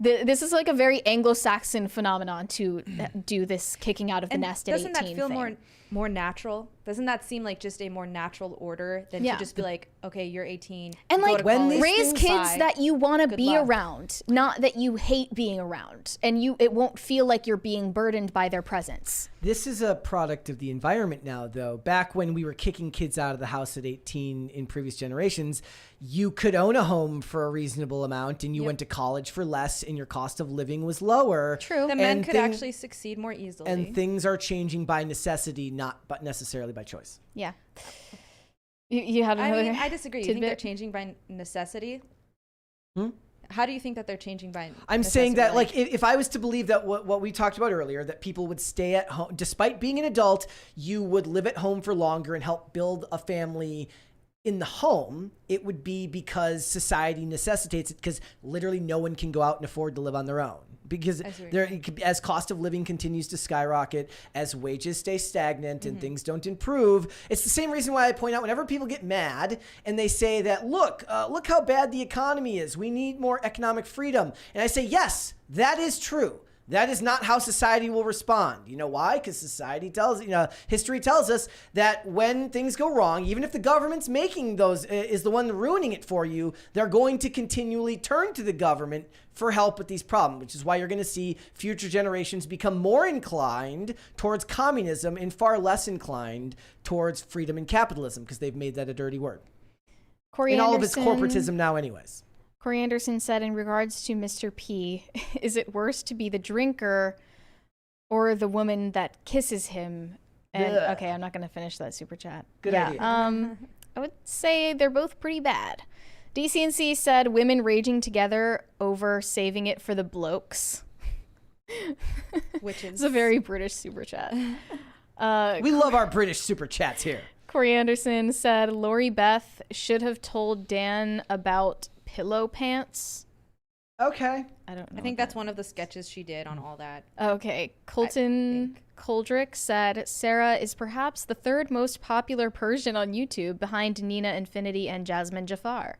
This is like a very Anglo-Saxon phenomenon to do this kicking out of the nest at 18 Doesn't that feel thing. more natural? Doesn't that seem like just a more natural order than to just be like, okay, you're 18. And like when raise kids that you want to be around, not that you hate being around, and it won't feel like you're being burdened by their presence. This is a product of the environment now, though. Back when we were kicking kids out of the house at 18 in previous generations, you could own a home for a reasonable amount and you went to college for less and your cost of living was lower. True. The men could actually succeed more easily. And things are changing by necessity, not but necessarily by choice. Yeah. You had another I disagree. You think they're changing by necessity? How do you think that they're changing by I'm saying that, like, if I was to believe that what we talked about earlier, that people would stay at home, despite being an adult, you would live at home for longer and help build a family in the home, it would be because society necessitates it, because literally no one can go out and afford to live on their own. Because as cost of living continues to skyrocket, as wages stay stagnant and things don't improve, it's the same reason why I point out whenever people get mad and they say that, look how bad the economy is. We need more economic freedom. And I say, yes, that is true. That is not how society will respond. You know why? Because history tells us that when things go wrong, even if the government's making those, is the one ruining it for you, they're going to continually turn to the government for help with these problems, which is why you're going to see future generations become more inclined towards communism and far less inclined towards freedom and capitalism, because they've made that a dirty word. In all of its corporatism now anyways. Corey Anderson said, in regards to Mr. P, is it worse to be the drinker or the woman that kisses him? And okay, I'm not going to finish that super chat. Good idea. I would say they're both pretty bad. DCNC said, women raging together over saving it for the blokes. Which is it's a very British super chat. We love our British super chats here. Corey Anderson said, Lori Beth should have told Dan about pillow pants. Okay. I don't know. I think that's one of the sketches she did on all that. Okay. Colton Coldrick said, Sara is perhaps the third most popular Persian on YouTube behind Nina Infinity and Jasmine Jafar.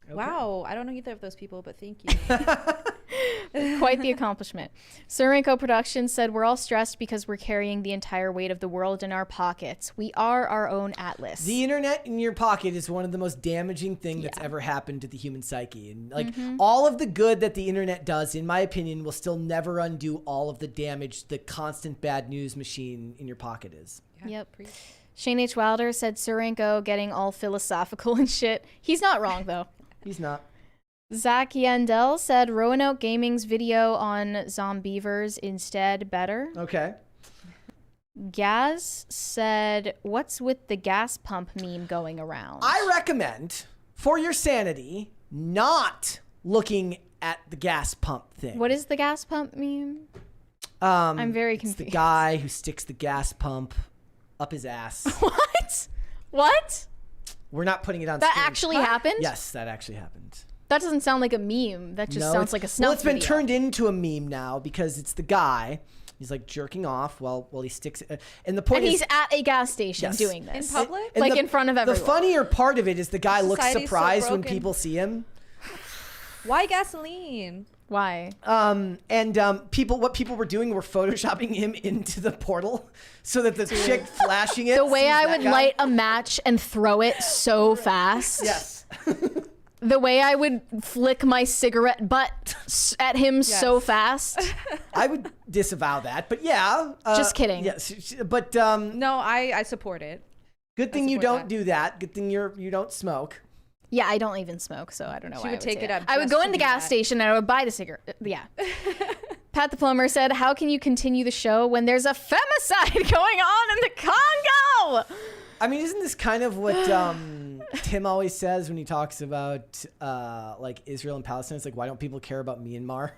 Okay. Wow. I don't know either of those people, but thank you. Quite the accomplishment. Surenko Productions said, we're all stressed because we're carrying the entire weight of the world in our pockets. We are our own atlas. The internet in your pocket is one of the most damaging things that's ever happened to the human psyche. And like all of the good that the internet does, in my opinion, will still never undo all of the damage the constant bad news machine in your pocket is. Yep. Shane H. Wilder said, Surenko getting all philosophical and shit. He's not wrong, though. He's not. Zach Yandel said Roanoke Gaming's video on Zombievers instead better. Okay. Gaz said, what's with the gas pump meme going around? I recommend, for your sanity, not looking at the gas pump thing. What is the gas pump meme? I'm very confused. It's the guy who sticks the gas pump up his ass. What? We're not putting it on That screen. actually happened? Yes, that actually happened. That doesn't sound like a meme. That just sounds like a snuff Well, it's been video. turned into a meme now because it's the guy. He's like jerking off while he sticks it. And the point and is, he's at a gas station doing this. In public? Like in front of everyone. The funnier part of it is the guy looks Society's so surprised when broken. people see him. Why gasoline? Why? What people were doing were photoshopping him into the portal so that the chick flashing it. The way sees I that would guy. light a match and throw it so fast. Yes. The way I would flick my cigarette butt at him so fast. I would disavow that, but yeah. Just kidding. Yes, but No, I support it. good thing you don't do that. Good thing you don't smoke. Yeah, I don't even smoke, so I don't know why She would take say it that. up I would just go to in the do gas that. station and I would buy the cigarette. Yeah. Pat the Plumber said, how can you continue the show when there's a femicide going on in the Congo? I mean, isn't this kind of what Tim always says when he talks about like Israel and Palestine? It's like, why don't people care about Myanmar?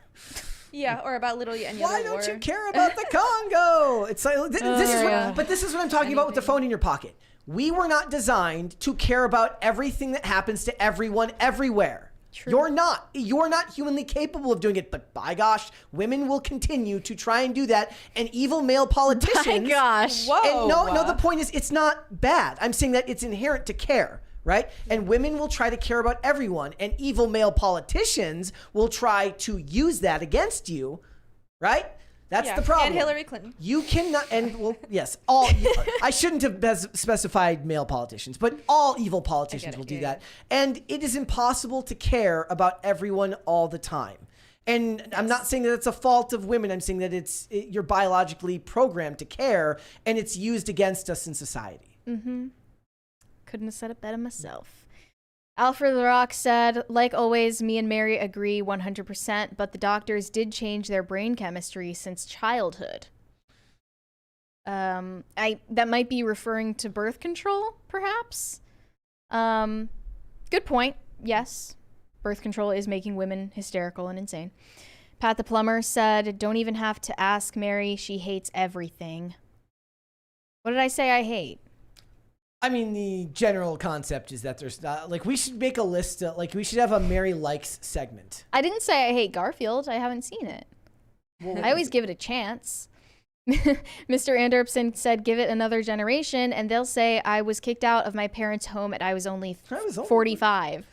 Yeah, or about literally any Why other war. don't you care about the Congo? It's like this is what I'm talking about with the phone in your pocket. We were not designed to care about everything that happens to everyone everywhere. True. You're not humanly capable of doing it, but by gosh, women will continue to try and do that. And evil male politicians. My gosh. Whoa. And no, the point is, it's not bad. I'm saying that it's inherent to care, right? And women will try to care about everyone, and evil male politicians will try to use that against you, right? That's the problem. And Hillary Clinton. You cannot, and well, yes, all. I shouldn't have specified male politicians, but all evil politicians will do that. And it is impossible to care about everyone all the time. And yes. I'm not saying that it's a fault of women. I'm saying that you're biologically programmed to care, and it's used against us in society. Mm-hmm. Couldn't have said it better myself. Alfred the Rock said, like always, me and Mary agree 100%, but the doctors did change their brain chemistry since childhood. That might be referring to birth control, perhaps. Good point. Yes. Birth control is making women hysterical and insane. Pat the plumber said, don't even have to ask Mary. She hates everything. What did I say I hate? I mean, the general concept is that there's not, like, we should make a list of, like, we should have a Mary likes segment. I didn't say I hate Garfield. I haven't seen it. Well, I always give it a chance. Mr. Anderson said, give it another generation, and they'll say I was kicked out of my parents' home and I was only 45.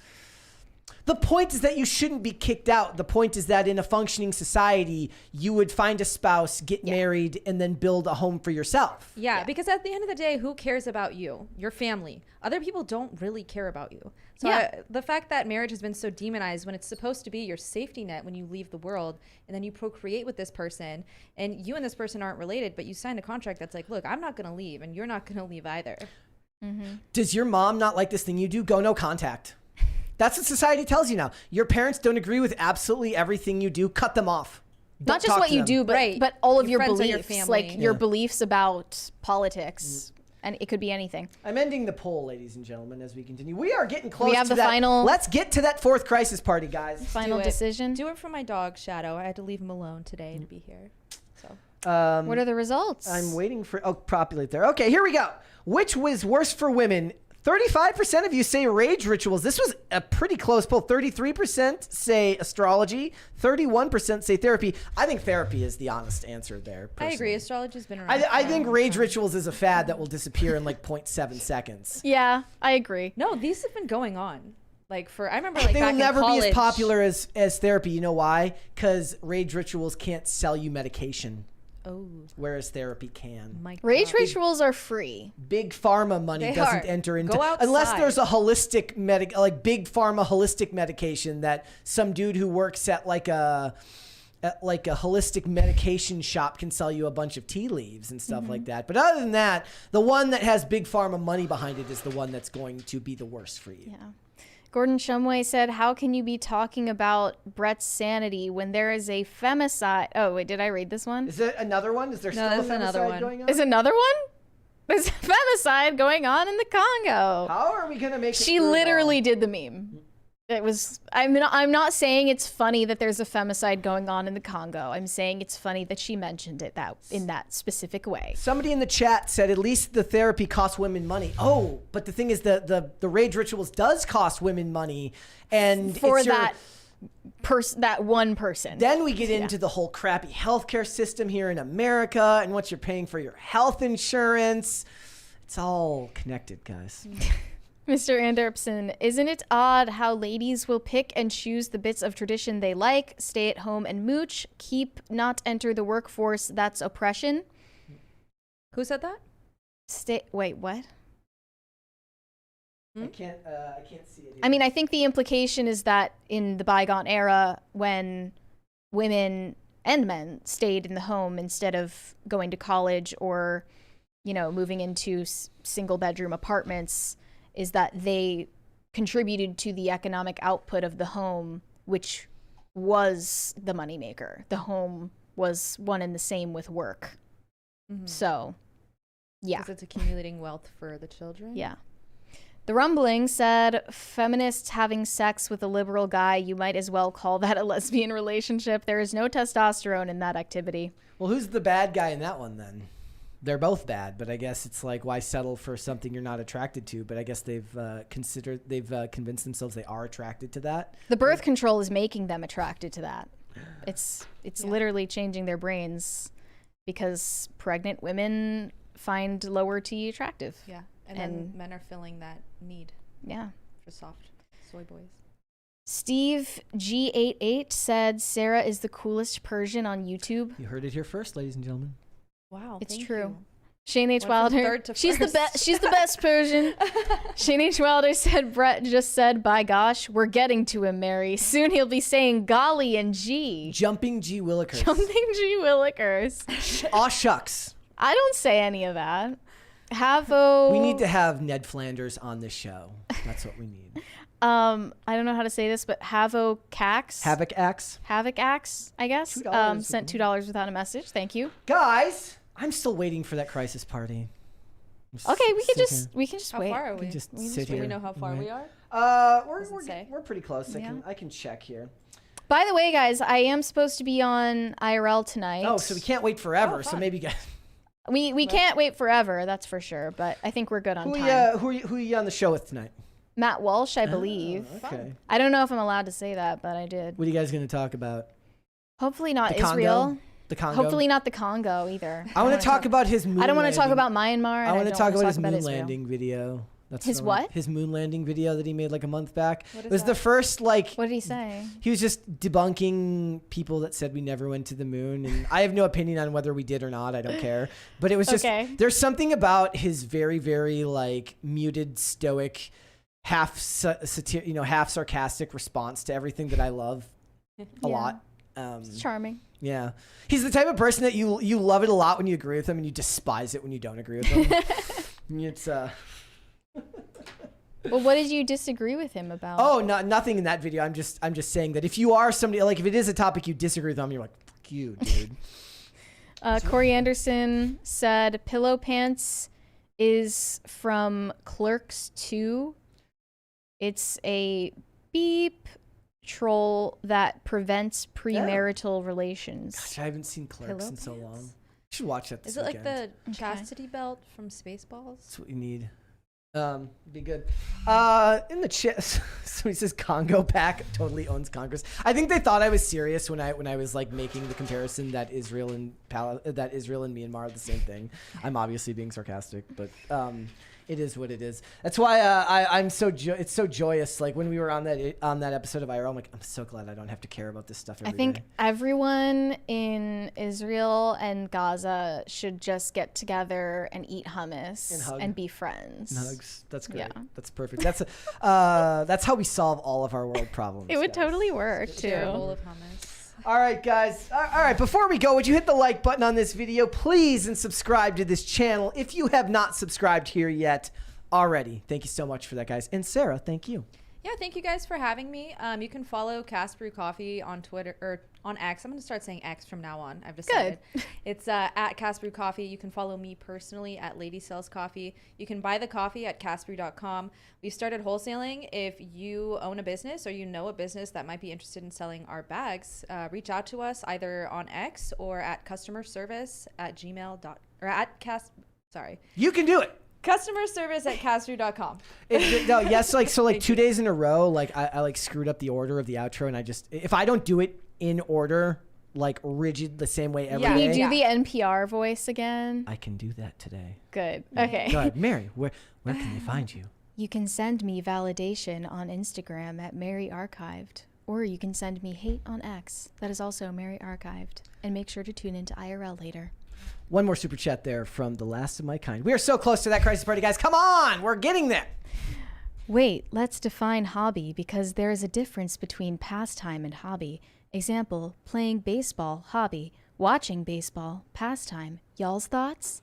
The point is that you shouldn't be kicked out. The point is that in a functioning society, you would find a spouse, get married, and then build a home for yourself. Yeah, because at the end of the day, who cares about you? Your family. Other people don't really care about you. So the fact that marriage has been so demonized when it's supposed to be your safety net when you leave the world, and then you procreate with this person, and you and this person aren't related, but you signed a contract that's like, look, I'm not going to leave, and you're not going to leave either. Mm-hmm. Does your mom not like this thing you do? Go no contact. That's what society tells you now. Your parents don't agree with absolutely everything you do. Cut them off. Not just what you do, but all of your beliefs, like your beliefs about politics. And it could be anything. I'm ending the poll, ladies and gentlemen, as we continue. We are getting close we have to the that. final. Let's get to that fourth crisis party, guys. Final decision. Do it for my dog, Shadow. I had to leave him alone today to be here. So, what are the results? I'm waiting for, populate there. Okay, here we go. Which was worse for women? 35% of you say rage rituals. This was a pretty close poll. 33% say astrology. 31% say therapy. I think therapy is the honest answer there. Personally. I agree. Astrology's been around. I think rage rituals is a fad that will disappear in like 0.7 seconds. Yeah, I agree. No, these have been going on. Like I remember like they back will never in college, be as popular as therapy. You know why? Because rage rituals can't sell you medication. Oh. Whereas therapy can. Rage rituals are free. Big pharma money doesn't enter into unless outside. there's a holistic like big pharma holistic medication that some dude who works at like a holistic medication shop can sell you a bunch of tea leaves and stuff like that. But other than that, the one that has big pharma money behind it is the one that's going to be the worst for you. Yeah. Gordon Shumway said, how can you be talking about Brett's sanity when there is a femicide? Oh, wait, did I read this one? Is it another one? Is there still a femicide going on? Is another one? There's a femicide going on in the Congo. How are we going to make it She literally did the meme. It was, I'm not saying it's funny that there's a femicide going on in the Congo. I'm saying it's funny that she mentioned it in that specific way. Somebody in the chat said at least the therapy costs women money. Oh, but the thing is the rage rituals does cost women money, and for that one person. Then we get into the whole crappy healthcare system here in America and what you're paying for your health insurance. It's all connected, guys. Mr. Anderson, isn't it odd how ladies will pick and choose the bits of tradition they like, stay at home and mooch, not enter the workforce? That's oppression. Who said that? Wait, what? I can't see it. I mean, I think the implication is that in the bygone era, when women and men stayed in the home instead of going to college or, moving into single bedroom apartments, is that they contributed to the economic output of the home, which was the moneymaker. The home was one and the same with work. So, yeah. Because it's accumulating wealth for the children? Yeah. The Rumbling said, feminists having sex with a liberal guy, you might as well call that a lesbian relationship. There is no testosterone in that activity. Well, who's the bad guy in that one then? They're both bad, but I guess it's like, why settle for something you're not attracted to? But I guess they've convinced themselves they are attracted to that. The birth control is making them attracted to that. It's literally changing their brains because pregnant women find lower T attractive. Yeah, and then men are filling that need. Yeah, for soft soy boys. Steve G88 said Sara is the coolest Persian on YouTube. You heard it here first, ladies and gentlemen. Wow, it's thank true. You. Shane H. Wilder, she's the best. She's the best Persian. Shane H. Wilder said, Brett just said, by gosh, we're getting to him, Mary. Soon he'll be saying golly and G. Jumping G Willikers. Jumping G Willikers. Aw shucks. I don't say any of that. Havo. We need to have Ned Flanders on this show. That's what we need. I don't know how to say this, but Havo Cax. Havoc Axe, I guess. Sent $2 without a message. Thank you. Guys, I'm still waiting for that crisis party. Okay, we can just How wait. far are we? Just Do sit here. we know how far we are? We're pretty close. I can check here. By the way, guys, I am supposed to be on IRL tonight. Oh, so we can't wait forever. So maybe guys. We can't wait forever, that's for sure. But I think we're good on time. Who are you on the show with tonight? Matt Walsh, I believe. Okay. I don't know if I'm allowed to say that, but I did. What are you guys going to talk about? Hopefully not The Israel. Congo? The Congo? Hopefully not the Congo either. I want to talk about his moon I don't want to talk landing. about Myanmar. I want to talk about his moon Israel. landing video. His what? His moon landing video that he made like a month back. What It is was that? the first like. What did he say? He was just debunking people that said we never went to the moon, and I have no opinion on whether we did or not. I don't care. But it was just there's something about his very, very like muted, stoic, half sarcastic response to everything that I love a lot. It's charming. Yeah, he's the type of person that you love it a lot when you agree with him, and you despise it when you don't agree with him. It's Well, what did you disagree with him about? Oh, nothing in that video. I'm just saying that if you are somebody like if it is a topic you disagree with them, you're like, fuck you, dude. Corey Anderson said Pillow Pants is from Clerks 2. It's a beep troll that prevents premarital relations. Gosh, I haven't seen Clerks in so long. You should watch that this Is it weekend. like the chastity belt from Spaceballs? That's what you need. Be good. In the chat, so he says Congo pack totally owns Congress. I think they thought I was serious when I was like making the comparison that Israel and Myanmar are the same thing. I'm obviously being sarcastic, but it is what it is. That's why I'm so it's so joyous. Like when we were on that episode of IRL, I'm like, I'm so glad I don't have to care about this stuff every day. I think everyone in Israel and Gaza should just get together and eat hummus and be friends. And hugs. That's great. Yeah. That's perfect. That's how we solve all of our world problems. It would totally work too. A bowl of hummus. All right, guys. All right, before we go, would you hit the like button on this video, please, and subscribe to this channel if you have not subscribed here yet already. Thank you so much for that, guys. And Sarah, thank you. Yeah, thank you guys for having me. You can follow Cast Brew Coffee on Twitter or on X. I'm going to start saying X from now on. I've decided. Good. It's at Cast Brew Coffee. You can follow me personally at Lady Sells Coffee. You can buy the coffee at castbrew.com. We've started wholesaling. If you own a business or you know a business that might be interested in selling our bags, reach out to us either on X or at customerservice@gmail.com. You can do it. Customer service at castbrew.com. Yes, like so, like 2 days in a row, like I like screwed up the order of the outro, and if I don't do it in order, like rigid the same way every day. Can you do the NPR voice again? I can do that today. Good. Okay. Go ahead, Mary. Where can they find you? You can send me validation on Instagram at Mary Archived, or you can send me hate on X. That is also Mary Archived. And make sure to tune into IRL later. One more super chat there from the last of my kind. We are so close to that crisis party, guys. Come on, we're getting there. Wait, let's define hobby because there is a difference between pastime and hobby. Example, playing baseball, hobby. Watching baseball, pastime. Y'all's thoughts?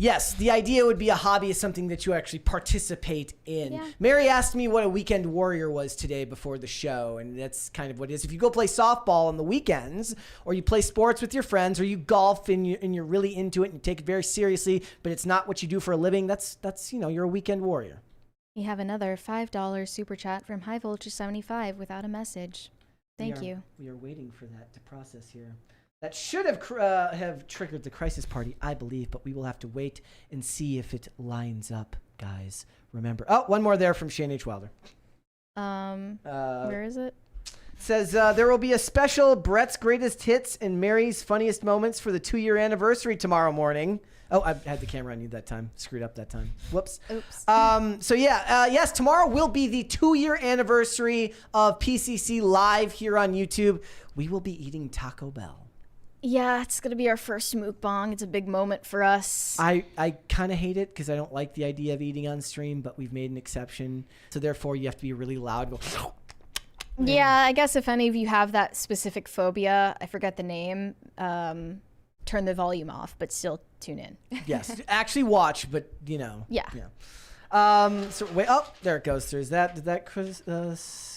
Yes, the idea would be a hobby is something that you actually participate in. Yeah. Mary asked me what a weekend warrior was today before the show, and that's kind of what it is. If you go play softball on the weekends, or you play sports with your friends, or you golf and you're really into it and you take it very seriously, but it's not what you do for a living, that's you're a weekend warrior. We have another $5 super chat from High Voltage 75 without a message. Thank you. We are waiting for that to process here. That should have triggered the crisis party, I believe, but we will have to wait and see if it lines up, guys. Remember. Oh, one more there from Shane H. Wilder. Where is it? It says there will be a special Brett's Greatest Hits and Mary's Funniest Moments for the 2-year anniversary tomorrow morning. Oh, I had the camera on you that time. Screwed up that time. Whoops. Oops. Yes, tomorrow will be the 2-year anniversary of PCC live here on YouTube. We will be eating Taco Bell. Yeah, it's going to be our first mukbang. It's a big moment for us. I kind of hate it because I don't like the idea of eating on stream, but we've made an exception. So therefore, you have to be really loud. Go. Yeah, I guess if any of you have that specific phobia, I forget the name, turn the volume off, but still tune in. Yes, actually watch, but Yeah. So wait. Oh, there it goes. There's that. Did that?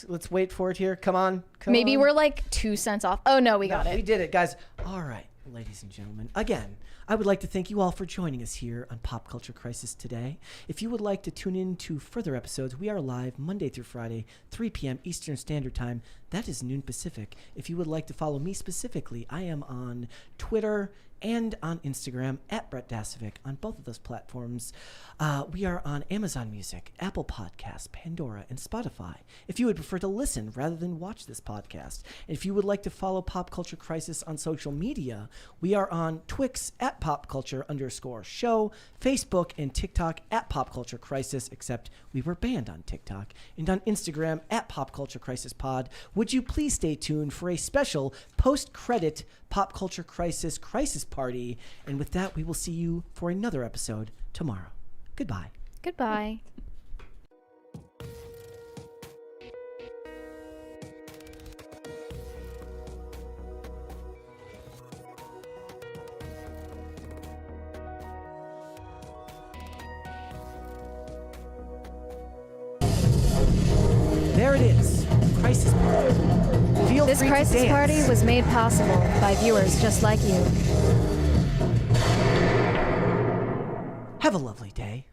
Let's wait for it here. Come on. Maybe we're like 2 cents off. Oh no, we got it. We did it, guys. All right. ladies and gentlemen, again, I would like to thank you all for joining us here on Pop Culture Crisis today. If you would like to tune in to further episodes, we are live Monday through Friday, 3 p.m. Eastern Standard Time. That is noon Pacific. If you would like to follow me specifically, I am on Twitter and on Instagram at Brett Dasovic on both of those platforms. We are on Amazon Music, Apple Podcasts, Pandora, and Spotify. If you would prefer to listen rather than watch this podcast, and if you would like to follow Pop Culture Crisis on social media, we are on Twix at popculture_show, Facebook and TikTok at Pop Culture Crisis, except we were banned on TikTok, and on Instagram at Pop Culture Crisis Pod. Would you please stay tuned for a special post-credit Pop Culture Crisis party? And with that, we will see you for another episode tomorrow. Goodbye. Goodbye. There it is. Crisis Party. Feel This free to crisis dance. party was made possible by viewers just like you. Have a lovely day.